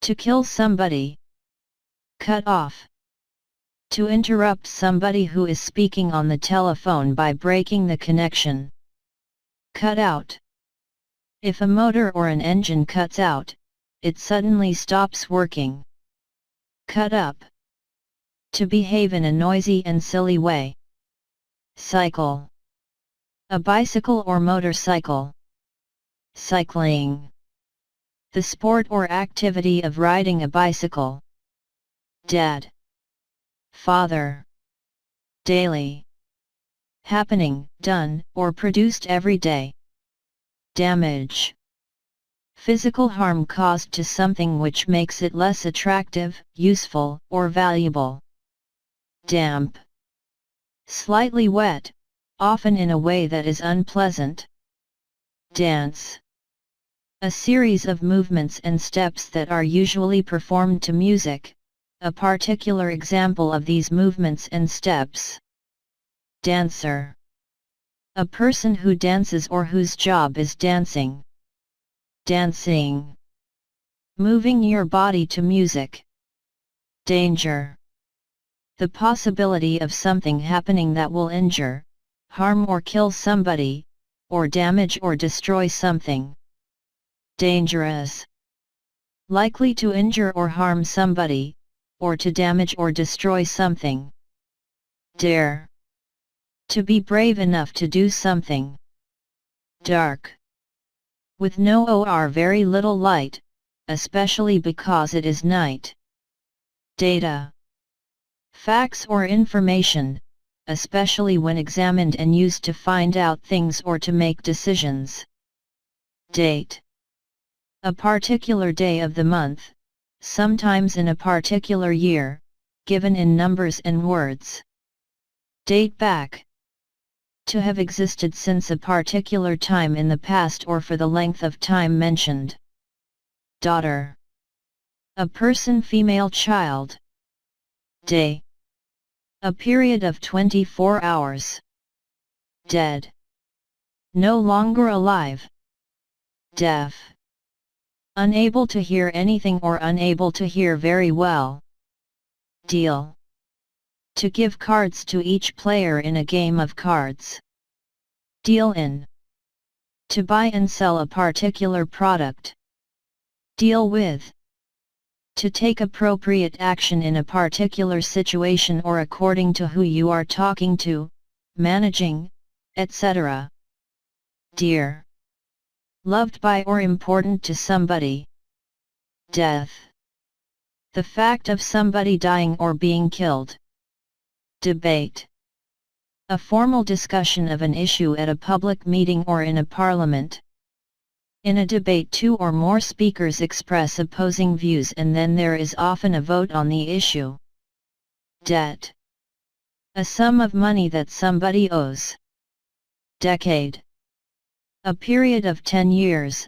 To kill somebody. Cut off. To interrupt somebody who is speaking on the telephone by breaking the connection. Cut out. If a motor or an engine cuts out, it suddenly stops working. Cut up. To behave in a noisy and silly way. Cycle. A bicycle or motorcycle. Cycling. The sport or activity of riding a bicycle. Dad. Father. Daily. Happening, done, or produced every day. Damage. Physical harm caused to something which makes it less attractive, useful, or valuable. Damp. Slightly wet, often in a way that is unpleasant. Dance. A series of movements and steps that are usually performed to music. A particular example of these movements and steps. Dancer. A person who dances or whose job is dancing. Dancing. Moving your body to music. Danger. The possibility of something happening that will injure, harm or kill somebody, or damage or destroy something. Dangerous. Likely to injure or harm somebody, or to damage or destroy something. Dare. To be brave enough to do something. Dark. With no or very little light, especially because it is night. Data. Facts or information, especially when examined and used to find out things or to make decisions. Date. A particular day of the month, sometimes in a particular year, given in numbers and words. Date back. To have existed since a particular time in the past or for the length of time mentioned. Daughter. A person, female child. Day. A period of 24 hours. Dead. No longer alive. Deaf. Unable to hear anything or unable to hear very well. Deal. To give cards to each player in a game of cards. Deal in. To buy and sell a particular product. Deal with. To take appropriate action in a particular situation or according to who you are talking to, managing, etc. Dear. Loved by or important to somebody. Death. The fact of somebody dying or being killed. Debate. A formal discussion of an issue at a public meeting or in a parliament. In a debate, two or more speakers express opposing views and then there is often a vote on the issue. Debt. A sum of money that somebody owes. Decade. A period of 10 years,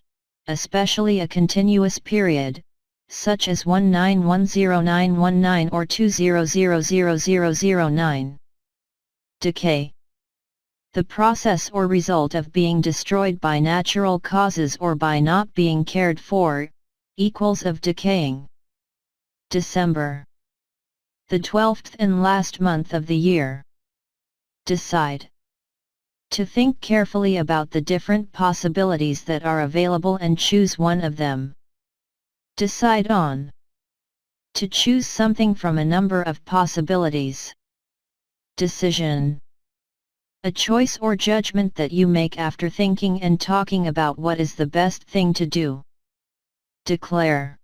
especially a continuous period, such as 19101919 or 20000009. Decay. The process or result of being destroyed by natural causes or by not being cared for, equals of decaying. December. The 12th and last month of the year. Decide. To think carefully about the different possibilities that are available and choose one of them. Decide on. To choose something from a number of possibilities. Decision. A choice or judgment that you make after thinking and talking about what is the best thing to do. Declare.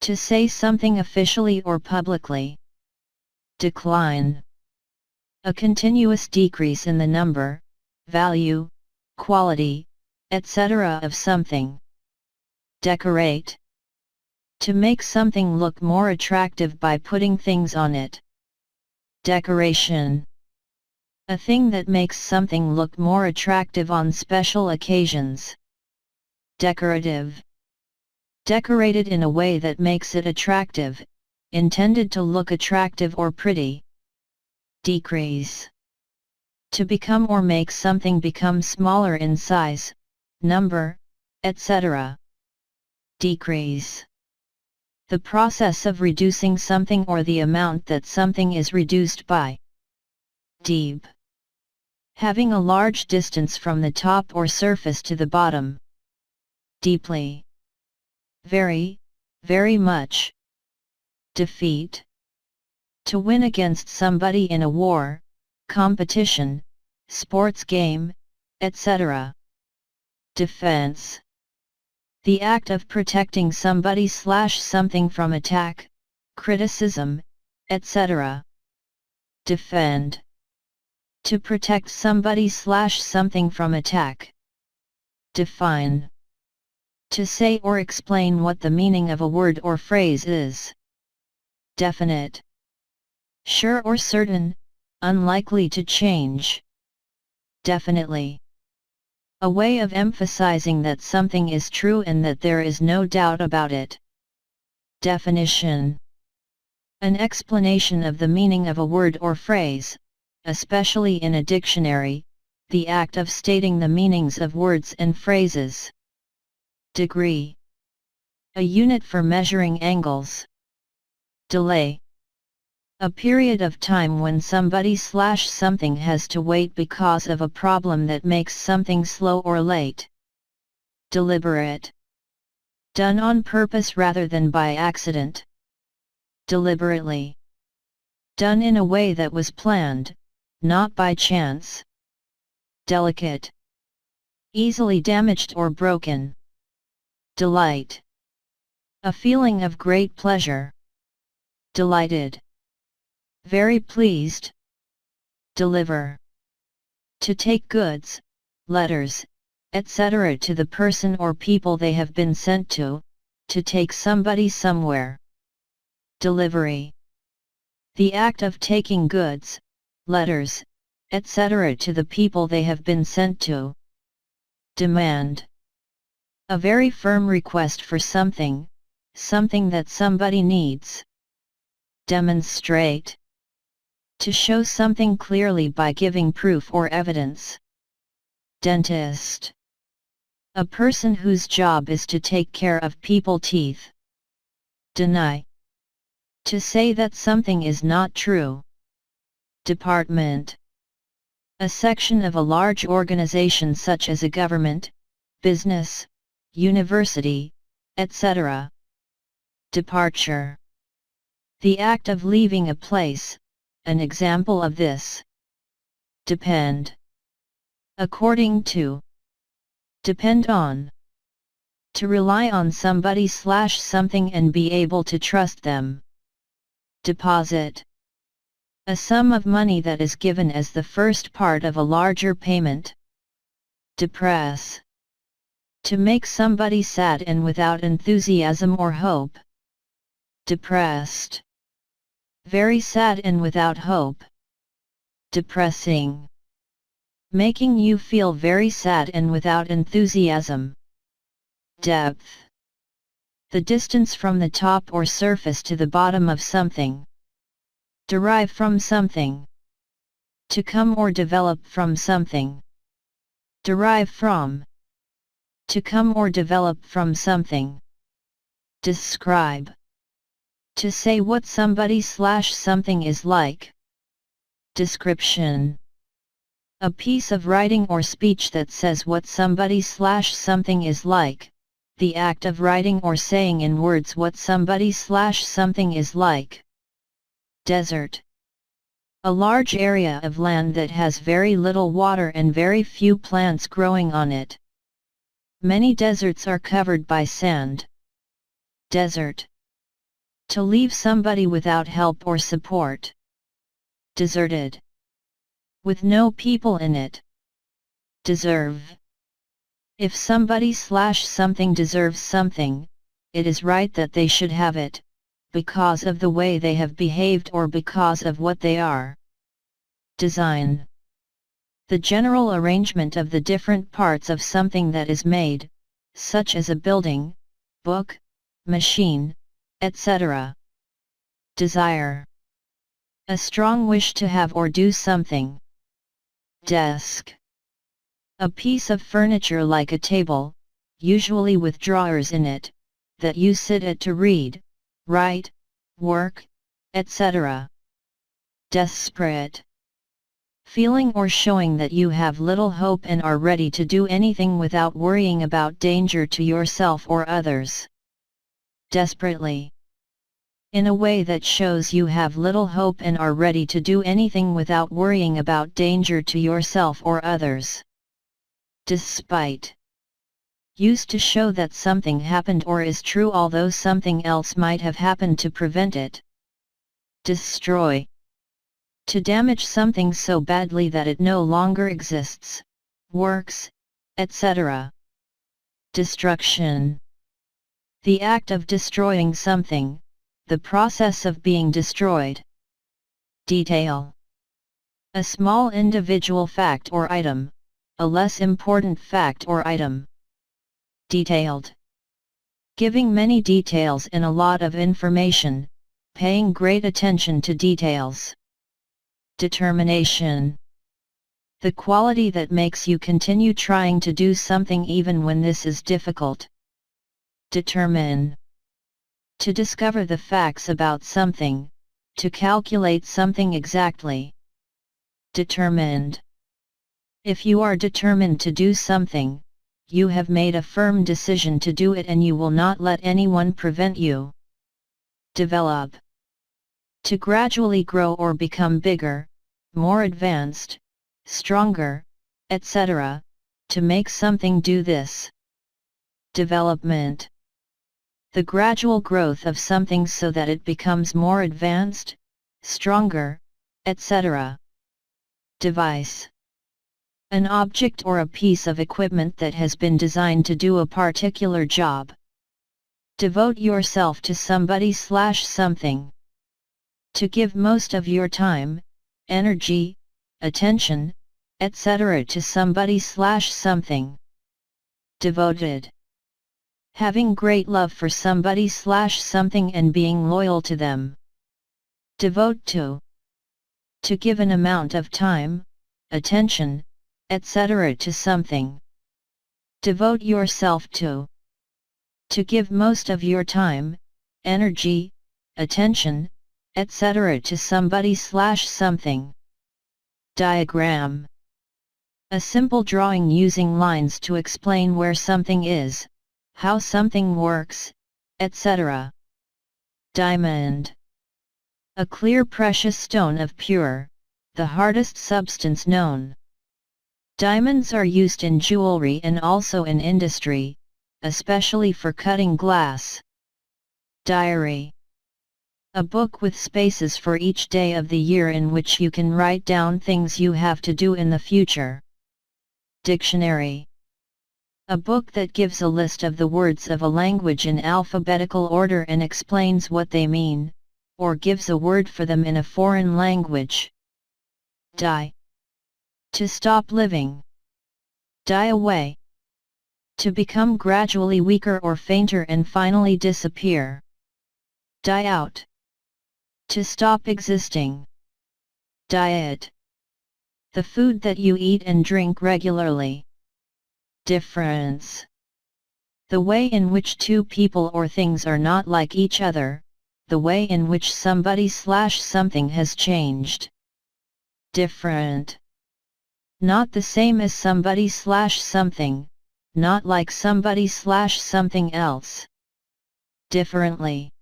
To say something officially or publicly. Decline. A continuous decrease in the number, value, quality, etc. of something. Decorate. To make something look more attractive by putting things on it. Decoration. A thing that makes something look more attractive on special occasions. Decorative. Decorated in a way that makes it attractive, intended to look attractive or pretty. Decrease. To become or make something become smaller in size, number, etc. Decrease. The process of reducing something or the amount that something is reduced by. Deep. Having a large distance from the top or surface to the bottom. Deeply. Very, very much. Defeat. To win against somebody in a war, competition, sports game, etc. Defense. The act of protecting somebody/something from attack, criticism, etc. Defend. To protect somebody/something from attack. Define. To say or explain what the meaning of a word or phrase is. Definite. Sure or certain, unlikely to change. Definitely. A way of emphasizing that something is true and that there is no doubt about it. Definition. An explanation of the meaning of a word or phrase, especially in a dictionary, the act of stating the meanings of words and phrases. Degree. A unit for measuring angles. Delay. A period of time when somebody/something has to wait because of a problem that makes something slow or late. Deliberate. Done on purpose rather than by accident. Deliberately. Done in a way that was planned, not by chance. Delicate. Easily damaged or broken. Delight. A feeling of great pleasure. Delighted. Very pleased. Deliver. To take goods, letters, etc. to the person or people they have been sent to take somebody somewhere. Delivery. The act of taking goods, letters, etc. to the people they have been sent to. Demand. A very firm request for something, something that somebody needs. Demonstrate. To show something clearly by giving proof or evidence. Dentist. A person whose job is to take care of people's teeth. Deny. To say that something is not true. Department. A section of a large organization such as a government, business, university, etc. Departure. The act of leaving a place, an example of this. Depend. According to. Depend on. To rely on somebody/something and be able to trust them. Deposit. A sum of money that is given as the first part of a larger payment. Depress. To make somebody sad and without enthusiasm or hope. Depressed. Very sad and without hope. Depressing. Making you feel very sad and without enthusiasm. Depth. The distance from the top or surface to the bottom of something. Derive from something. To come or develop from something. Derive from. To come or develop from something. Describe. To say what somebody/something is like. Description. A piece of writing or speech that says what somebody/something is like, the act of writing or saying in words what somebody/something is like. Desert. A large area of land that has very little water and very few plants growing on it. Many deserts are covered by sand. Desert. To leave somebody without help or support. Deserted. With no people in it. Deserve. If somebody/something deserves something, it is right that they should have it, because of the way they have behaved or because of what they are. Design. The general arrangement of the different parts of something that is made, such as a building, book, machine, etc. Desire. A strong wish to have or do something. Desk. A piece of furniture like a table, usually with drawers in it, that you sit at to read, write, work, etc. Desperate. Feeling or showing that you have little hope and are ready to do anything without worrying about danger to yourself or others. Desperately. In a way that shows you have little hope and are ready to do anything without worrying about danger to yourself or others. Despite. Used to show that something happened or is true although something else might have happened to prevent it. Destroy. To damage something so badly that it no longer exists, works, etc. Destruction. The act of destroying something, the process of being destroyed. Detail. A small individual fact or item, a less important fact or item. Detailed. Giving many details and a lot of information, paying great attention to details. Determination. The quality that makes you continue trying to do something even when this is difficult. Determine. To discover the facts about something, to calculate something exactly. Determined. If you are determined to do something, you have made a firm decision to do it and you will not let anyone prevent you. Develop. To gradually grow or become bigger, more advanced, stronger, etc., to make something do this. Development. The gradual growth of something so that it becomes more advanced, stronger, etc. Device. An object or a piece of equipment that has been designed to do a particular job. Devote yourself to somebody/something. To give most of your time, energy, attention, etc. to somebody/something. Devoted. Having great love for somebody/something and being loyal to them. Devote to. To give an amount of time, attention, etc. to something. Devote yourself to. To give most of your time, energy, attention, etc. to somebody/something. Diagram. A simple drawing using lines to explain where something is, how something works, etc. Diamond. A clear precious stone of pure, the hardest substance known. Diamonds are used in jewelry and also in industry, especially for cutting glass. Diary. A book with spaces for each day of the year in which you can write down things you have to do in the future. Dictionary. A book that gives a list of the words of a language in alphabetical order and explains what they mean, or gives a word for them in a foreign language. Die. To stop living. Die away. To become gradually weaker or fainter and finally disappear. Die out. To stop existing. Diet. The food that you eat and drink regularly. Difference. The way in which two people or things are not like each other, the way in which somebody/something has changed. Different. Not the same as somebody/something, not like somebody/something else. Differently.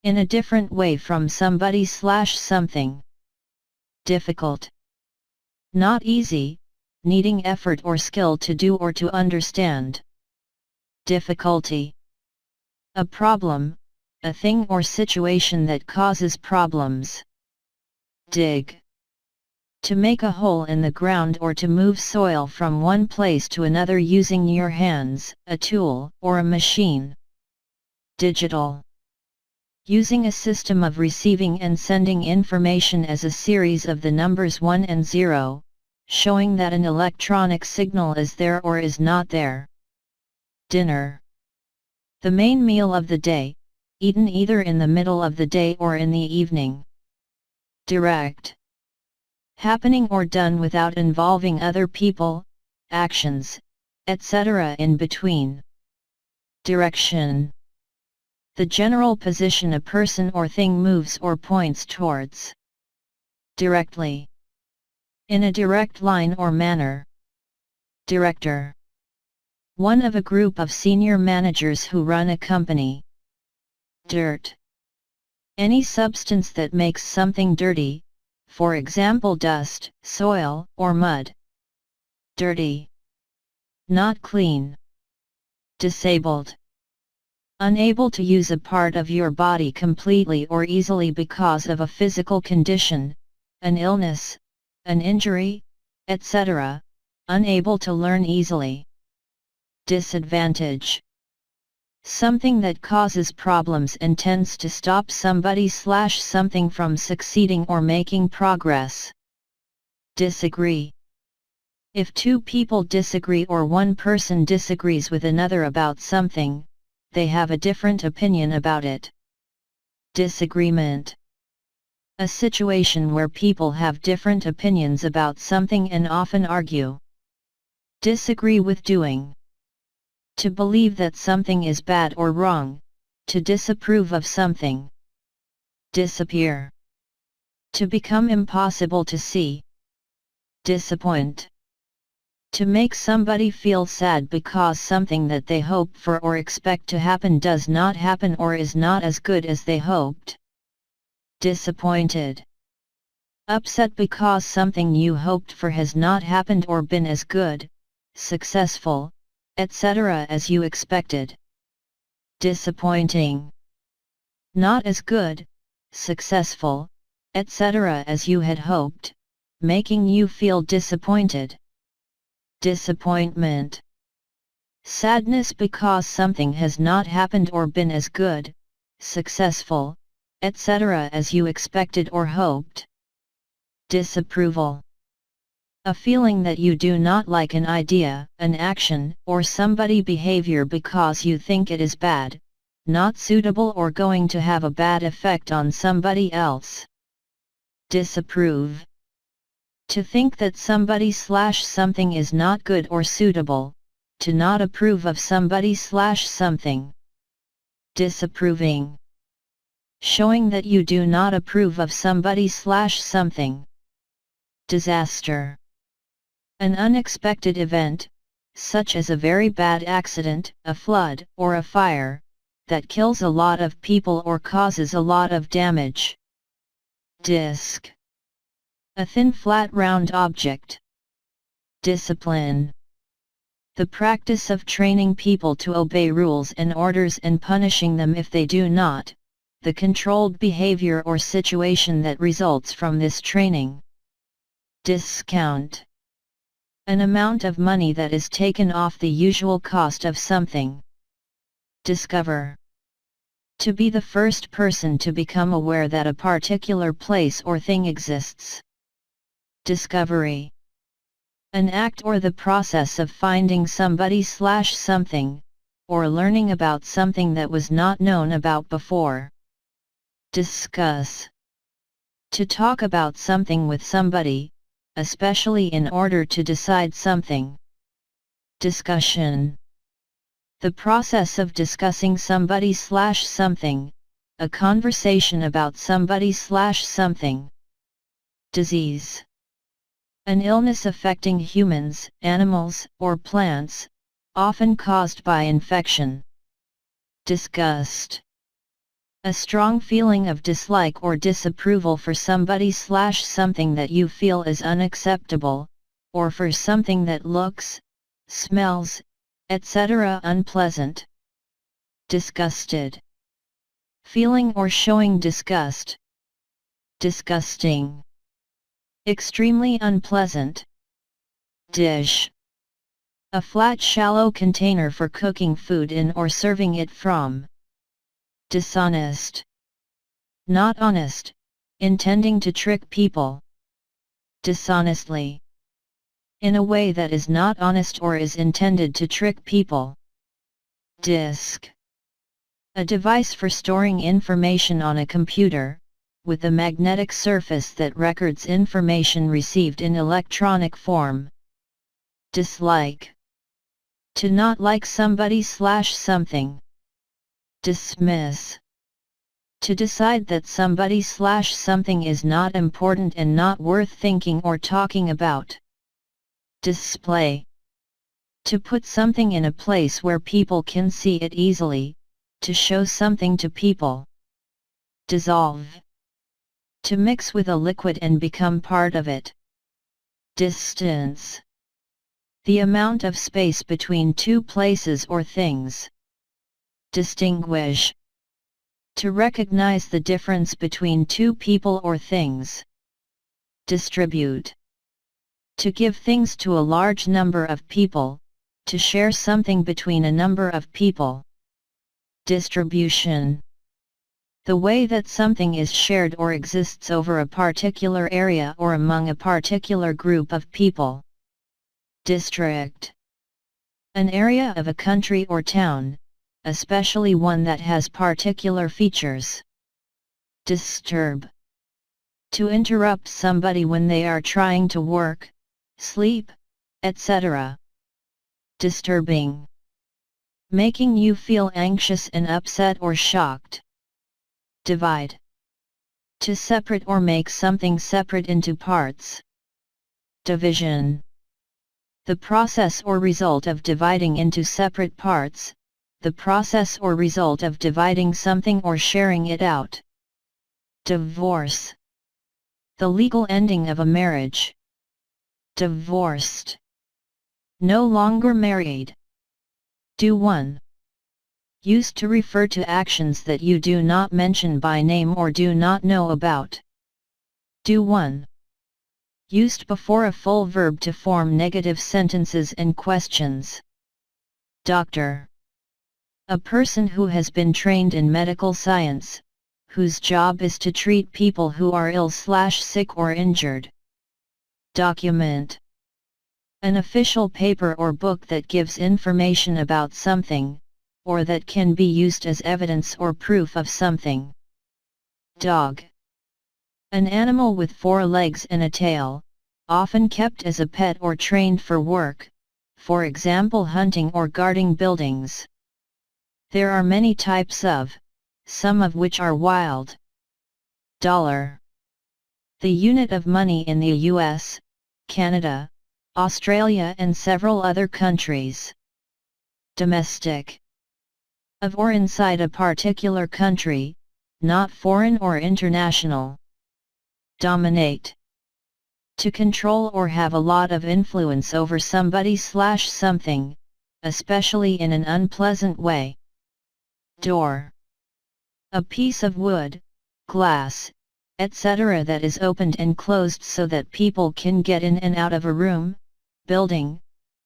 In a different way from somebody/something. Difficult. Not easy, needing effort or skill to do or to understand. Difficulty. A problem, a thing or situation that causes problems. Dig. To make a hole in the ground or to move soil from one place to another using your hands, a tool, or a machine. Digital. Using a system of receiving and sending information as a series of the numbers 1 and 0, showing that an electronic signal is there or is not there. Dinner. The main meal of the day, eaten either in the middle of the day or in the evening. Direct. Happening or done without involving other people, actions, etc. in between. Direction. The general position a person or thing moves or points towards. Directly. In a direct line or manner. Director. One of a group of senior managers who run a company. Dirt. Any substance that makes something dirty, for example dust, soil, or mud. Dirty. Not clean. Disabled. Unable to use a part of your body completely or easily because of a physical condition, an illness, an injury, etc., unable to learn easily. Disadvantage. Something that causes problems and tends to stop somebody/something from succeeding or making progress. Disagree. If two people disagree or one person disagrees with another about something, they have a different opinion about it. Disagreement. A situation where people have different opinions about something and often argue. Disagree with doing. To believe that something is bad or wrong, to disapprove of something. Disappear. To become impossible to see. Disappoint. To make somebody feel sad because something that they hope for or expect to happen does not happen or is not as good as they hoped. Disappointed. Upset because something you hoped for has not happened or been as good, successful, etc. as you expected. Disappointing. Not as good, successful, etc. as you had hoped, making you feel disappointed. Disappointment. Sadness because something has not happened or been as good, successful, etc. as you expected or hoped. Disapproval. A feeling that you do not like an idea, an action, or somebody behavior because you think it is bad, not suitable or going to have a bad effect on somebody else. Disapprove. To think that somebody/something is not good or suitable, to not approve of somebody/something. Disapproving. Showing that you do not approve of somebody/something. Disaster. An unexpected event, such as a very bad accident, a flood, or a fire, that kills a lot of people or causes a lot of damage. Disc. A thin flat round object. Discipline. The practice of training people to obey rules and orders and punishing them if they do not, the controlled behavior or situation that results from this training. Discount. An amount of money that is taken off the usual cost of something. Discover. To be the first person to become aware that a particular place or thing exists. Discovery. An act or the process of finding somebody/something, or learning about something that was not known about before. Discuss. To talk about something with somebody, especially in order to decide something. Discussion. The process of discussing somebody/something, a conversation about somebody/something. Disease. An illness affecting humans, animals, or plants, often caused by infection. Disgust. A strong feeling of dislike or disapproval for somebody/something that you feel is unacceptable, or for something that looks, smells, etc. unpleasant. Disgusted. Feeling or showing disgust. Disgusting. Extremely unpleasant. Dish. A flat shallow container for cooking food in or serving it from. Dishonest. Not honest, intending to trick people. Dishonestly. In a way that is not honest or is intended to trick people. Disk. A device for storing information on a computer, with a magnetic surface that records information received in electronic form. Dislike. To not like somebody/something. Dismiss. To decide that somebody/something is not important and not worth thinking or talking about. Display. To put something in a place where people can see it easily, to show something to people. Dissolve. To mix with a liquid and become part of it. Distance. The amount of space between two places or things. Distinguish. To recognize the difference between two people or things. Distribute. To give things to a large number of people, to share something between a number of people. Distribution. The way that something is shared or exists over a particular area or among a particular group of people. District. An area of a country or town, especially one that has particular features. Disturb. To interrupt somebody when they are trying to work, sleep, etc. Disturbing. Making you feel anxious and upset or shocked. Divide. To separate or make something separate into parts. Division. The process or result of dividing into separate parts, the process or result of dividing something or sharing it out. Divorce. The legal ending of a marriage. Divorced. No longer married. Do one. Used to refer to actions that you do not mention by name or do not know about. Do one. used before a full verb to form negative sentences and questions. Doctor. A person who has been trained in medical science, whose job is to treat people who are ill/sick or injured. Document. An official paper or book that gives information about something, or that can be used as evidence or proof of something. Dog. An animal with 4 legs and a tail, often kept as a pet or trained for work, for example hunting or guarding buildings. There are many types of, some of which are wild. Dollar. The unit of money in the US, Canada, Australia and several other countries. Domestic. Of or inside a particular country, not foreign or international. Dominate. To control or have a lot of influence over somebody/something, especially in an unpleasant way. Door. A piece of wood, glass, etc. that is opened and closed so that people can get in and out of a room, building,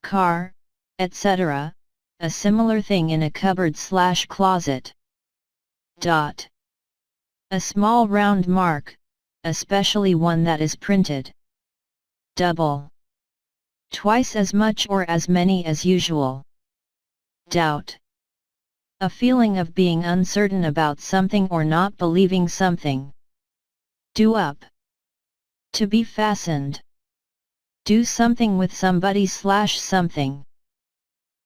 car, etc., a similar thing in a cupboard/closet. Dot. A small round mark, especially one that is printed. Double. Twice as much or as many as usual. Doubt. A feeling of being uncertain about something or not believing something. Do up. To be fastened. Do something with somebody/something.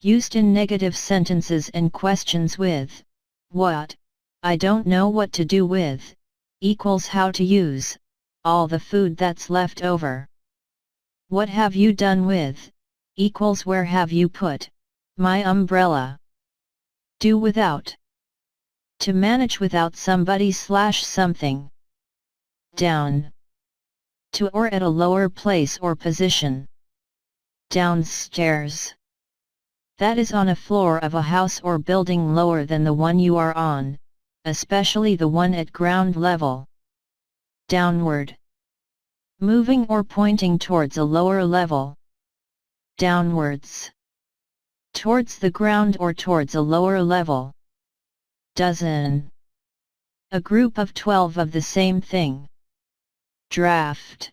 Used in negative sentences and questions with, what, I don't know what to do with, equals how to use, all the food that's left over. What have you done with, equals where have you put, my umbrella. Do without. To manage without somebody/something. Down. To or at a lower place or position. Downstairs. That is on a floor of a house or building lower than the one you are on, especially the one at ground level. Downward. Moving or pointing towards a lower level. Downwards. Towards the ground or towards a lower level. Dozen. A group of 12 of the same thing. Draft.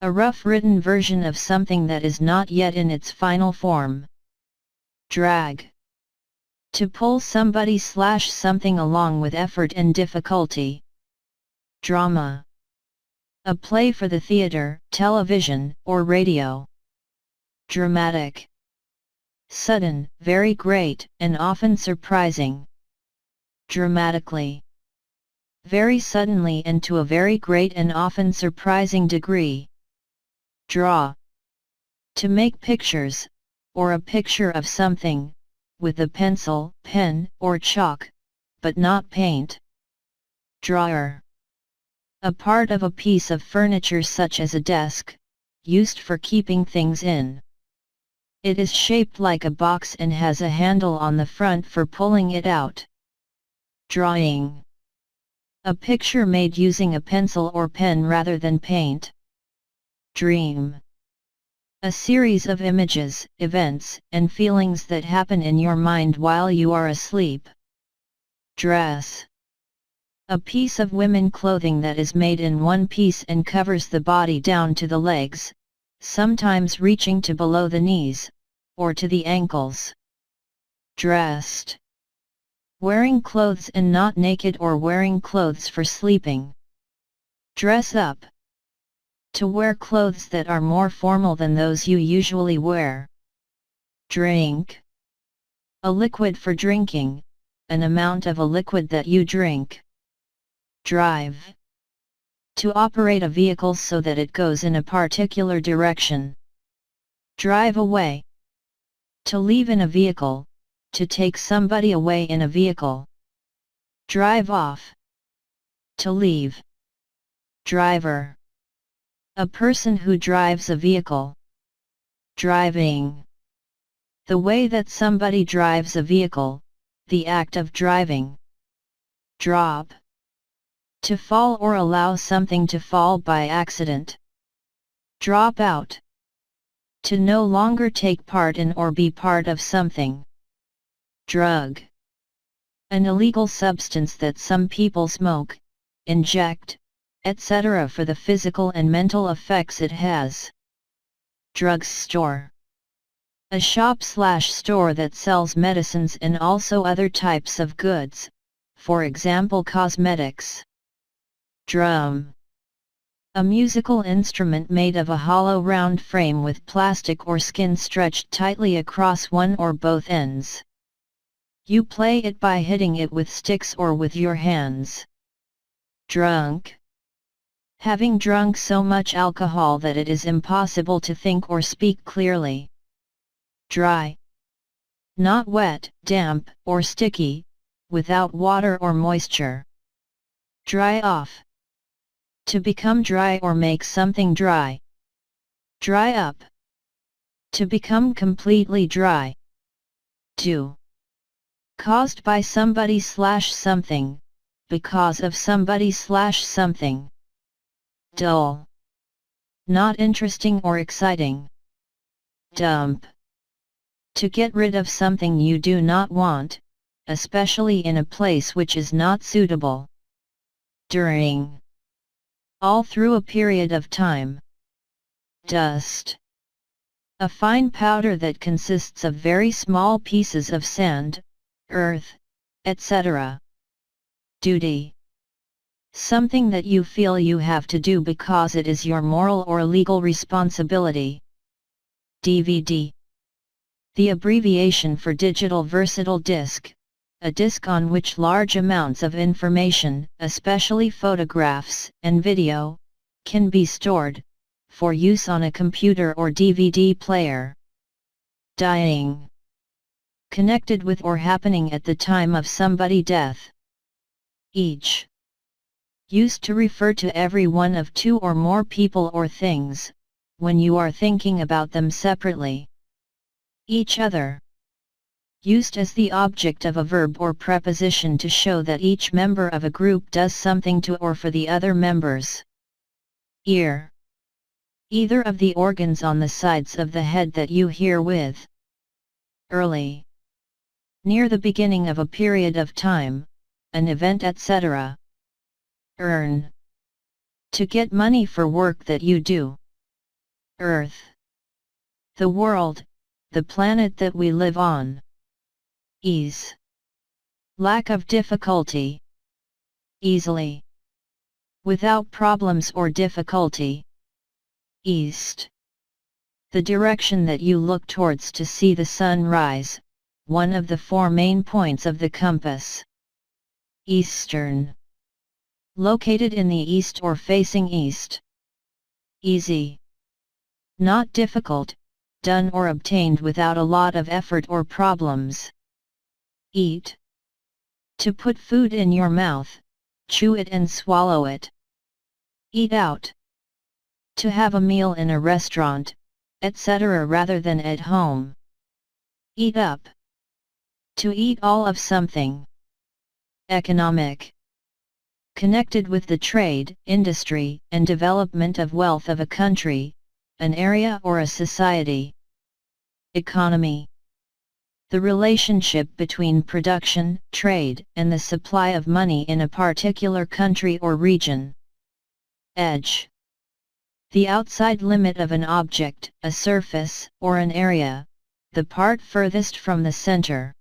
A rough written version of something that is not yet in its final form. Drag. To pull somebody/something along with effort and difficulty. Drama. A play for the theater, television, or radio. Dramatic. Sudden, very great, and often surprising. Dramatically. Very suddenly and to a very great and often surprising degree. Draw. To make pictures, or a picture of something, with a pencil, pen, or chalk, but not paint. Drawer. A part of a piece of furniture such as a desk, used for keeping things in. It is shaped like a box and has a handle on the front for pulling it out. Drawing. A picture made using a pencil or pen rather than paint. Dream. A series of images, events, and feelings that happen in your mind while you are asleep. Dress. A piece of women clothing that is made in one piece and covers the body down to the legs, sometimes reaching to below the knees, or to the ankles. Dressed. Wearing clothes and not naked or wearing clothes for sleeping. Dress up. To wear clothes that are more formal than those you usually wear. Drink. A liquid for drinking, an amount of a liquid that you drink. Drive. To operate a vehicle so that it goes in a particular direction. Drive away. To leave in a vehicle, to take somebody away in a vehicle. Drive off. To leave. Driver. A person who drives a vehicle. Driving. The way that somebody drives a vehicle, the act of driving. Drop. To fall or allow something to fall by accident. Drop out. To no longer take part in or be part of something. Drug. An illegal substance that some people smoke, inject, etc. for the physical and mental effects it has. Drugstore. A shop/store that sells medicines and also other types of goods, for example cosmetics. Drum. A musical instrument made of a hollow round frame with plastic or skin stretched tightly across one or both ends. You play it by hitting it with sticks or with your hands. Drunk. Having drunk so much alcohol that it is impossible to think or speak clearly. Dry. Not wet, damp, or sticky, without water or moisture. Dry off. To become dry or make something dry. Dry up. To become completely dry. Do. Caused by somebody/something, because of somebody/something. Dull. Not interesting or exciting. Dump. To get rid of something you do not want, especially in a place which is not suitable. During. All through a period of time. Dust. A fine powder that consists of very small pieces of sand, earth, etc. Duty. Something that you feel you have to do because it is your moral or legal responsibility. DVD. The abbreviation for digital versatile disc, a disc on which large amounts of information, especially photographs and video, can be stored, for use on a computer or DVD player. Dying. Connected with or happening at the time of somebody's death. Each. Used to refer to every one of two or more people or things, when you are thinking about them separately. Each other. Used as the object of a verb or preposition to show that each member of a group does something to or for the other members. Ear. Either of the organs on the sides of the head that you hear with. Early. Near the beginning of a period of time, an event, etc. Earn. To get money for work that you do. Earth. The world, the planet that we live on. Ease. Lack of difficulty. Easily. Without problems or difficulty. East. The direction that you look towards to see the sun rise, one of the four main points of the compass. Eastern. Located in the east or facing east. Easy. Not difficult, done or obtained without a lot of effort or problems. Eat. To put food in your mouth, chew it and swallow it. Eat out. To have a meal in a restaurant, etc. rather than at home. Eat up. To eat all of something. Economic. Connected with the trade, industry, and development of wealth of a country, an area or a society. Economy. The relationship between production, trade, and the supply of money in a particular country or region. Edge. The outside limit of an object, a surface, or an area, the part furthest from the center.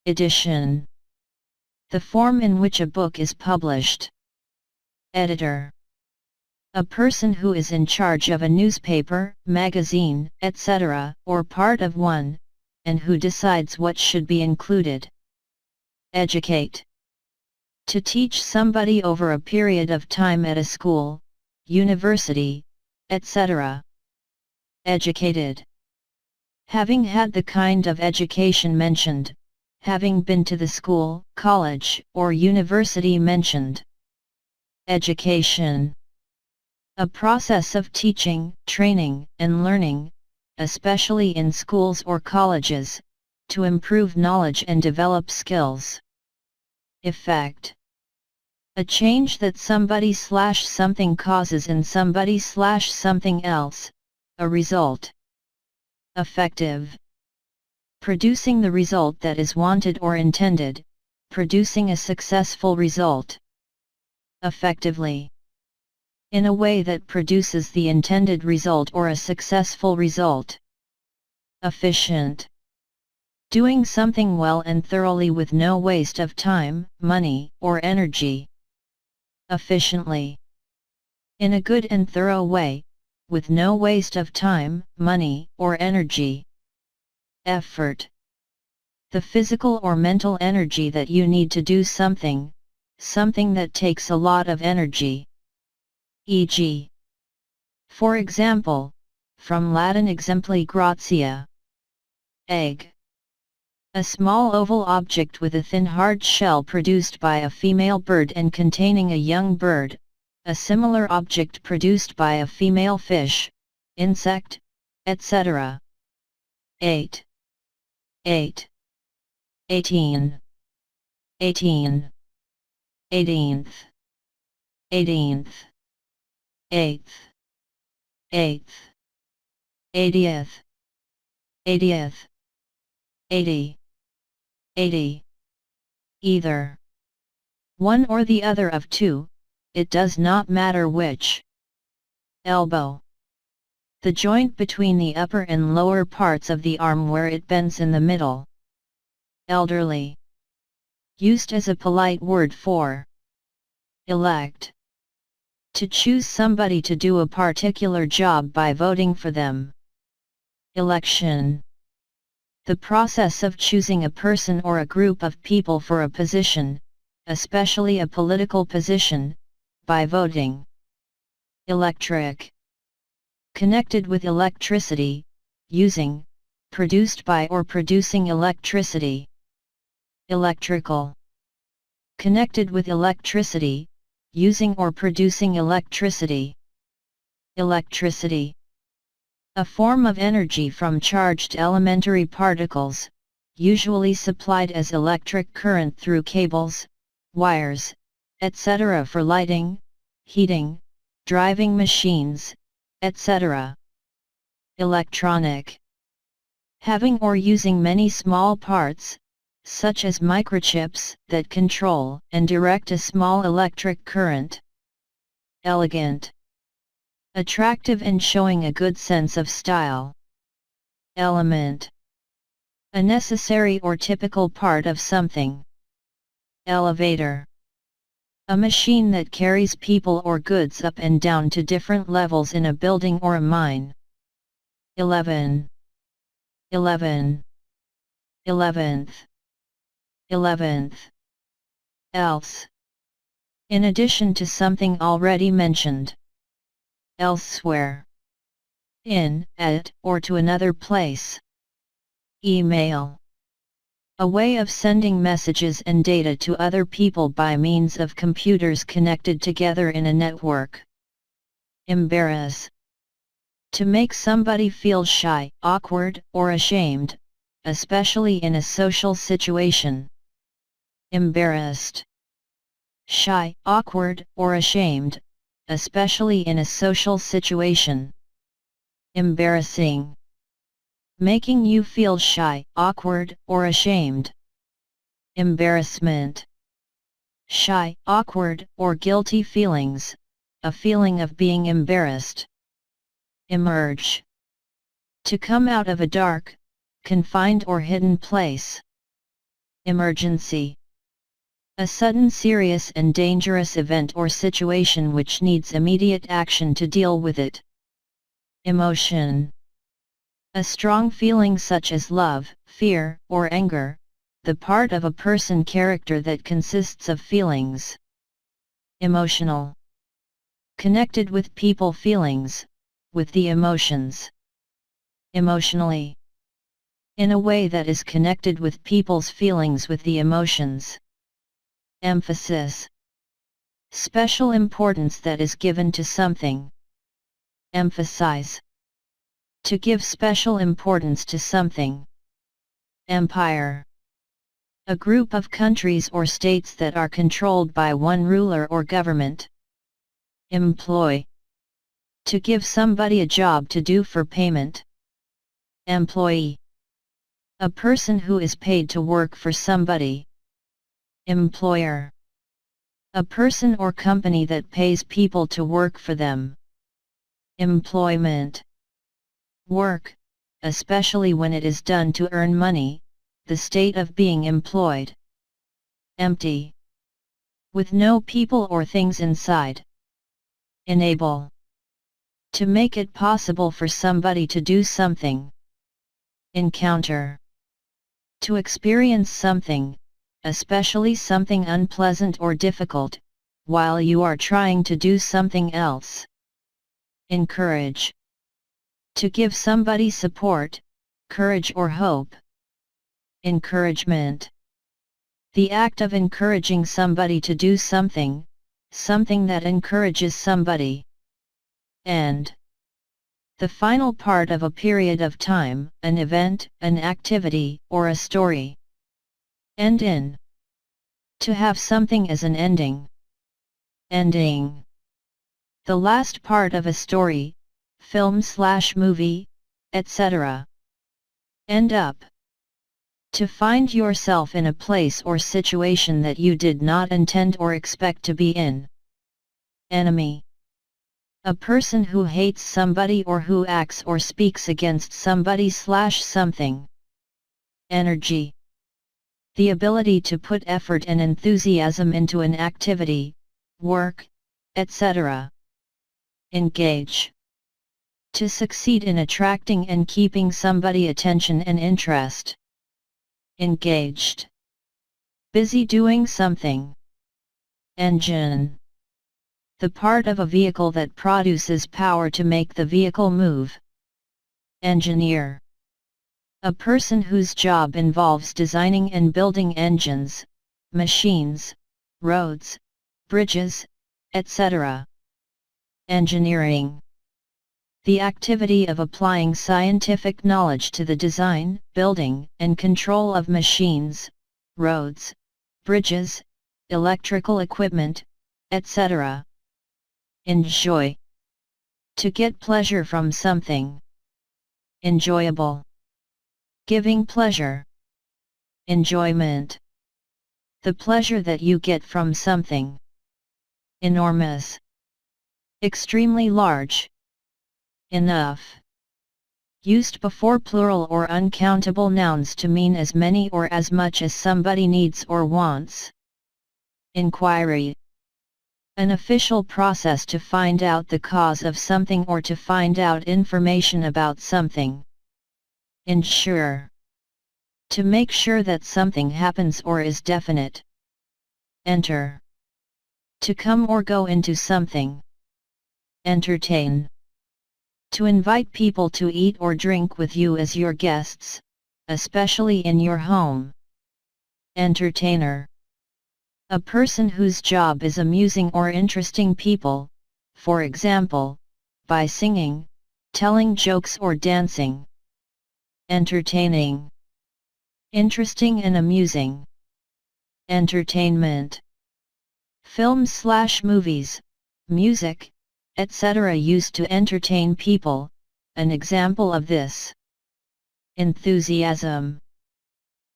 Edition. The form in which a book is published. Editor. A person who is in charge of a newspaper, magazine, etc., or part of one, and who decides what should be included. Educate. To teach somebody over a period of time at a school, university, etc. Educated. Having had the kind of education mentioned, having been to the school, college, or university mentioned. Education. A process of teaching, training, and learning, especially in schools or colleges, to improve knowledge and develop skills. Effect. A change that somebody/something causes in somebody/something else, a result. Effective. Producing the result that is wanted or intended, producing a successful result. Effectively. In a way that produces the intended result or a successful result. Efficient. Doing something well and thoroughly with no waste of time, money, or energy. Efficiently. In a good and thorough way, with no waste of time, money, or energy. Effort. The physical or mental energy that you need to do something, something that takes a lot of energy. E.g. For example, from Latin exempli gratia. Egg. A small oval object with a thin hard shell produced by a female bird and containing a young bird, a similar object produced by a female fish, insect, etc. 8. 8. 18. 18. 18th. 18th. 8th. 8th. 80th. 80th. 80. 80. Either. One or the other of two, it does not matter which. Elbow. The joint between the upper and lower parts of the arm where it bends in the middle. Elderly. Used as a polite word for elect. To choose somebody to do a particular job by voting for them. Election. The process of choosing a person or a group of people for a position, especially a political position, by voting. Electric. Connected with electricity, using, produced by or producing electricity. Electrical. Connected with electricity, using or producing electricity. Electricity. A form of energy from charged elementary particles, usually supplied as electric current through cables, wires, etc. for lighting, heating, driving machines, etc. Electronic. Having or using many small parts, such as microchips, that control and direct a small electric current. Elegant. Attractive and showing a good sense of style. Element. A necessary or typical part of something. Elevator. A machine that carries people or goods up and down to different levels in a building or a mine. 11. 11. 11th. 11th. Else. In addition to something already mentioned. Elsewhere. In, at, or to another place. Email. A way of sending messages and data to other people by means of computers connected together in a network. Embarrass. To make somebody feel shy, awkward, or ashamed, especially in a social situation. Embarrassed. Shy, awkward, or ashamed, especially in a social situation. Embarrassing. Making you feel shy, awkward, or ashamed. Embarrassment. Shy, awkward, or guilty feelings, a feeling of being embarrassed. Emerge. To come out of a dark, confined or hidden place. Emergency. A sudden serious and dangerous event or situation which needs immediate action to deal with it. Emotion. A strong feeling such as love, fear, or anger, the part of a person character that consists of feelings. Emotional. Connected with people feelings, with the emotions. Emotionally. In a way that is connected with people's feelings with the emotions. Emphasis. Special importance that is given to something. Emphasize. To give special importance to something. Empire. A group of countries or states that are controlled by one ruler or government. Employ. To give somebody a job to do for payment. Employee. A person who is paid to work for somebody. Employer. A person or company that pays people to work for them. Employment. Work, especially when it is done to earn money, the state of being employed. Empty. With no people or things inside. Enable. To make it possible for somebody to do something. Encounter. To experience something, especially something unpleasant or difficult, while you are trying to do something else. Encourage. To give somebody support, courage or hope. Encouragement. The act of encouraging somebody to do something, something that encourages somebody. End. The final part of a period of time, an event, an activity, or a story. End in. To have something as an ending. Ending. The last part of a story, film/movie, etc. End up. To find yourself in a place or situation that you did not intend or expect to be in. Enemy. A person who hates somebody or who acts or speaks against somebody/something. Energy. The ability to put effort and enthusiasm into an activity, work, etc. Engage. To succeed in attracting and keeping somebody attention and interest. Engaged. Busy doing something. Engine. The part of a vehicle that produces power to make the vehicle move. Engineer. A person whose job involves designing and building engines, machines, roads, bridges, etc. Engineering. The activity of applying scientific knowledge to the design, building, and control of machines, roads, bridges, electrical equipment, etc. Enjoy. To get pleasure from something. Enjoyable. Giving pleasure. Enjoyment. The pleasure that you get from something. Enormous. Extremely large. Enough. Used before plural or uncountable nouns to mean as many or as much as somebody needs or wants. Inquiry. An official process to find out the cause of something or to find out information about something. Ensure. To make sure that something happens or is definite. Enter. To come or go into something. Entertain. To invite people to eat or drink with you as your guests, especially in your home. Entertainer. A person whose job is amusing or interesting people, for example, by singing, telling jokes or dancing. Entertaining. Interesting and amusing. Entertainment. Films/movies, music, etc. used to entertain people, an example of this. Enthusiasm.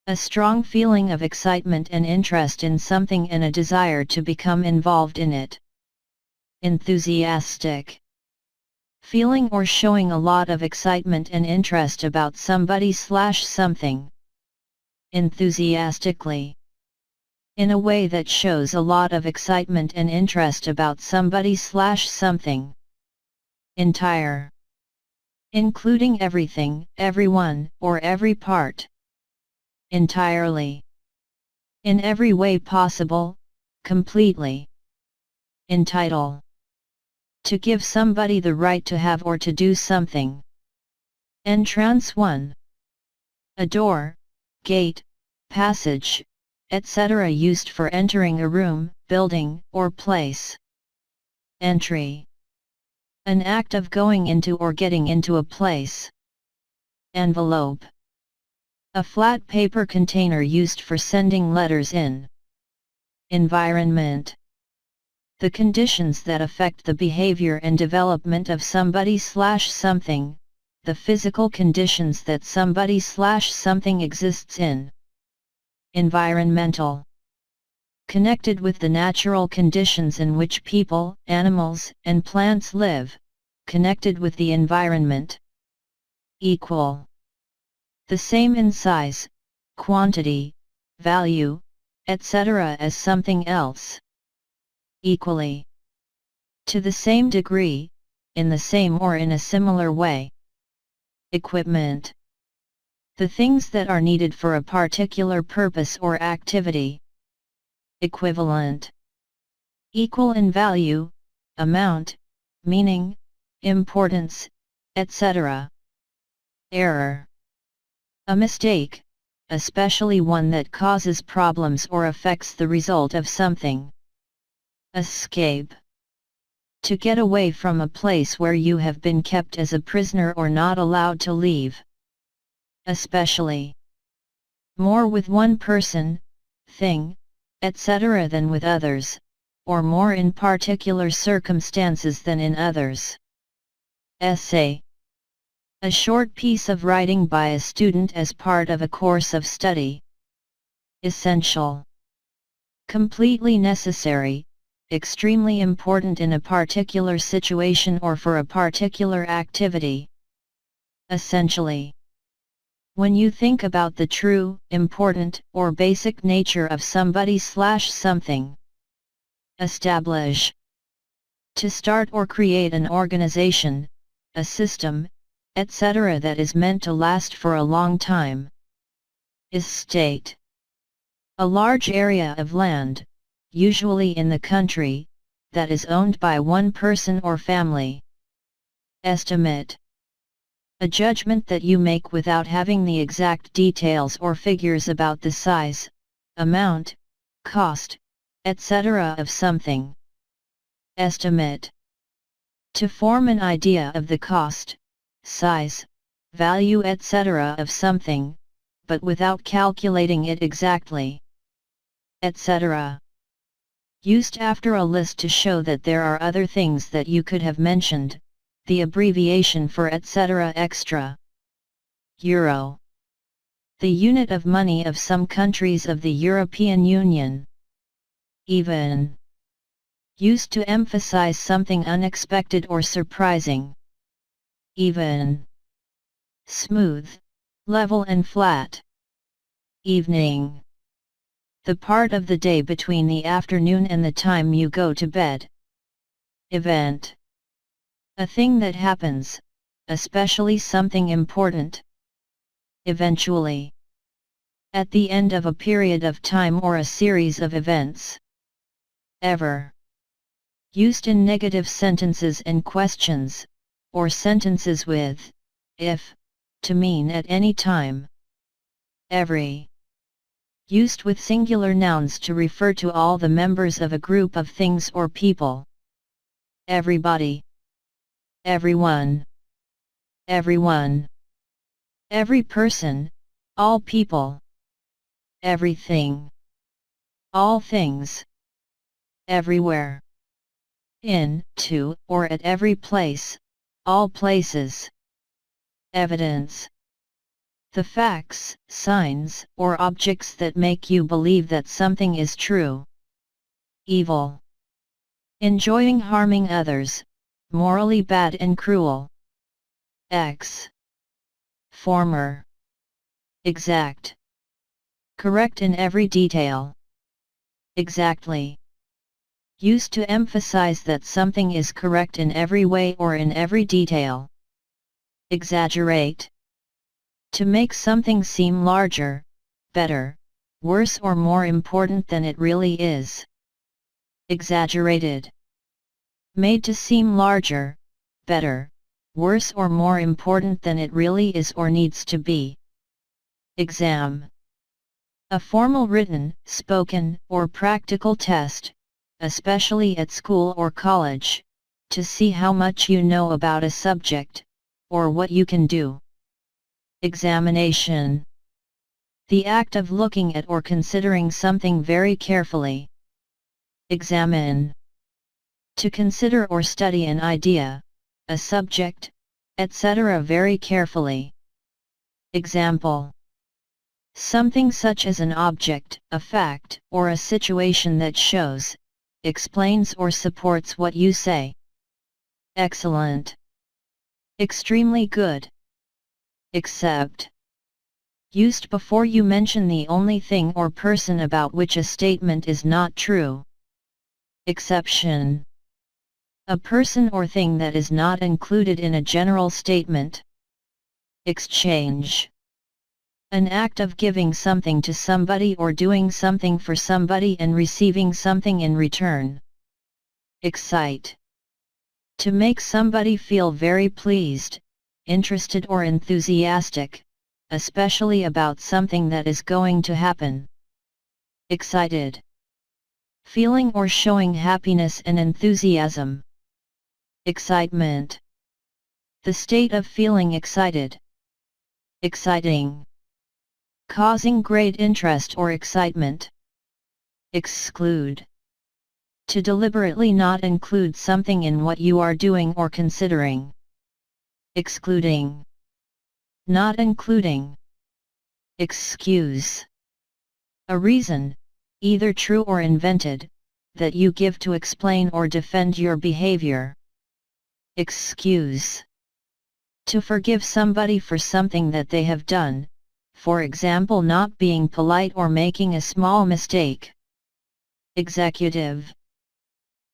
A strong feeling of excitement and interest in something and a desire to become involved in it. Enthusiastic. Feeling or showing a lot of excitement and interest about somebody/something. Enthusiastically. In a way that shows a lot of excitement and interest about somebody/something. Entire. Including everything, everyone, or every part. Entirely. In every way possible, completely. Entitle. To give somebody the right to have or to do something. Entrance 1. A door, gate, passage, etc. used for entering a room, building, or place. Entry. An act of going into or getting into a place. Envelope. A flat paper container used for sending letters in. Environment. The conditions that affect the behavior and development of somebody/something, the physical conditions that somebody/something exists in. Environmental. Connected with the natural conditions in which people, animals, and plants live, connected with the environment. Equal. The same in size, quantity, value, etc. as something else. Equally. To the same degree, in the same or in a similar way. Equipment. The things that are needed for a particular purpose or activity. Equivalent. Equal in value, amount, meaning, importance, etc. Error. A mistake, especially one that causes problems or affects the result of something. Escape. To get away from a place where you have been kept as a prisoner or not allowed to leave. Especially. More with one person, thing, etc. than with others, or more in particular circumstances than in others. Essay. A short piece of writing by a student as part of a course of study. Essential. Completely necessary, extremely important in a particular situation or for a particular activity. Essentially. When you think about the true, important, or basic nature of somebody/something. Establish. To start or create an organization, a system, etc. that is meant to last for a long time. Estate. A large area of land, usually in the country, that is owned by one person or family. Estimate. A judgment that you make without having the exact details or figures about the size, amount, cost, etc. of something. Estimate. To form an idea of the cost, size, value etc. of something, but without calculating it exactly. Etc. Used after a list to show that there are other things that you could have mentioned, the abbreviation for etc. extra. Euro. The unit of money of some countries of the European Union. Even. Used to emphasize something unexpected or surprising. Even. Smooth, level and flat. Evening. The part of the day between the afternoon and the time you go to bed. Event. A thing that happens, especially something important. Eventually. At the end of a period of time or a series of events. Ever. Used in negative sentences and questions, or sentences with if, to mean at any time. Every. Used with singular nouns to refer to all the members of a group of things or people. Everybody. Everyone. Everyone. Every person, all people. Everything. All things. Everywhere. In, to, or at every place, all places. Evidence. The facts, signs, or objects that make you believe that something is true. Evil. Enjoying harming others, morally bad and cruel. X. Former. Exact. Correct in every detail. Exactly. Used to emphasize that something is correct in every way or in every detail. Exaggerate. To make something seem larger, better, worse or more important than it really is. Exaggerated. Made to seem larger, better, worse or more important than it really is or needs to be. Exam. A formal written, spoken, or practical test, especially at school or college, to see how much you know about a subject, or what you can do. Examination. The act of looking at or considering something very carefully. Examine. To consider or study an idea, a subject, etc. very carefully. Example. Something such as an object, a fact, or a situation that shows, explains or supports what you say. Excellent. Extremely good. Except. Used before you mention the only thing or person about which a statement is not true. Exception. A person or thing that is not included in a general statement. Exchange. An act of giving something to somebody or doing something for somebody and receiving something in return. Excite. To make somebody feel very pleased, interested or enthusiastic, especially about something that is going to happen. Excited. Feeling or showing happiness and enthusiasm. Excitement. The state of feeling excited. Exciting. Causing great interest or excitement. Exclude. To deliberately not include something in what you are doing or considering. Excluding. Not including. Excuse. A reason, either true or invented, that you give to explain or defend your behavior. Excuse. To forgive somebody for something that they have done, for example not being polite or making a small mistake. Executive.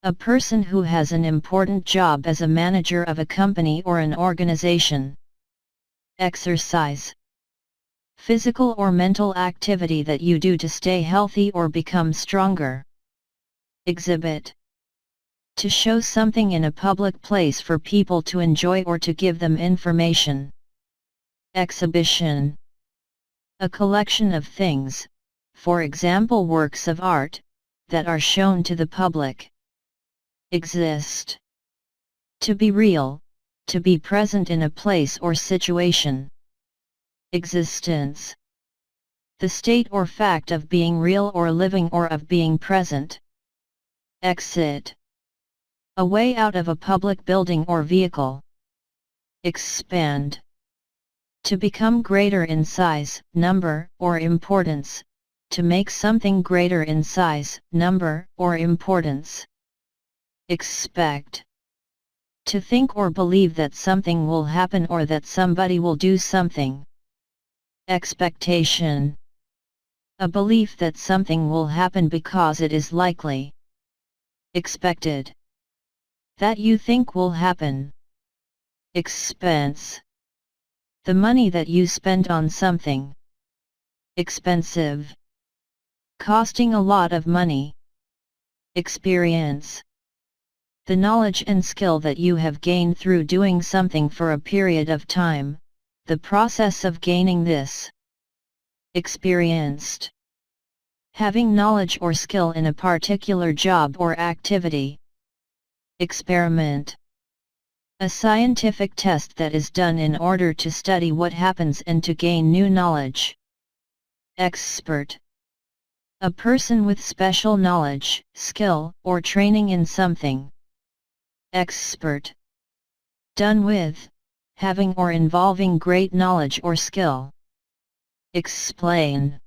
A person who has an important job as a manager of a company or an organization. Exercise. Physical or mental activity that you do to stay healthy or become stronger. Exhibit. To show something in a public place for people to enjoy or to give them information. Exhibition. A collection of things, for example works of art, that are shown to the public. Exist. To be real, to be present in a place or situation. Existence. The state or fact of being real or living or of being present. Exit. A way out of a public building or vehicle. Expand. To become greater in size, number, or importance, to make something greater in size, number, or importance. Expect. To think or believe that something will happen or that somebody will do something. Expectation. A belief that something will happen because it is likely. Expected. That you think will happen. Expense. The money that you spend on something. Expensive. Costing a lot of money. Experience. The knowledge and skill that you have gained through doing something for a period of time, the process of gaining this. Experienced. Having knowledge or skill in a particular job or activity. Experiment. A scientific test that is done in order to study what happens and to gain new knowledge. Expert. A person with special knowledge, skill, or training in something. Expert. Done with, having or involving great knowledge or skill. Explain.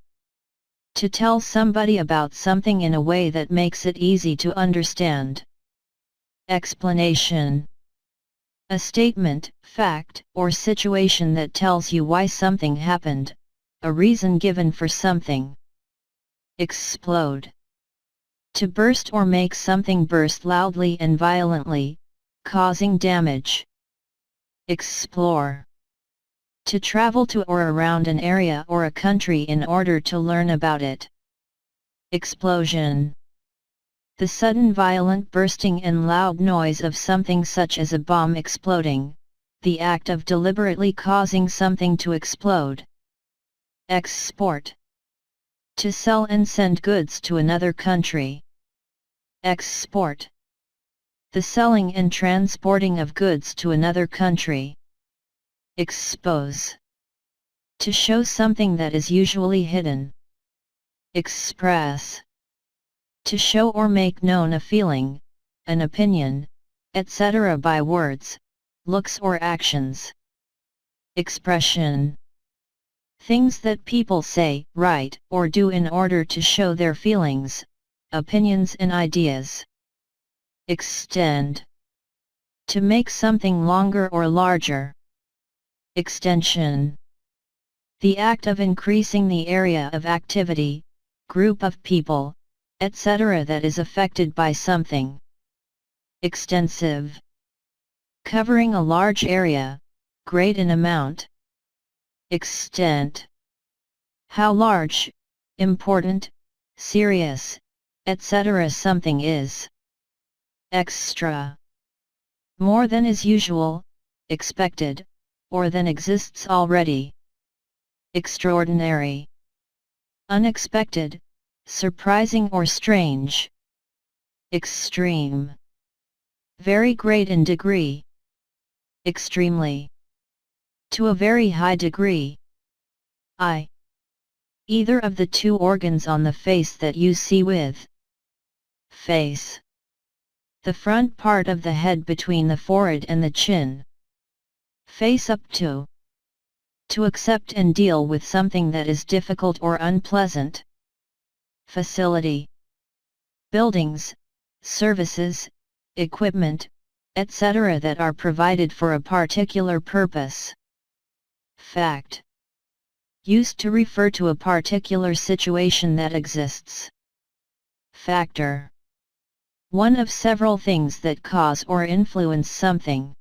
To tell somebody about something in a way that makes it easy to understand. Explanation. A statement, fact, or situation that tells you why something happened, a reason given for something. Explode. To burst or make something burst loudly and violently, causing damage. Explore. To travel to or around an area or a country in order to learn about it. Explosion. The sudden violent bursting and loud noise of something such as a bomb exploding, the act of deliberately causing something to explode. Export. To sell and send goods to another country. Export. The selling and transporting of goods to another country. Expose. To show something that is usually hidden. Express. To show or make known a feeling, an opinion, etc. by words, looks or actions. Expression. Things that people say, write, or do in order to show their feelings, opinions and ideas. Extend. To make something longer or larger. Extension. The act of increasing the area of activity, group of people, etc. that is affected by something. Extensive. Covering a large area, great in amount. Extent. How large, important, serious, etc. something is. Extra. More than is usual, expected, or than exists already. Extraordinary. Unexpected, surprising or strange. Extreme. Very great in degree. Extremely. To a very high degree. Eye. Either of the two organs on the face that you see with. Face. The front part of the head between the forehead and the chin. Face up to. To accept and deal with something that is difficult or unpleasant. Facility. Buildings, services, equipment, etc. that are provided for a particular purpose. Fact. Used to refer to a particular situation that exists. Factor. One of several things that cause or influence something.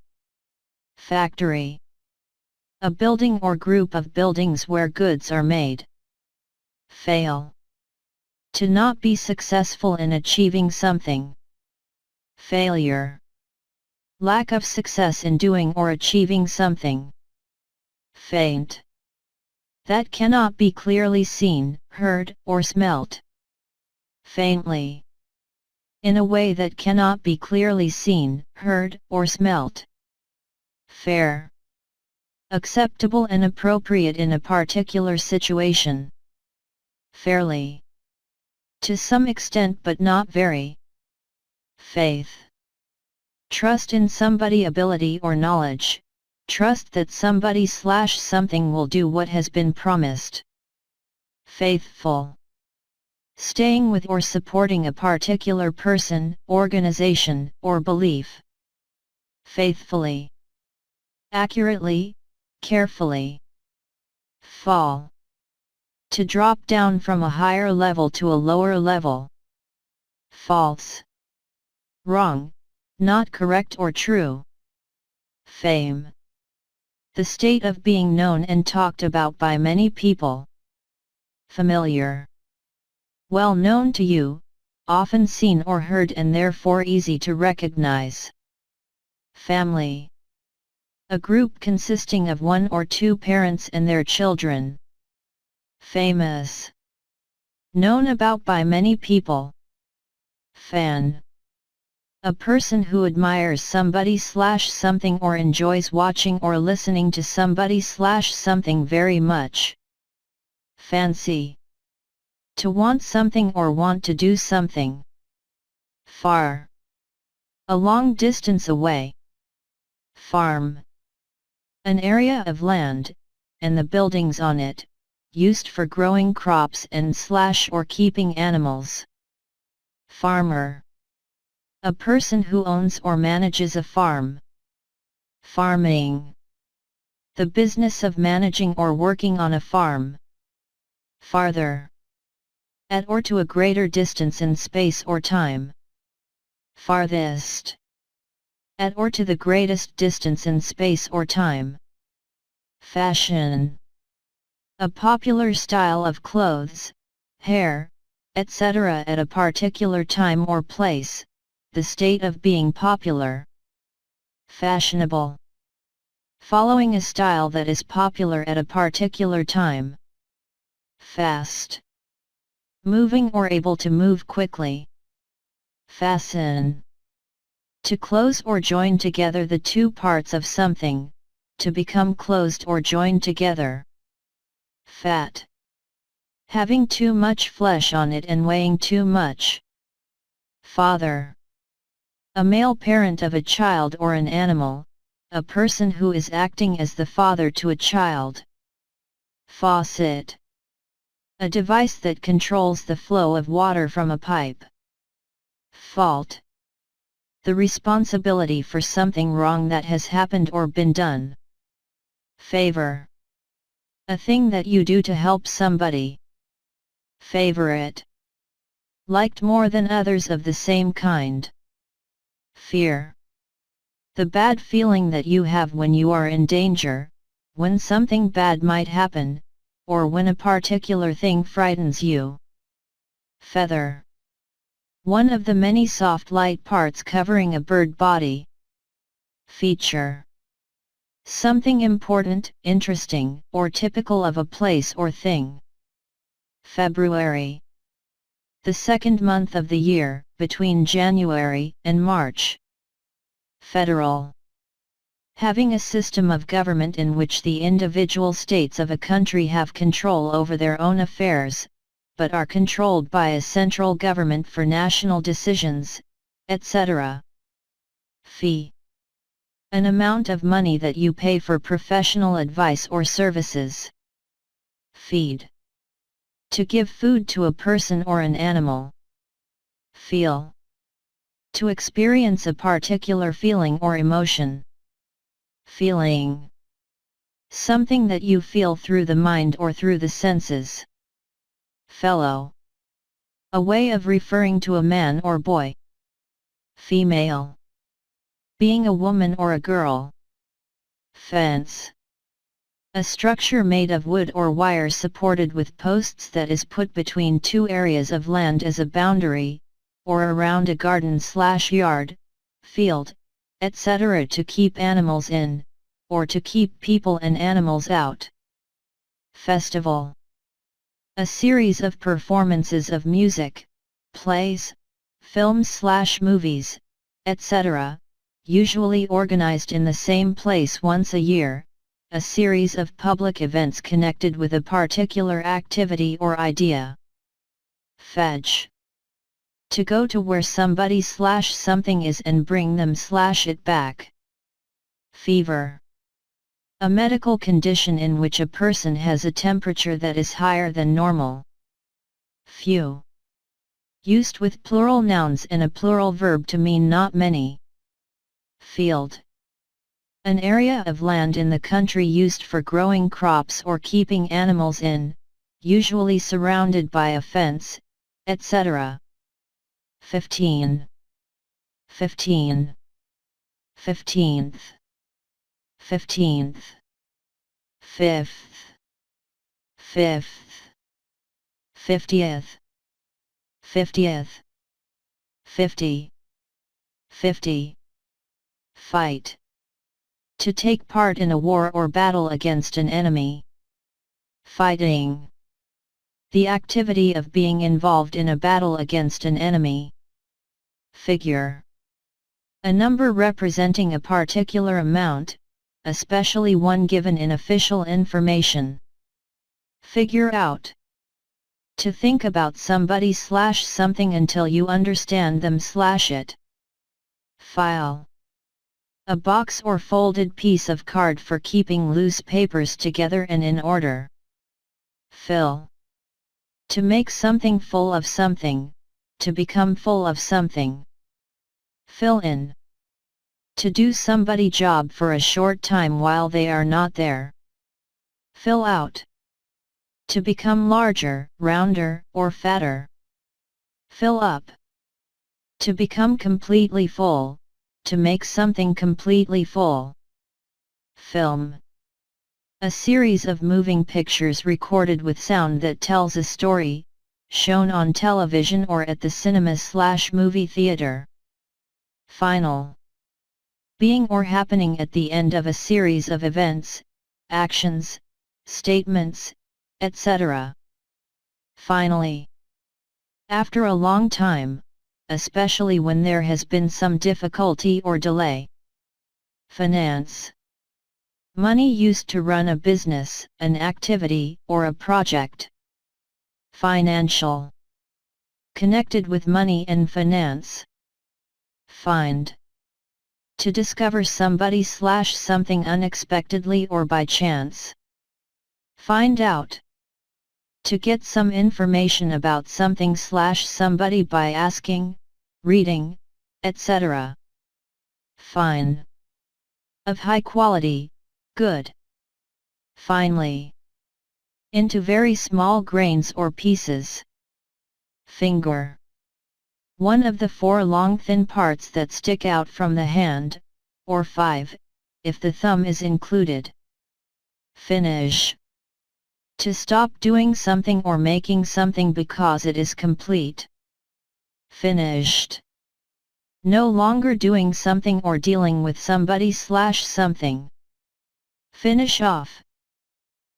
Factory. A building or group of buildings where goods are made. Fail. To not be successful in achieving something. Failure. Lack of success in doing or achieving something. Faint. That cannot be clearly seen, heard, or smelt. Faintly. In a way that cannot be clearly seen, heard, or smelt. Fair. Acceptable and appropriate in a particular situation. Fairly. To some extent but not very. Faith. Trust in somebody ability or knowledge. Trust that somebody/something will do what has been promised. Faithful. Staying with or supporting a particular person, organization, or belief. Faithfully. Accurately, carefully. Fall. To drop down from a higher level to a lower level. False. Wrong, not correct or true. Fame. The state of being known and talked about by many people. Familiar. Well known to you, often seen or heard and therefore easy to recognize. Family. A group consisting of one or two parents and their children. Famous. Known about by many people. Fan. A person who admires somebody/something or enjoys watching or listening to somebody/something very much. Fancy. To want something or want to do something. Far. A long distance away. Farm. An area of land, and the buildings on it, used for growing crops and/or keeping animals. Farmer. A person who owns or manages a farm. Farming. The business of managing or working on a farm. Farther. At or to a greater distance in space or time. Farthest. At or to the greatest distance in space or time. Fashion. A popular style of clothes, hair, etc. at a particular time or place. The state of being popular. Fashionable. Following a style that is popular at a particular time. Fast. Moving or able to move quickly. Fasten. To close or join together the two parts of something, to become closed or joined together. Fat. Having too much flesh on it and weighing too much. Father. A male parent of a child or an animal, a person who is acting as the father to a child. Faucet. A device that controls the flow of water from a pipe. Fault. The responsibility for something wrong that has happened or been done. Favor. A thing that you do to help somebody. Favorite. Liked more than others of the same kind. Fear. The bad feeling that you have when you are in danger, when something bad might happen, or when a particular thing frightens you. Feather. One of the many soft light parts covering a bird body. Feature. Something important, interesting, or typical of a place or thing. February. The second month of the year, between January and March. Federal. Having a system of government in which the individual states of a country have control over their own affairs, but are controlled by a central government for national decisions, etc. Fee. An amount of money that you pay for professional advice or services. Feed. To give food to a person or an animal. Feel. To experience a particular feeling or emotion. Feeling. Something that you feel through the mind or through the senses. Fellow. A way of referring to a man or boy. Female. Being a woman or a girl. Fence. A structure made of wood or wire supported with posts that is put between two areas of land as a boundary, or around a garden/yard, field, etc. to keep animals in, or to keep people and animals out. Festival. A series of performances of music, plays, films/movies, etc., usually organized in the same place once a year, a series of public events connected with a particular activity or idea. Fetch. To go to where somebody/something is and bring them/it back. Fever. A medical condition in which a person has a temperature that is higher than normal. Few. Used with plural nouns and a plural verb to mean not many. Field. An area of land in the country used for growing crops or keeping animals in, usually surrounded by a fence, etc. 15. 15. 15th. 15th. 5th. 5th. 50th. 50th. 50. 50. Fight. To take part in a war or battle against an enemy. Fighting. The activity of being involved in a battle against an enemy. Figure. A number representing a particular amount, especially one given in official information. Figure out. To think about somebody/something until you understand them/it. File. A box or folded piece of card for keeping loose papers together and in order. Fill. To make something full of something, to become full of something. Fill in. To do somebody job for a short time while they are not there. Fill out. To become larger, rounder, or fatter. Fill up. To become completely full, to make something completely full. Film. A series of moving pictures recorded with sound that tells a story, shown on television or at the cinema/movie theater. Final. Being or happening at the end of a series of events, actions, statements, etc. Finally. After a long time, especially when there has been some difficulty or delay. Finance. money used to run a business, an activity, or a project. Financial. Connected with money and finance. Find. To discover somebody/something unexpectedly or by chance. Find out. To get some information about something/somebody by asking, reading, etc. Fine. Of high quality, good. Finely. Into very small grains or pieces. Finger. One of the 4 long thin parts that stick out from the hand, or 5, if the thumb is included. Finish. To stop doing something or making something because it is complete. Finished. No longer doing something or dealing with somebody/something. Finish off.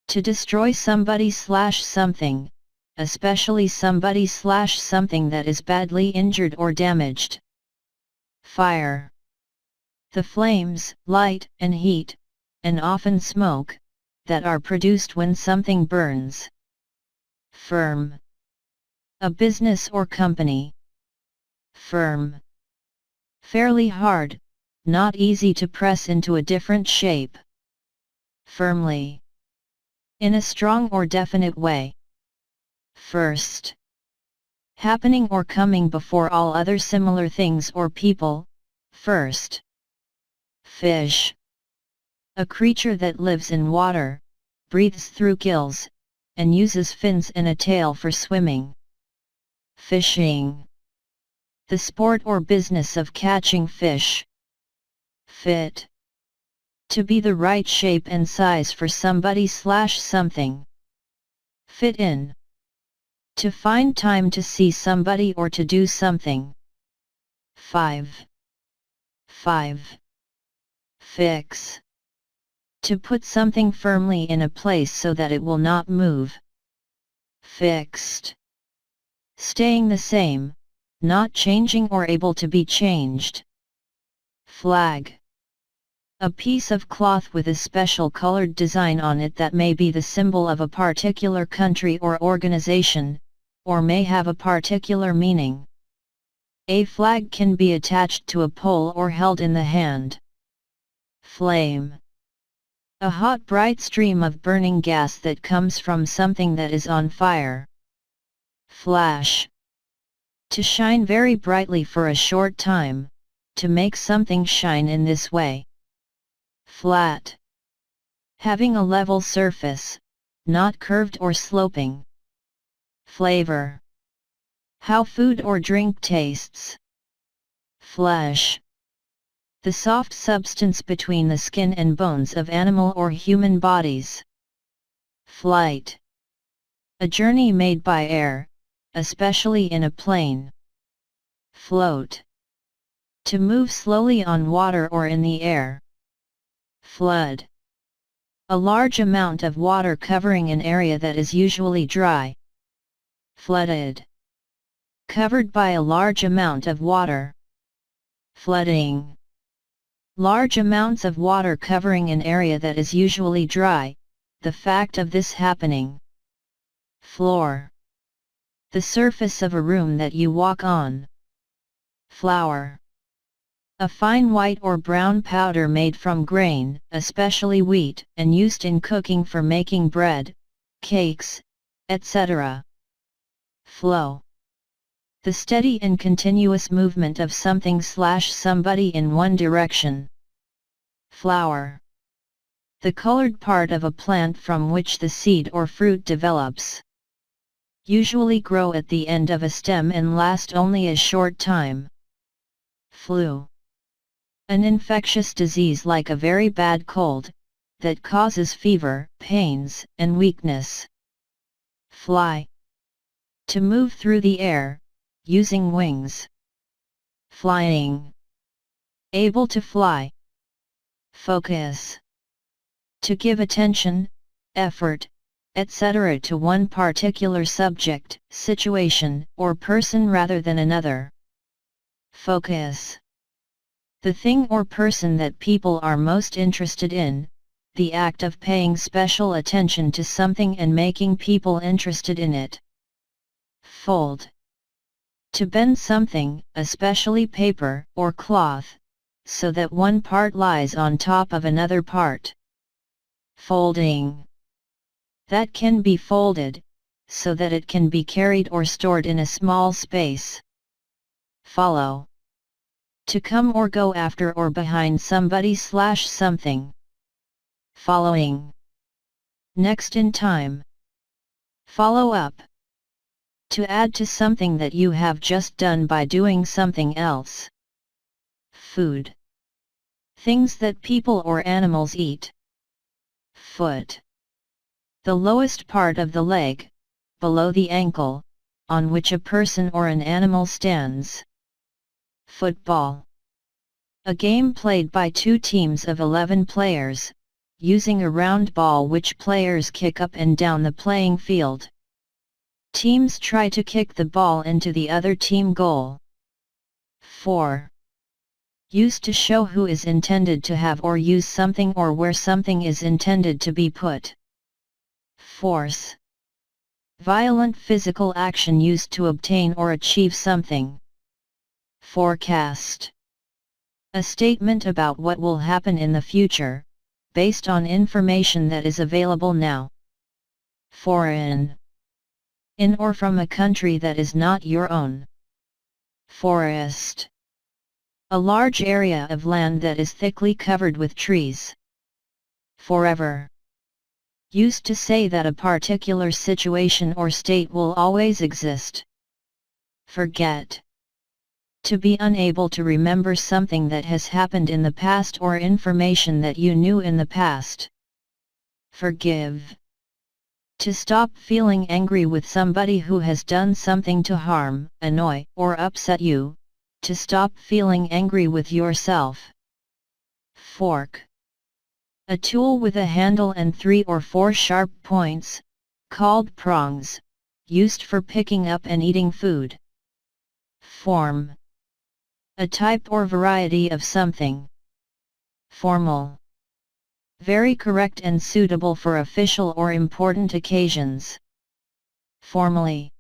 To destroy somebody/something, especially somebody/something that is badly injured or damaged. Fire. The flames, light, and heat, and often smoke, that are produced when something burns. Firm. A business or company. Firm. Fairly hard, not easy to press into a different shape. Firmly. In a strong or definite way. First. Happening or coming before all other similar things or people, first. Fish. A creature that lives in water, breathes through gills, and uses fins and a tail for swimming. Fishing. The sport or business of catching fish. Fit. To be the right shape and size for somebody/something. Fit in. To find time to see somebody or to do something. 5. Fix. To put something firmly in a place so that it will not move. Fixed. Staying the same, not changing or able to be changed. Flag. A piece of cloth with a special colored design on it that may be the symbol of a particular country or organization, or may have a particular meaning. A flag can be attached to a pole or held in the hand. Flame. A hot bright stream of burning gas that comes from something that is on fire. Flash. To shine very brightly for a short time, to make something shine in this way. Flat. Having a level surface, not curved or sloping. Flavor. How food or drink tastes. Flesh. The soft substance between the skin and bones of animal or human bodies. Flight. A journey made by air, especially in a plane. Float. To move slowly on water or in the air. Flood. A large amount of water covering an area that is usually dry. Flooded. Covered by a large amount of water. Flooding. Large amounts of water covering an area that is usually dry, the fact of this happening. Floor. The surface of a room that you walk on. Flour. A fine white or brown powder made from grain, especially wheat, and used in cooking for making bread, cakes, etc. Flow. The steady and continuous movement of something/somebody in one direction. Flower. The colored part of a plant from which the seed or fruit develops. Usually grow at the end of a stem and last only a short time. Flu. An infectious disease like a very bad cold, that causes fever, pains, and weakness. Fly. To move through the air, using wings. Flying. Able to fly. Focus. To give attention, effort, etc. to one particular subject, situation, or person rather than another. Focus. The thing or person that people are most interested in, the act of paying special attention to something and making people interested in it. Fold. To bend something, especially paper or cloth, so that one part lies on top of another part. Folding. That can be folded, so that it can be carried or stored in a small space. Follow. To come or go after or behind somebody/something. Following. Next in time. Follow up. To add to something that you have just done by doing something else. Food. Things that people or animals eat. Foot. The lowest part of the leg, below the ankle, on which a person or an animal stands. Football. A game played by two teams of 11 players, using a round ball which players kick up and down the playing field. Teams try to kick the ball into the other team goal. 4. Used to show who is intended to have or use something or where something is intended to be put. Force. Violent physical action used to obtain or achieve something. Forecast. A statement about what will happen in the future, based on information that is available now. Foreign. In or from a country that is not your own. Forest. A large area of land that is thickly covered with trees. Forever. Used to say that a particular situation or state will always exist. Forget. To be unable to remember something that has happened in the past or information that you knew in the past. Forgive. To stop feeling angry with somebody who has done something to harm, annoy, or upset you. To stop feeling angry with yourself. Fork. A tool with a handle and 3 or 4 sharp points, called prongs, used for picking up and eating food. Form. A type or variety of something. Formal. Very correct and suitable for official or important occasions. Formally.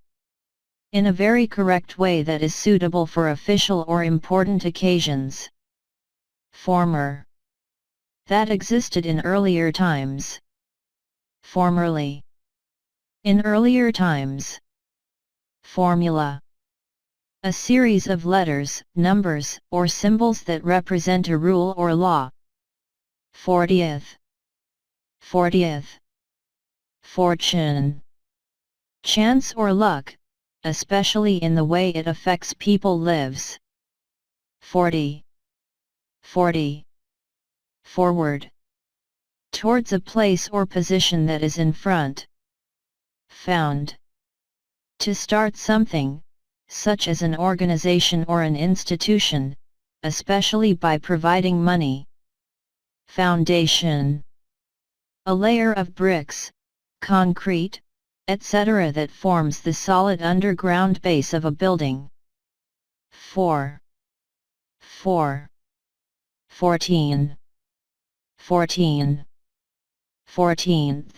In a very correct way that is suitable for official or important occasions. Former. That existed in earlier times. Formerly. In earlier times. Formula. A series of letters, numbers, or symbols that represent a rule or law. 40th. 40th. Fortune. Chance or luck, especially in the way it affects people lives. 40. 40. Forward. Towards a place or position that is in front. Found. To start something, such as an organization or an institution, especially by providing money. Foundation. A layer of bricks, concrete, etc. that forms the solid underground base of a building. 4. 4. 14. 14. 14th.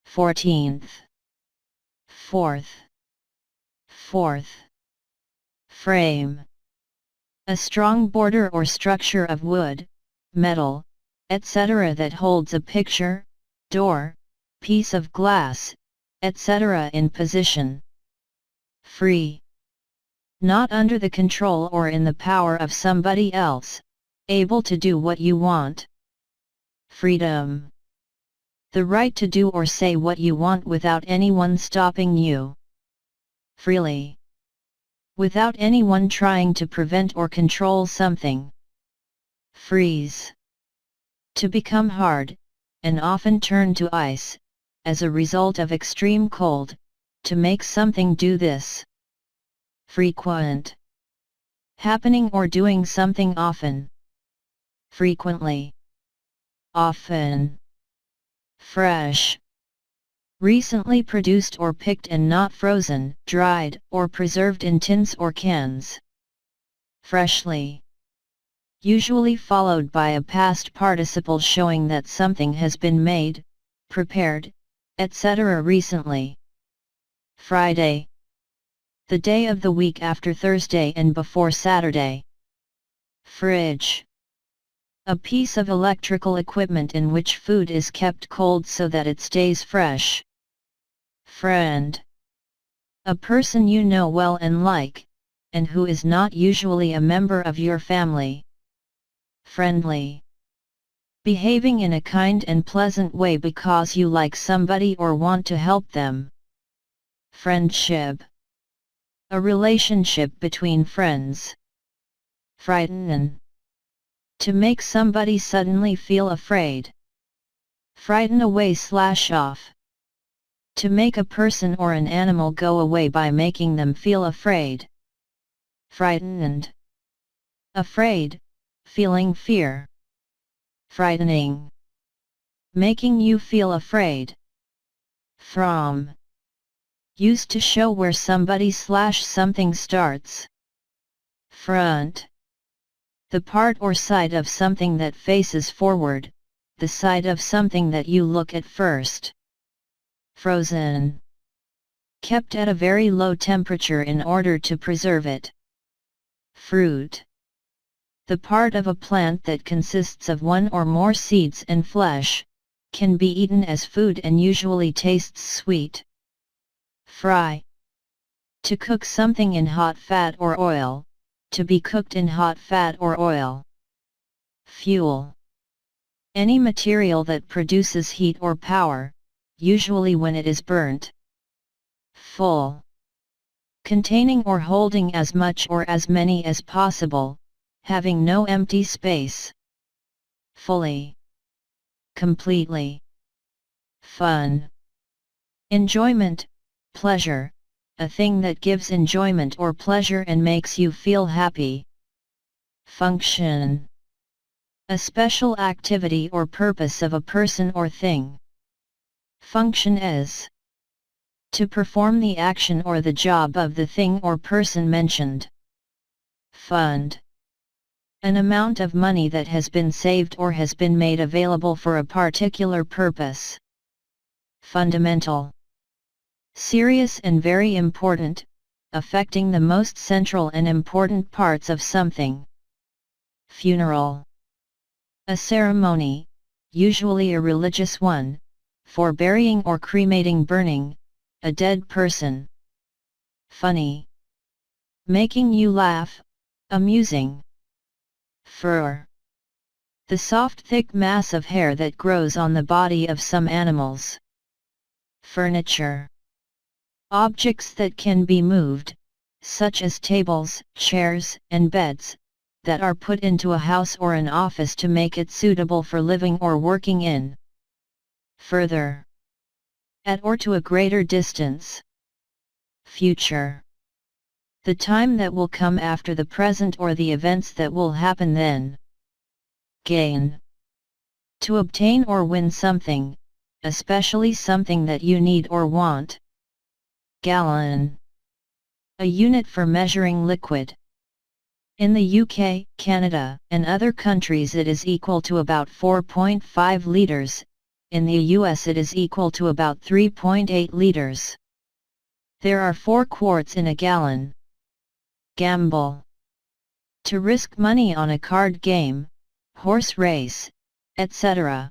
14th. 4th. 4th. Frame. A strong border or structure of wood, metal, etc. that holds a picture, door, piece of glass, etc. in position. Free. Not under the control or in the power of somebody else, able to do what you want. Freedom. The right to do or say what you want without anyone stopping you. Freely. Without anyone trying to prevent or control something. Freeze. To become hard, and often turn to ice, as a result of extreme cold, to make something do this. Frequent. Happening or doing something often. Frequently. Often. Fresh. Recently produced or picked and not frozen, dried, or preserved in tins or cans. Freshly. usually followed by a past participle showing that something has been made, prepared, etc. recently. Friday. The day of the week after Thursday and before Saturday. Fridge. A piece of electrical equipment in which food is kept cold so that it stays fresh. Friend. A person you know well and like, and who is not usually a member of your family. Friendly. Behaving in a kind and pleasant way because you like somebody or want to help them. Friendship. A relationship between friends. Frighten. To make somebody suddenly feel afraid. Frighten away / off. To make a person or an animal go away by making them feel afraid. Frightened. Afraid, feeling fear. Frightening. Making you feel afraid. From. Used to show where somebody / something starts. Front. The part or side of something that faces forward, the side of something that you look at first. Frozen. Kept at a very low temperature in order to preserve it. Fruit. The part of a plant that consists of one or more seeds and flesh, can be eaten as food and usually tastes sweet. Fry. To cook something in hot fat or oil, to be cooked in hot fat or oil. Fuel. Any material that produces heat or power, usually when it is burnt. Full. Containing or holding as much or as many as possible, having no empty space. Fully. Completely. Fun. Enjoyment, pleasure, a thing that gives enjoyment or pleasure and makes you feel happy. Function. A special activity or purpose of a person or thing. Function as. To perform the action or the job of the thing or person mentioned. Fund. An amount of money that has been saved or has been made available for a particular purpose. Fundamental. Serious and very important, affecting the most central and important parts of something. Funeral. A ceremony, usually a religious one, for burying or cremating burning, a dead person. Funny. Making you laugh, amusing. Fur. The soft thick mass of hair that grows on the body of some animals. Furniture. Objects that can be moved, such as tables, chairs, and beds, that are put into a house or an office to make it suitable for living or working in. Further. At or to a greater distance. Future. The time that will come after the present or the events that will happen then. Gain. To obtain or win something, especially something that you need or want. Gallon. A unit for measuring liquid. In the UK, Canada, and other countries it is equal to about 4.5 litres, in the US it is equal to about 3.8 litres. There are 4 quarts in a gallon. Gamble. To risk money on a card game, horse race, etc.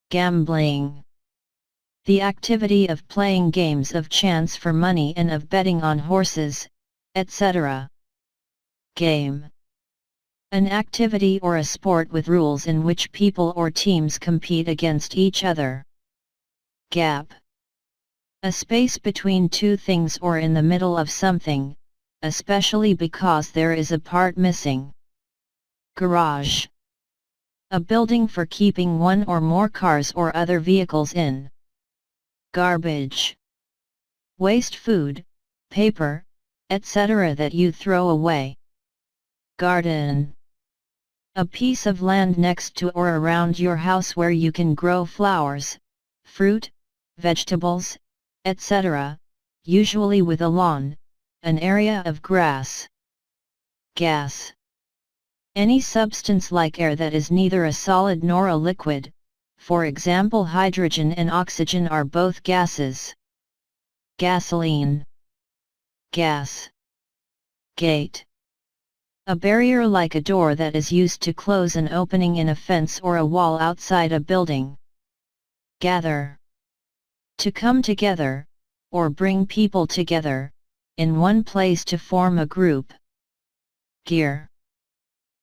Gambling. The activity of playing games of chance for money and of betting on horses, etc. Game. An activity or a sport with rules in which people or teams compete against each other. Gap. A space between two things or in the middle of something, especially because there is a part missing. Garage. A building for keeping one or more cars or other vehicles in. Garbage. Waste food, paper, etc. that you throw away. Garden. A piece of land next to or around your house where you can grow flowers, fruit, vegetables, etc., usually with a lawn, an area of grass. Gas. Any substance like air that is neither a solid nor a liquid, for example hydrogen and oxygen are both gases. Gasoline. Gas. Gate. A barrier like a door that is used to close an opening in a fence or a wall outside a building. Gather. To come together, or bring people together, in one place to form a group. Gear.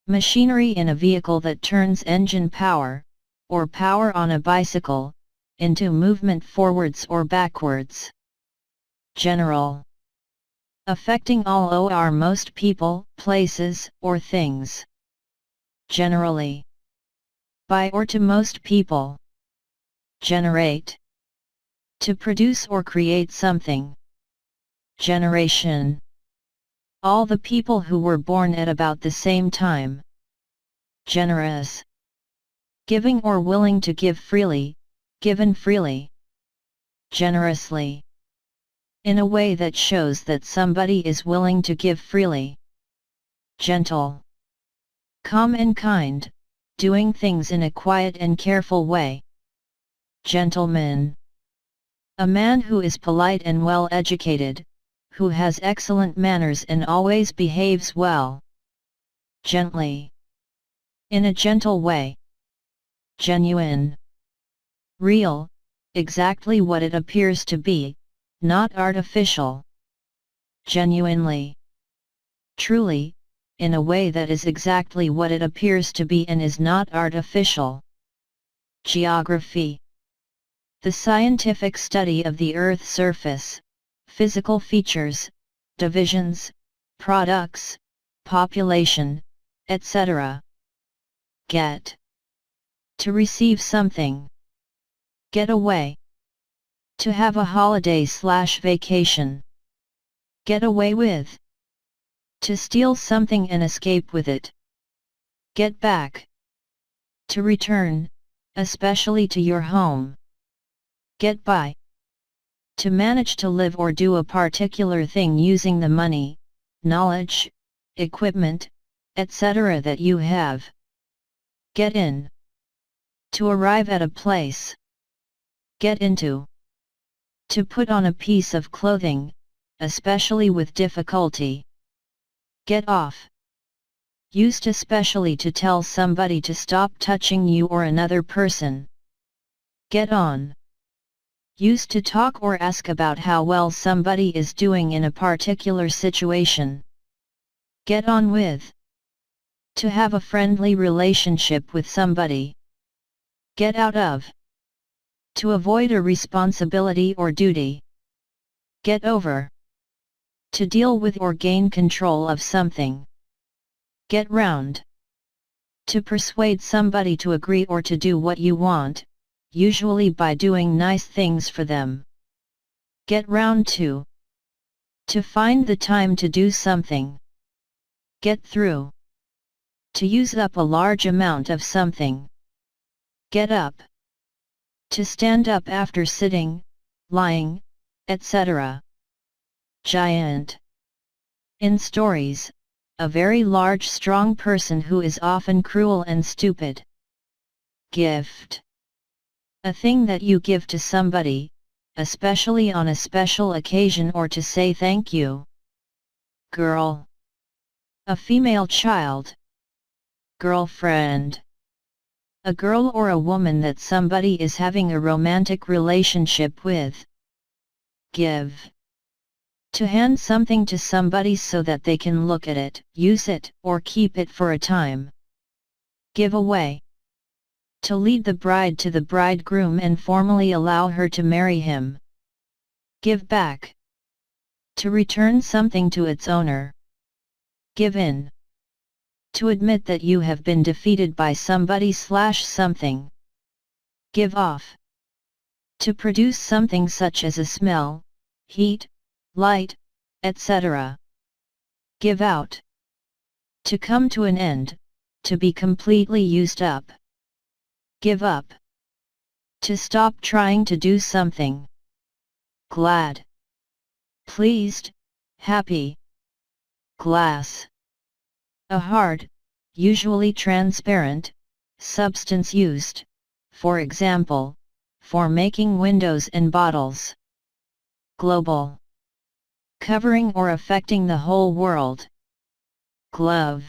Machinery in a vehicle that turns engine power, or power on a bicycle, into movement forwards or backwards. General. Affecting all or most people, places, or things. Generally. By or to most people. Generate. To produce or create something. Generation. All the people who were born at about the same time. Generous. Giving or willing to give freely, given freely. Generously. In a way that shows that somebody is willing to give freely. Gentle. Calm and kind, doing things in a quiet and careful way. Gentleman. A man who is polite and well educated, who has excellent manners and always behaves well. Gently. In a gentle way. Genuine. Real, exactly what it appears to be, not artificial. Genuinely. Truly, in a way that is exactly what it appears to be and is not artificial. Geography. The scientific study of the Earth's surface, physical features, divisions, products, population, etc. Get. To receive something. Get away. To have a holiday/vacation. Get away with. To steal something and escape with it. Get back. To return, especially to your home. Get by. To manage to live or do a particular thing using the money, knowledge, equipment, etc. that you have. Get in. To arrive at a place. Get into. To put on a piece of clothing, especially with difficulty. Get off. Used especially to tell somebody to stop touching you or another person. Get on. Used to talk or ask about how well somebody is doing in a particular situation. Get on with. To have a friendly relationship with somebody. Get out of. To avoid a responsibility or duty. Get over. To deal with or gain control of something. Get round. To persuade somebody to agree or to do what you want, usually by doing nice things for them. Get round to. To find the time to do something. Get through. To use up a large amount of something. Get up. To stand up after sitting, lying, etc. Giant. In stories, a very large strong person who is often cruel and stupid. Gift. A thing that you give to somebody, especially on a special occasion or to say thank you. Girl. A female child. Girlfriend. A girl or a woman that somebody is having a romantic relationship with. Give. To hand something to somebody so that they can look at it, use it, or keep it for a time. Give away. To lead the bride to the bridegroom and formally allow her to marry him. Give back. To return something to its owner. Give in. To admit that you have been defeated by somebody/something. Give off. To produce something such as a smell, heat, light, etc. Give out. To come to an end, to be completely used up. Give up. To stop trying to do something. Glad. Pleased, happy. Glass. A hard, usually transparent, substance used, for example, for making windows and bottles. Global. Covering or affecting the whole world. Glove.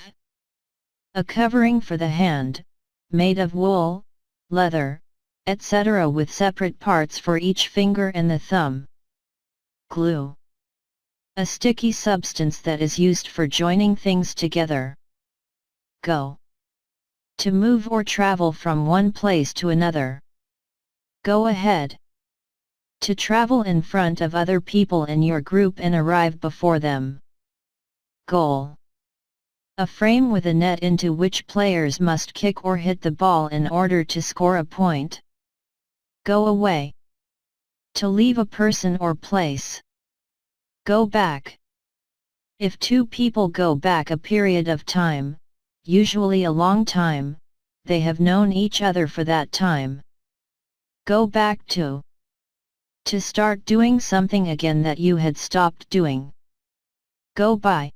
A covering for the hand, made of wool, leather, etc. with separate parts for each finger and the thumb. Glue. A sticky substance that is used for joining things together. Go. To move or travel from one place to another. Go ahead. To travel in front of other people in your group and arrive before them. Goal. A frame with a net into which players must kick or hit the ball in order to score a point. Go away. To leave a person or place. Go back. If two people go back a period of time, usually a long time, they have known each other for that time. Go back to. To start doing something again that you had stopped doing. Go by.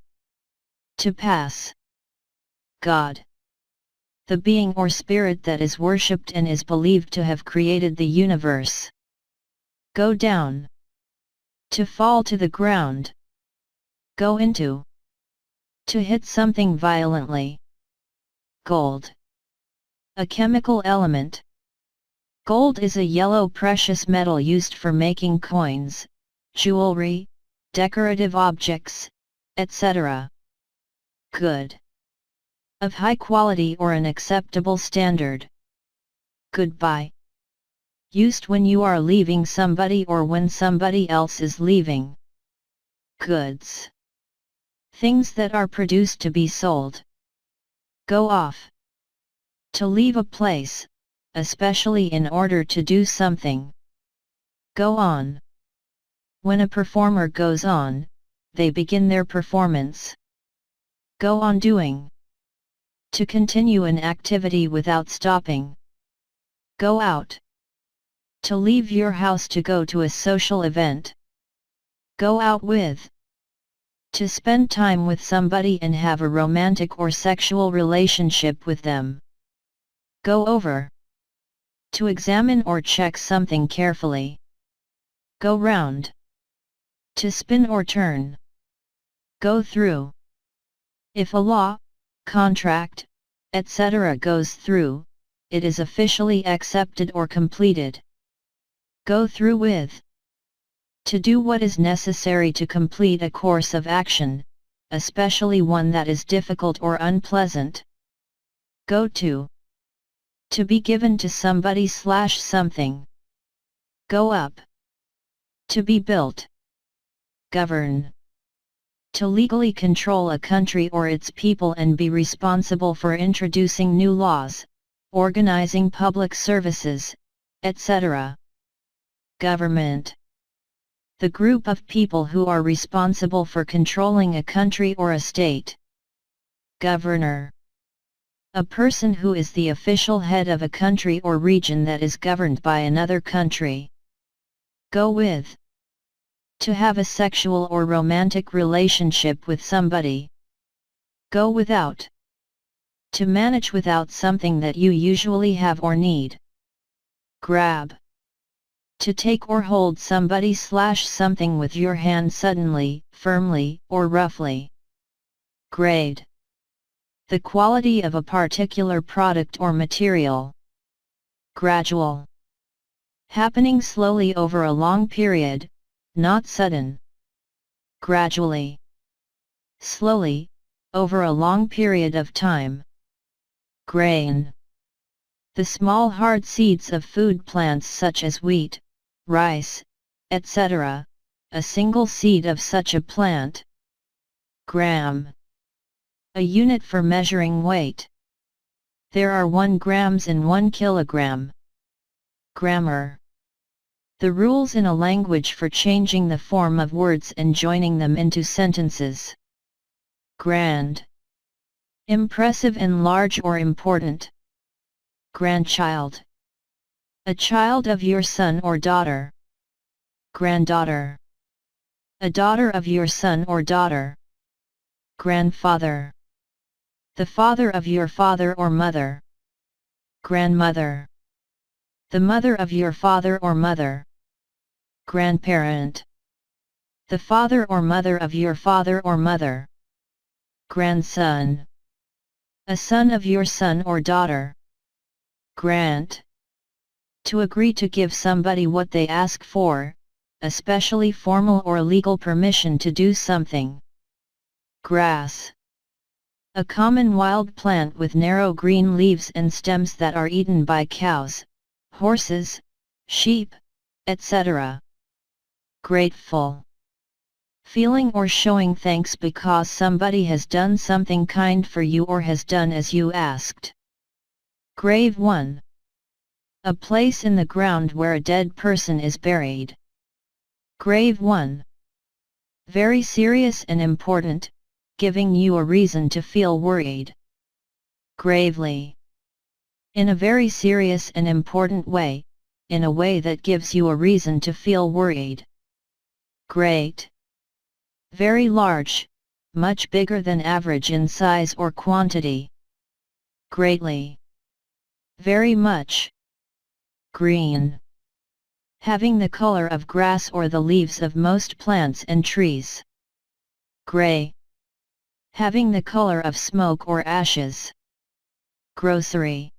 To pass. God. The being or spirit that is worshipped and is believed to have created the universe. Go down. To fall to the ground. Go into. To hit something violently. Gold. A chemical element. Gold is a yellow precious metal used for making coins, jewelry, decorative objects, etc. Good. Of high quality or an acceptable standard. Goodbye. Used when you are leaving somebody or when somebody else is leaving. Goods. Things that are produced to be sold. Go off. To leave a place, especially in order to do something. Go on. When a performer goes on, they begin their performance. Go on doing. To continue an activity without stopping. Go out. To leave your house to go to a social event. Go out with. To spend time with somebody and have a romantic or sexual relationship with them. Go over. To examine or check something carefully. Go round. To spin or turn. Go through. If a law, contract, etc. goes through, it is officially accepted or completed. Go through with. To do what is necessary to complete a course of action, especially one that is difficult or unpleasant. Go to. To be given to somebody/something. Go up. To be built. Govern. To legally control a country or its people and be responsible for introducing new laws, organizing public services, etc. Government. The group of people who are responsible for controlling a country or a state. Governor. A person who is the official head of a country or region that is governed by another country. Go with. To have a sexual or romantic relationship with somebody. Go without. To manage without something that you usually have or need. Grab. To take or hold somebody/something with your hand suddenly, firmly, or roughly. Grade. The quality of a particular product or material. Gradual. Happening slowly over a long period, not sudden. Gradually. Slowly, over a long period of time. Grain. The small hard seeds of food plants such as wheat, rice, etc., a single seed of such a plant. Gram. A unit for measuring weight. There are 1 grams in 1 kilogram. Grammar. The rules in a language for changing the form of words and joining them into sentences. Grand. Impressive and large or important. Grandchild. A child of your son or daughter. Granddaughter. A daughter of your son or daughter. Grandfather. The father of your father or mother. Grandmother. The mother of your father or mother. Grandparent. The father or mother of your father or mother. Grandson. A son of your son or daughter. Grant. To agree to give somebody what they ask for, especially formal or legal permission to do something. Grass. A common wild plant with narrow green leaves and stems that are eaten by cows, horses, sheep, etc. Grateful. Feeling or showing thanks because somebody has done something kind for you or has done as you asked. Grave 1. A place in the ground where a dead person is buried. Grave 1. Very serious and important, giving you a reason to feel worried. Gravely. In a very serious and important way, in a way that gives you a reason to feel worried. Great. Very large, much bigger than average in size or quantity. Greatly. Very much. Green. Having the color of grass or the leaves of most plants and trees. Gray. Having the color of smoke or ashes. Grocery.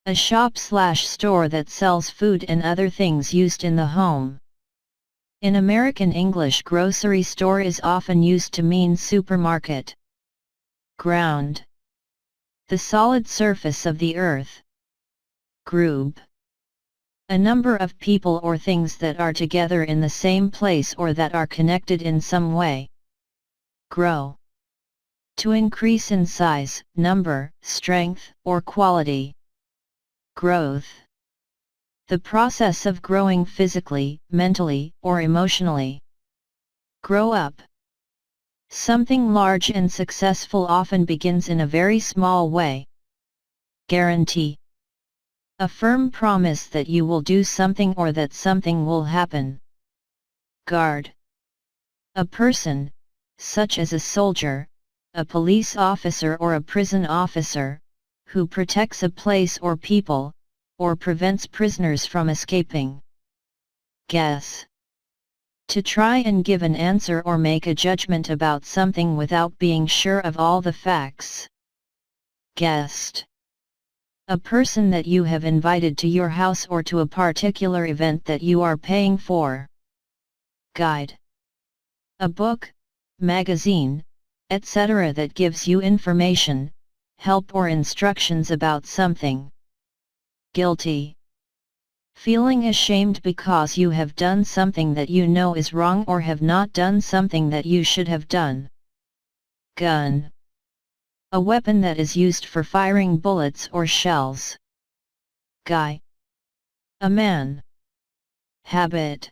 A shop/store that sells food and other things used in the home. In American English, grocery store is often used to mean supermarket. Ground. The solid surface of the earth. Group. A number of people or things that are together in the same place or that are connected in some way. Grow. To increase in size, number, strength, or quality. Growth. The process of growing physically, mentally, or emotionally. Grow up. Something large and successful often begins in a very small way. Guarantee. A firm promise that you will do something or that something will happen. Guard. A person, such as a soldier, a police officer or a prison officer, who protects a place or people, or prevents prisoners from escaping. Guess. To try and give an answer or make a judgment about something without being sure of all the facts. Guest. A person that you have invited to your house or to a particular event that you are paying for. Guide. A book, magazine, etc. that gives you information, help or instructions about something. Guilty. Feeling ashamed because you have done something that you know is wrong or have not done something that you should have done. Gun. A weapon that is used for firing bullets or shells. Guy. A man. Habit.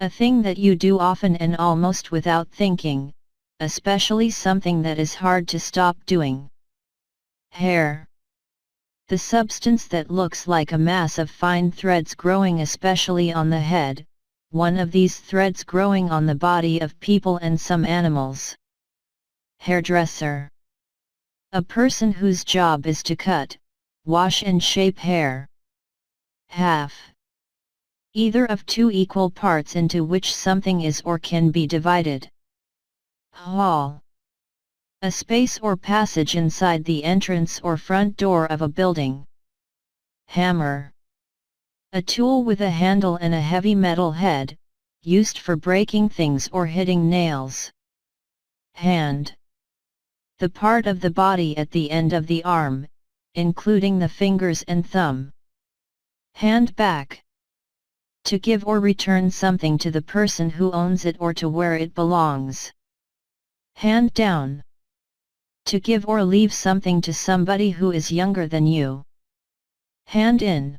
A thing that you do often and almost without thinking, especially something that is hard to stop doing. Hair. The substance that looks like a mass of fine threads growing especially on the head, one of these threads growing on the body of people and some animals. Hairdresser. A person whose job is to cut, wash and shape hair. Half. Either of two equal parts into which something is or can be divided. Hall. A space or passage inside the entrance or front door of a building. Hammer. A tool with a handle and a heavy metal head, used for breaking things or hitting nails. Hand. The part of the body at the end of the arm, including the fingers and thumb. Hand back. To give or return something to the person who owns it or to where it belongs. Hand down. To give or leave something to somebody who is younger than you. Hand in.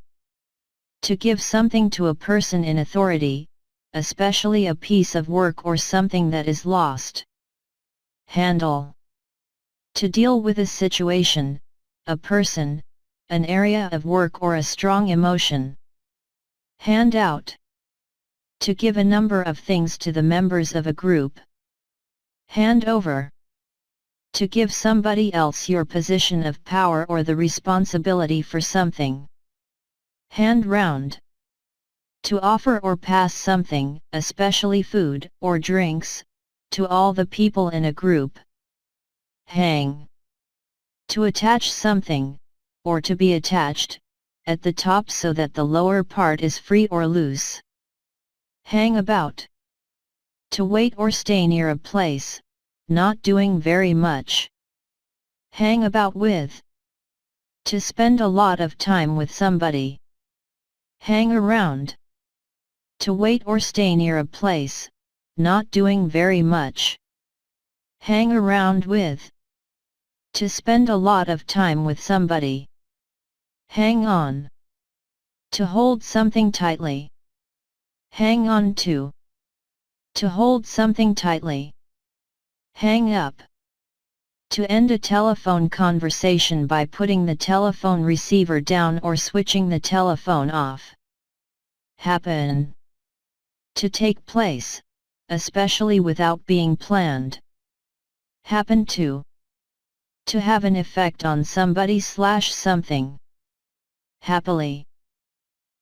To give something to a person in authority, especially a piece of work or something that is lost. Handle. To deal with a situation, a person, an area of work or a strong emotion. Hand out. To give a number of things to the members of a group. Hand over. To give somebody else your position of power or the responsibility for something. Hand round. To offer or pass something, especially food or drinks, to all the people in a group. Hang. To attach something, or to be attached, at the top so that the lower part is free or loose. Hang about. To wait or stay near a place, not doing very much. Hang about with. To spend a lot of time with somebody. Hang around. To wait or stay near a place, not doing very much. Hang around with. To spend a lot of time with somebody. Hang on. To hold something tightly. Hang on to. To hold something tightly. Hang up. To end a telephone conversation by putting the telephone receiver down or switching the telephone off. Happen. To take place, especially without being planned. Happen to. To have an effect on somebody/something. Happily.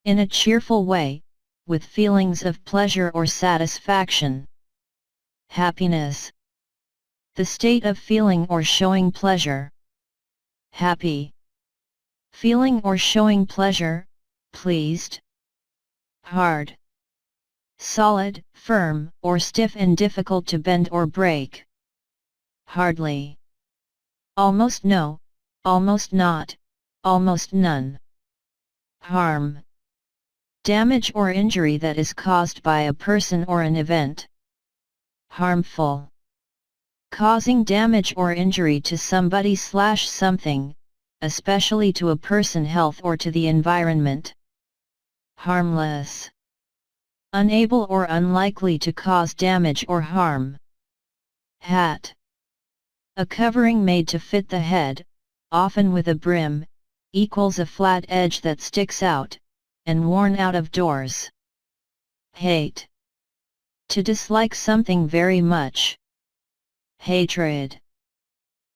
In a cheerful way, with feelings of pleasure or satisfaction. Happiness. The state of feeling or showing pleasure. Happy. Feeling or showing pleasure, pleased. Hard. Solid, firm, or stiff and difficult to bend or break. Hardly. Almost no, almost not, almost none. Harm. Damage or injury that is caused by a person or an event. Harmful. Causing damage or injury to somebody/something, especially to a person, health, or to the environment. Harmless. Unable or unlikely to cause damage or harm. Hat. A covering made to fit the head, often with a brim, equals a flat edge that sticks out, and worn out of doors. Hate. To dislike something very much. Hatred.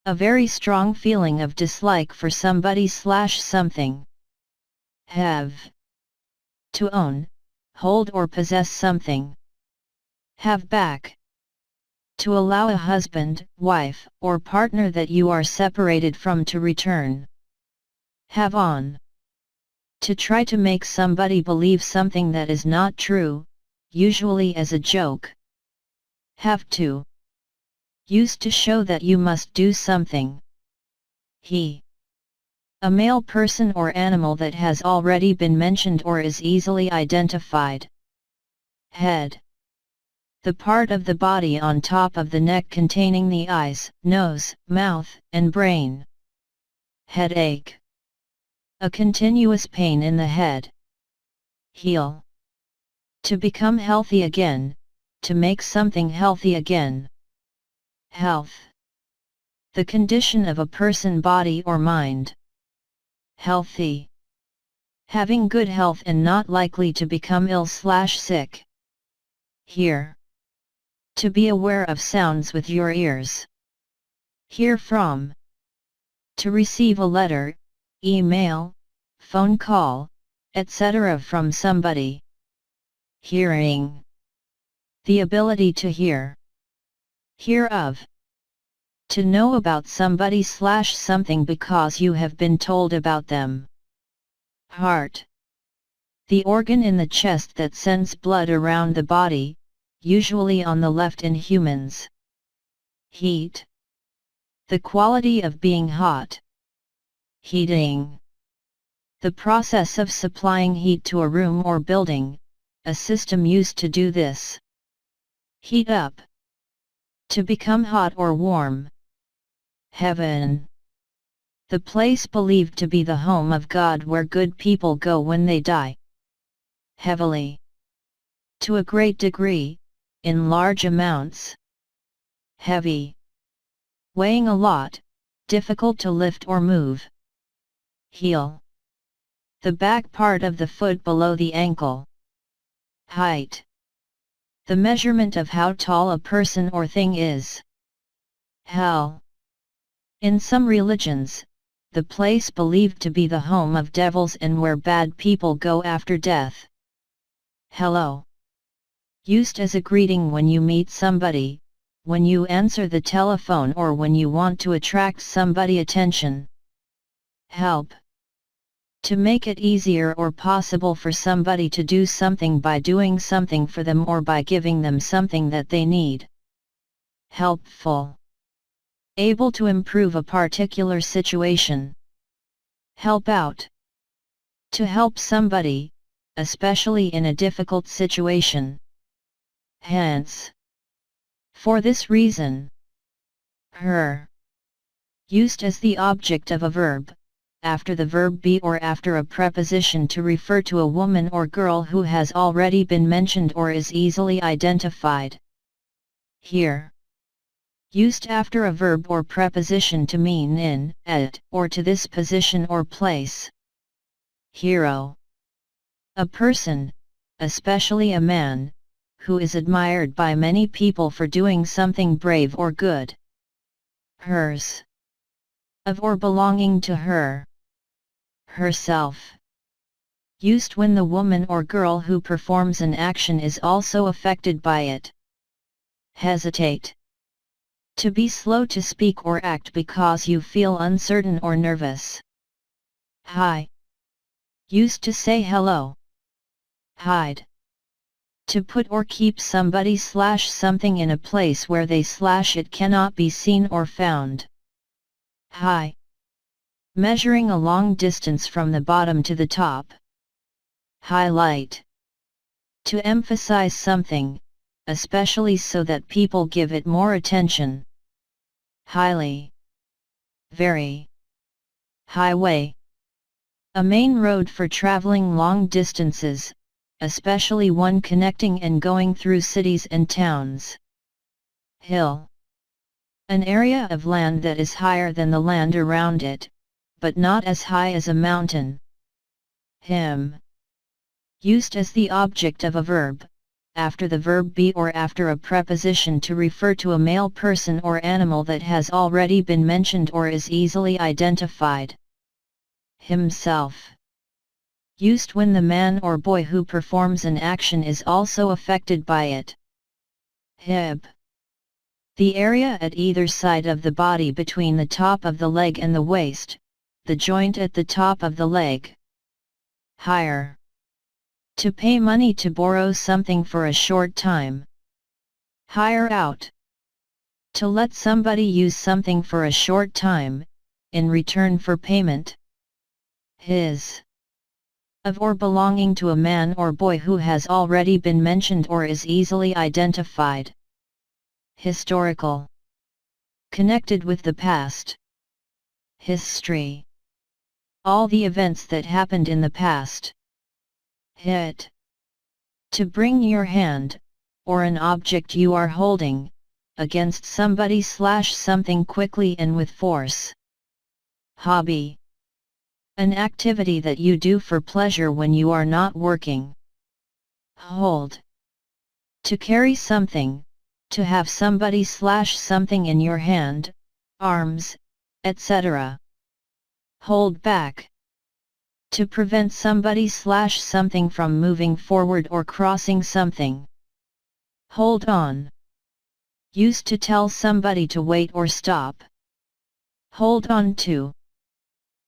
A very strong feeling of dislike for somebody/something. Have. To own, hold or possess something. Have back. To allow a husband, wife, or partner that you are separated from to return. Have on. To try to make somebody believe something that is not true, usually as a joke. Have to. Used to show that you must do something. He. A male person or animal that has already been mentioned or is easily identified. Head. The part of the body on top of the neck containing the eyes, nose, mouth, and brain. Headache. A continuous pain in the head. Heal. To become healthy again, to make something healthy again. Health. The condition of a person, body or mind. Healthy. Having good health and not likely to become ill/sick. Hear. To be aware of sounds with your ears. Hear from. To receive a letter, email, phone call, etc. from somebody. Hearing. The ability to hear. Hear of. To know about somebody/something because you have been told about them. Heart. The organ in the chest that sends blood around the body, usually on the left in humans. Heat. The quality of being hot. Heating. The process of supplying heat to a room or building, a system used to do this. Heat up. To become hot or warm. Heaven. The place believed to be the home of God where good people go when they die. Heavily. To a great degree, in large amounts. Heavy. Weighing a lot, difficult to lift or move. Heel. The back part of the foot below the ankle. Height. The measurement of how tall a person or thing is. Hell. In some religions, the place believed to be the home of devils and where bad people go after death. Hello. Used as a greeting when you meet somebody, when you answer the telephone or when you want to attract somebody's attention. Help. To make it easier or possible for somebody to do something by doing something for them or by giving them something that they need. Helpful. Able to improve a particular situation. Help out. To help somebody, especially in a difficult situation. Hence. For this reason. Her. Used as the object of a verb, after the verb be or after a preposition to refer to a woman or girl who has already been mentioned or is easily identified. Here. Used after a verb or preposition to mean in, at, or to this position or place. Hero. A person, especially a man, who is admired by many people for doing something brave or good. Hers. Of or belonging to her. Herself. Used when the woman or girl who performs an action is also affected by it. Hesitate. To be slow to speak or act because you feel uncertain or nervous. Hi. Used to say hello. Hide. To put or keep somebody/something in a place where it cannot be seen or found. High. Measuring a long distance from the bottom to the top. Highlight. To emphasize something, especially so that people give it more attention. Highly. Very. Highway. A main road for traveling long distances, especially one connecting and going through cities and towns. Hill. An area of land that is higher than the land around it, but not as high as a mountain. Him. Used as the object of a verb, after the verb be or after a preposition to refer to a male person or animal that has already been mentioned or is easily identified. Himself. Used when the man or boy who performs an action is also affected by it. Hip. The area at either side of the body between the top of the leg and the waist, the joint at the top of the leg. Hire. To pay money to borrow something for a short time. Hire out. To let somebody use something for a short time, in return for payment. His. Of or belonging to a man or boy who has already been mentioned or is easily identified. Historical. Connected with the past. History. All the events that happened in the past. Hit. To bring your hand, or an object you are holding, against somebody/something quickly and with force. Hobby. An activity that you do for pleasure when you are not working. Hold. To carry something, to have somebody/something in your hand, arms, etc. Hold back. To prevent somebody/something from moving forward or crossing something. Hold on. Used to tell somebody to wait or stop. Hold on to.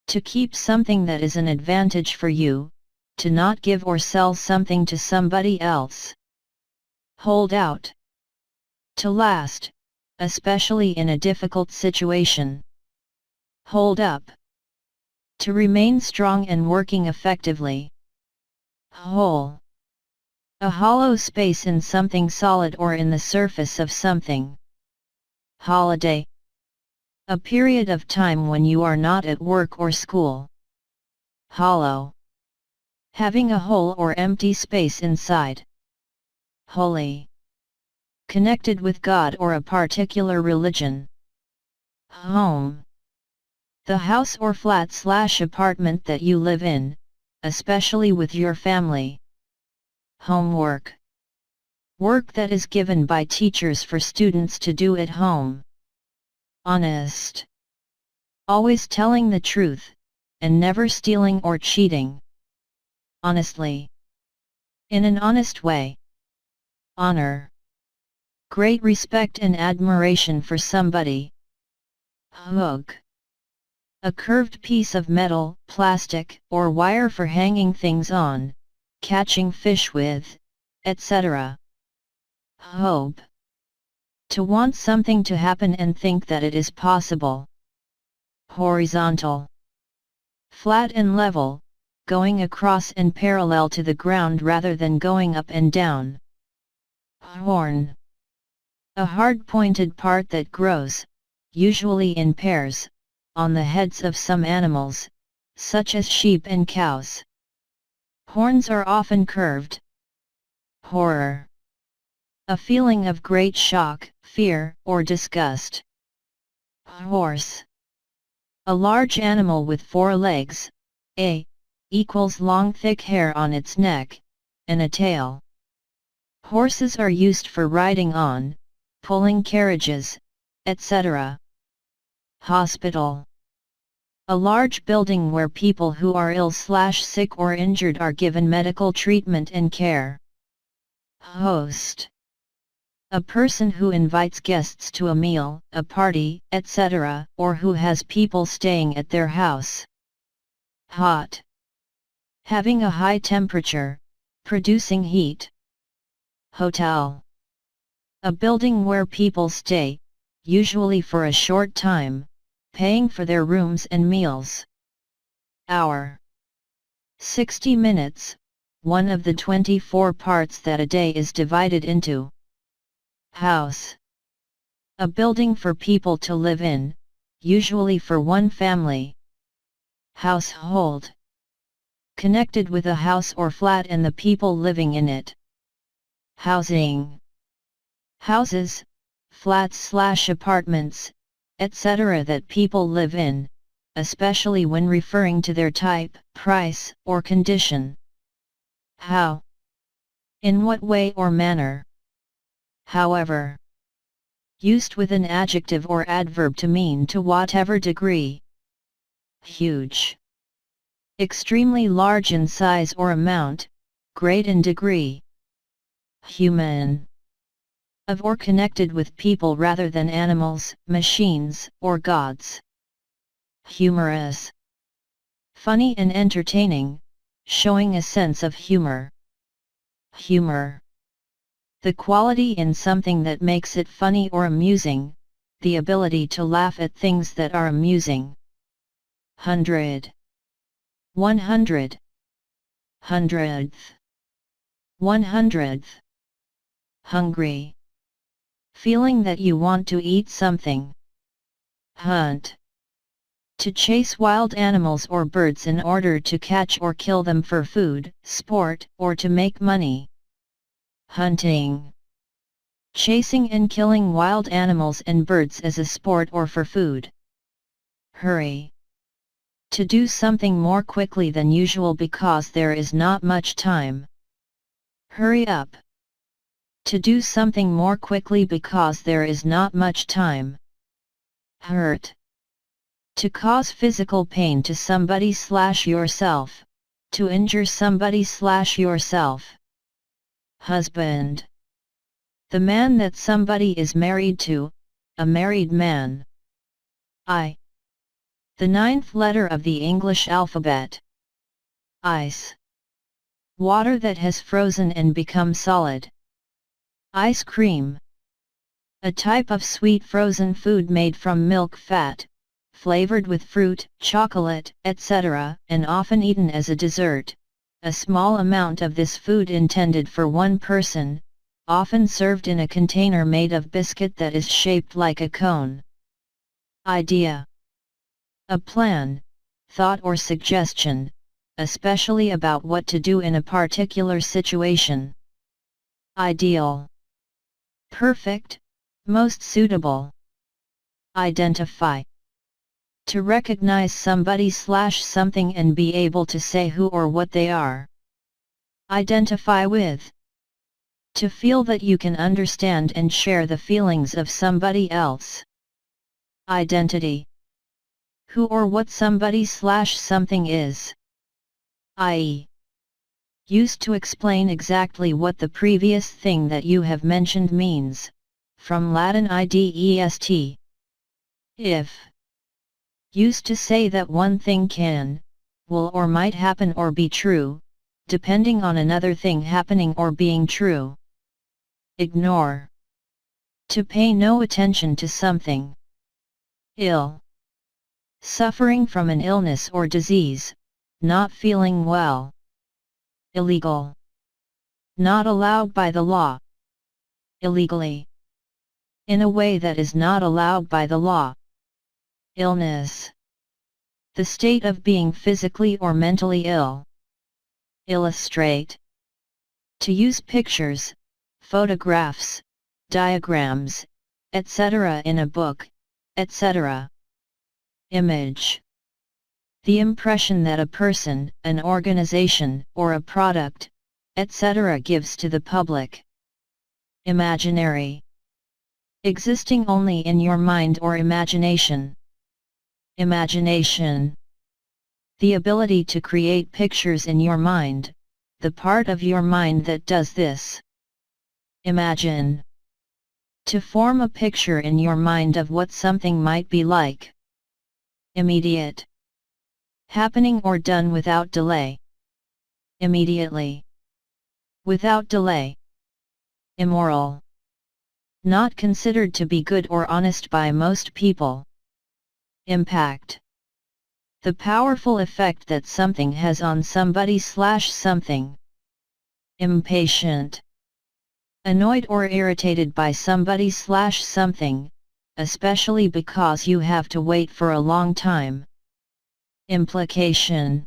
To keep something that is an advantage for you, to not give or sell something to somebody else. Hold out. To last, especially in a difficult situation. Hold up. To remain strong and working effectively. Hole. A hollow space in something solid or in the surface of something. Holiday. A period of time when you are not at work or school. Hollow. Having a hole or empty space inside. Holy. Connected with God or a particular religion. Home. The house or flat/apartment that you live in, especially with your family. Homework. Work that is given by teachers for students to do at home. Honest. Always telling the truth, and never stealing or cheating. Honestly. In an honest way. Honor. Great respect and admiration for somebody. Hook. A curved piece of metal, plastic, or wire for hanging things on, catching fish with, etc. Hope. To want something to happen and think that it is possible. Horizontal. Flat and level, going across and parallel to the ground rather than going up and down. Horn. A hard-pointed part that grows, usually in pairs, on the heads of some animals, such as sheep and cows. Horns are often curved. Horror. A feeling of great shock, fear, or disgust. Horse. A large animal with 4 legs, equals long thick hair on its neck, and a tail. Horses are used for riding on, pulling carriages, etc. Hospital. A large building where people who are ill/sick or injured are given medical treatment and care. Host. A person who invites guests to a meal, a party, etc., or who has people staying at their house. Hot. Having a high temperature, producing heat. Hotel. A building where people stay, usually for a short time, paying for their rooms and meals. Hour. 60 minutes, one of the 24 parts that a day is divided into. House. A building for people to live in, usually for one family. Household. Connected with a house or flat and the people living in it. Housing. Houses, flats/apartments, etc. that people live in, especially when referring to their type, price, or condition. How. In what way or manner. However. Used with an adjective or adverb to mean to whatever degree. Huge. Extremely large in size or amount, great in degree. Human. Of or connected with people rather than animals, machines, or gods. Humorous. Funny and entertaining, showing a sense of humor. Humor. The quality in something that makes it funny or amusing, the ability to laugh at things that are amusing. 100. 100. 100th. 100th. Hungry. Feeling that you want to eat something. Hunt. To chase wild animals or birds in order to catch or kill them for food, sport, or to make money. Hunting. Chasing and killing wild animals and birds as a sport or for food. Hurry. To do something more quickly than usual because there is not much time. Hurry up. To do something more quickly because there is not much time. Hurt. To cause physical pain to somebody/yourself, to injure somebody/yourself. Husband. The man that somebody is married to, a married man. I. The 9th letter of the English alphabet. Ice. Water that has frozen and become solid. Ice cream. A type of sweet frozen food made from milk fat, flavored with fruit, chocolate, etc., and often eaten as a dessert. A small amount of this food intended for one person, often served in a container made of biscuit that is shaped like a cone. Idea. A plan, thought or suggestion, especially about what to do in a particular situation. Ideal. Perfect, most suitable. Identify. To recognize somebody/something and be able to say who or what they are. Identify with. To feel that you can understand and share the feelings of somebody else. Identity. who or what somebody/something is, i.e., used to explain exactly what the previous thing that you have mentioned means, from Latin idest. If. Used to say that one thing can, will or might happen or be true, depending on another thing happening or being true. Ignore. To pay no attention to something. Ill. Suffering from an illness or disease, not feeling well. Illegal. Not allowed by the law. Illegally. In a way that is not allowed by the law. Illness. The state of being physically or mentally ill. Illustrate. To use pictures, photographs, diagrams, etc. in a book, etc. Image. The impression that a person, an organization, or a product, etc. gives to the public. Imaginary. Existing only in your mind or imagination. Imagination. The ability to create pictures in your mind, the part of your mind that does this. Imagine. To form a picture in your mind of what something might be like. Immediate. Happening or done without delay. Immediately. Without delay. Immoral. Not considered to be good or honest by most people. Impact. The powerful effect that something has on somebody/something. Impatient. Annoyed or irritated by somebody/something, especially because you have to wait for a long time. Implication.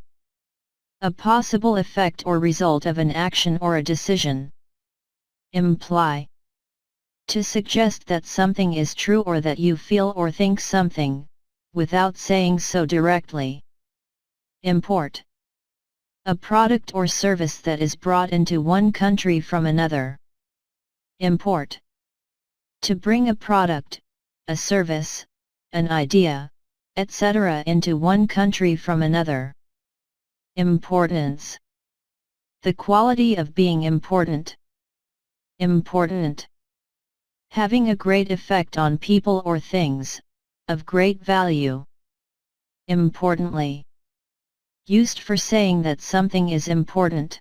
A possible effect or result of an action or a decision. Imply. To suggest that something is true or that you feel or think something, without saying so directly. Import. A product or service that is brought into one country from another. Import. To bring a product, a service, an idea, etc. into one country from another. Importance. The quality of being important. Important. Having a great effect on people or things, of great value. Importantly. Used for saying that something is important.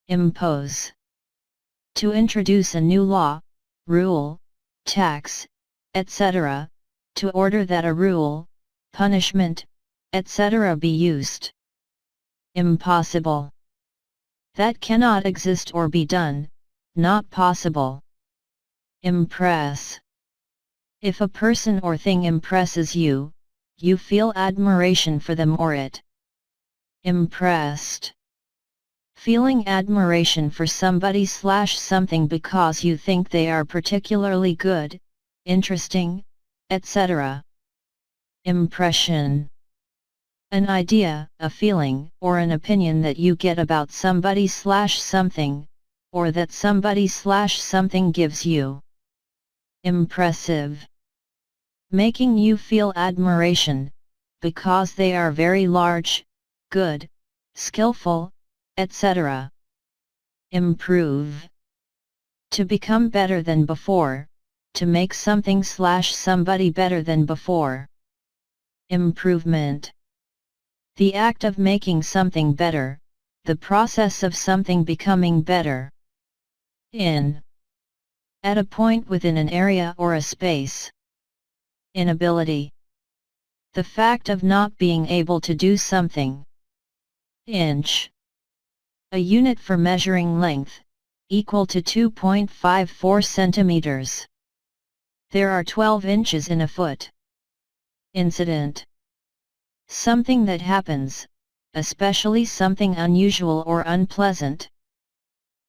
Impose. To introduce a new law, rule, tax, etc., to order that a rule, punishment, etc. be used. Impossible. That cannot exist or be done, not possible. Impress. If a person or thing impresses you, you feel admiration for them or it. Impressed. Feeling admiration for somebody/something because you think they are particularly good, interesting, etc. Impression. An idea, a feeling, or an opinion that you get about somebody/something, or that somebody/something gives you. Impressive. Making you feel admiration, because they are very large, good, skillful, etc. Improve. To become better than before, to make something/somebody better than before. Improvement. The act of making something better, the process of something becoming better. In. At a point within an area or a space. Inability. The fact of not being able to do something. Inch. A unit for measuring length, equal to 2.54 centimeters. There are 12 inches in a foot. Incident. Something that happens, especially something unusual or unpleasant.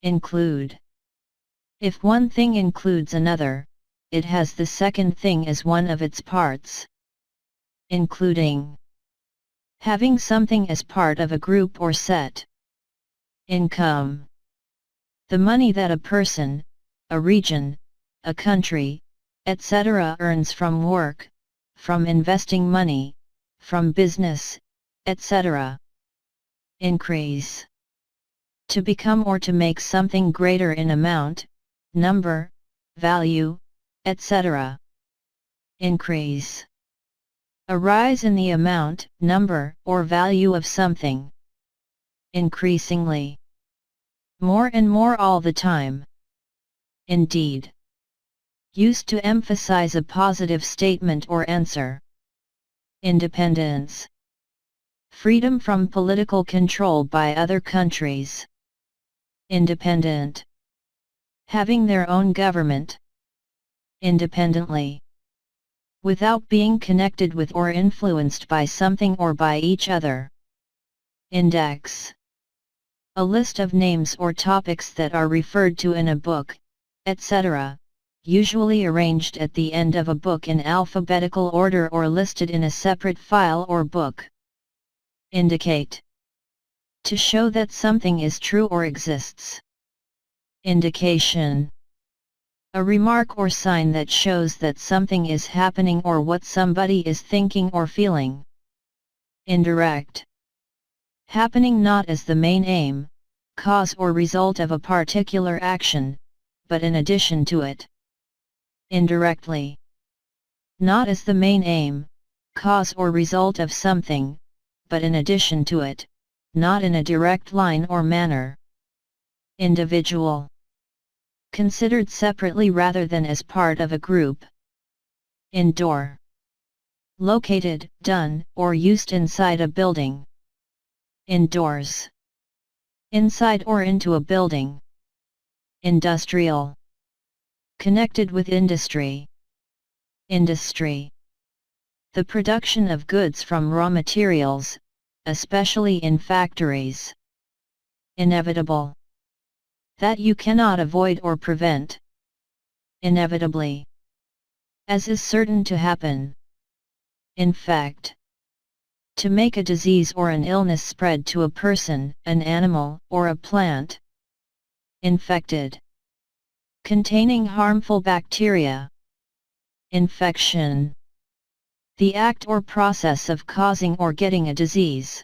Include. If one thing includes another, it has the second thing as one of its parts. Including. Having something as part of a group or set. Income. The money that a person, a region, a country, etc. earns from work, from investing money, from business, etc. Increase. To become or to make something greater in amount, number, value, etc. Increase. A rise in the amount, number, or value of something. Increasingly. More and more all the time. Indeed. Used to emphasize a positive statement or answer. Independence. Freedom from political control by other countries. Independent. Having their own government. Independently. Without being connected with or influenced by something or by each other. Index. A list of names or topics that are referred to in a book, etc., usually arranged at the end of a book in alphabetical order or listed in a separate file or book. Indicate. To show that something is true or exists. Indication. A remark or sign that shows that something is happening or what somebody is thinking or feeling. Indirect. Happening not as the main aim, cause or result of a particular action, but in addition to it. Indirectly. Not as the main aim, cause or result of something, but in addition to it, not in a direct line or manner. Individual. Considered separately rather than as part of a group. Indoor. Located, done, or used inside a building. Indoors. Inside or into a building. Industrial. Connected with industry. Industry. The production of goods from raw materials, especially in factories. Inevitable. That you cannot avoid or prevent. Inevitably. As is certain to happen. In fact. To make a disease or an illness spread to a person, an animal, or a plant. Infected. Containing harmful bacteria. Infection. The act or process of causing or getting a disease.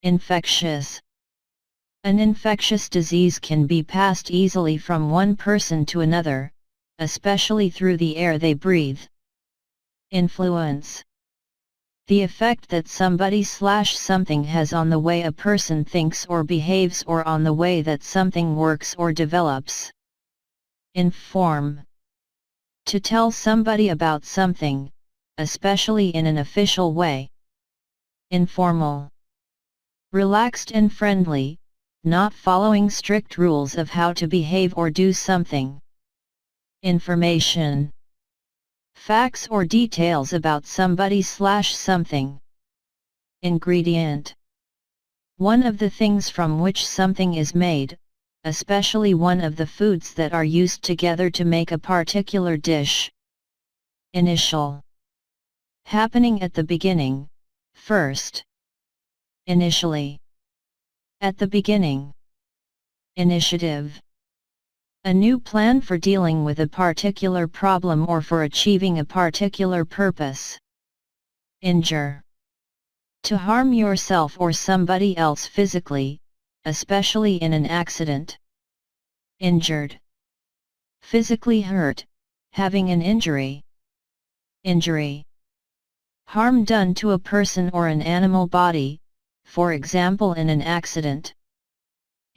Infectious. An infectious disease can be passed easily from one person to another, especially through the air they breathe. Influence. The effect that somebody/something has on the way a person thinks or behaves or on the way that something works or develops. Inform. To tell somebody about something, especially in an official way. Informal. Relaxed and friendly, not following strict rules of how to behave or do something. Information. Facts or details about somebody/something. Ingredient. One of the things from which something is made, especially one of the foods that are used together to make a particular dish. Initial. Happening at the beginning, first. Initially. At the beginning. Initiative. A new plan for dealing with a particular problem or for achieving a particular purpose. Injure. To harm yourself or somebody else physically, especially in an accident. Injured. Physically hurt, having an injury. Injury. Harm done to a person or an animal body, for example in an accident.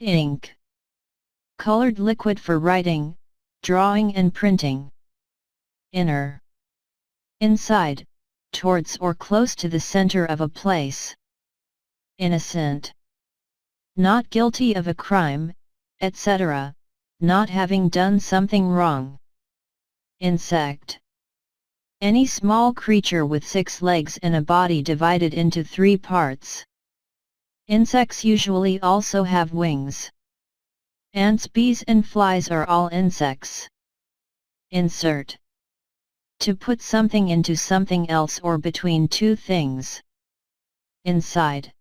Ink. Colored liquid for writing, drawing and printing. Inner. Inside, towards or close to the center of a place. Innocent. Not guilty of a crime, etc., not having done something wrong. Insect. Any small creature with 6 legs and a body divided into 3 parts. Insects usually also have wings. Ants, bees and flies are all insects. Insert. To put something into something else or between 2 things. Inside.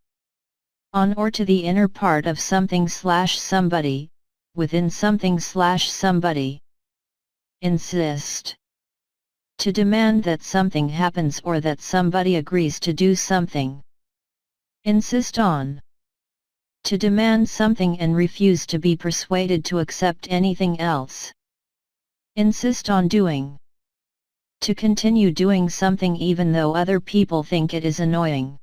On or to the inner part of something/somebody, within something/somebody. Insist. To demand that something happens or that somebody agrees to do something. Insist on. To demand something and refuse to be persuaded to accept anything else. Insist on doing. To continue doing something even though other people think it is annoying.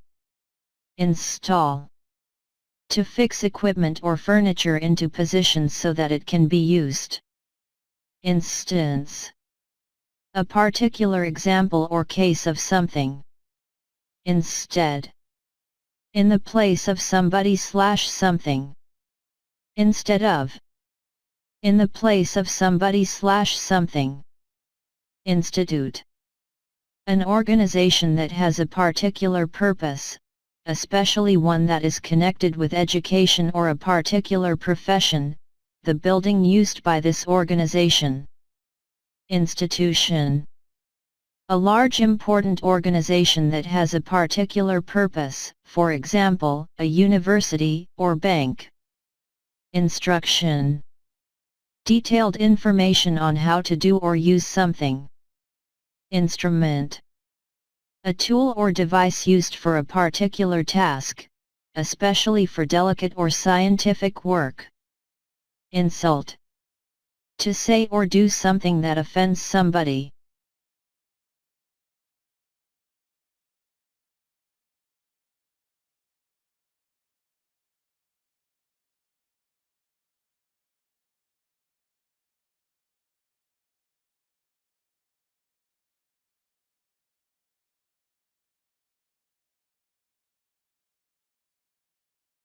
Install. To fix equipment or furniture into positions so that it can be used. Instance. A particular example or case of something. Instead. In the place of somebody/something. Instead of. In the place of somebody/something. Institute. An organization that has a particular purpose, especially one that is connected with education or a particular profession, the building used by this organization. Institution. A large important organization that has a particular purpose, for example, a university or bank. Instruction. Detailed information on how to do or use something. Instrument. A tool or device used for a particular task, especially for delicate or scientific work. Insult. To say or do something that offends somebody.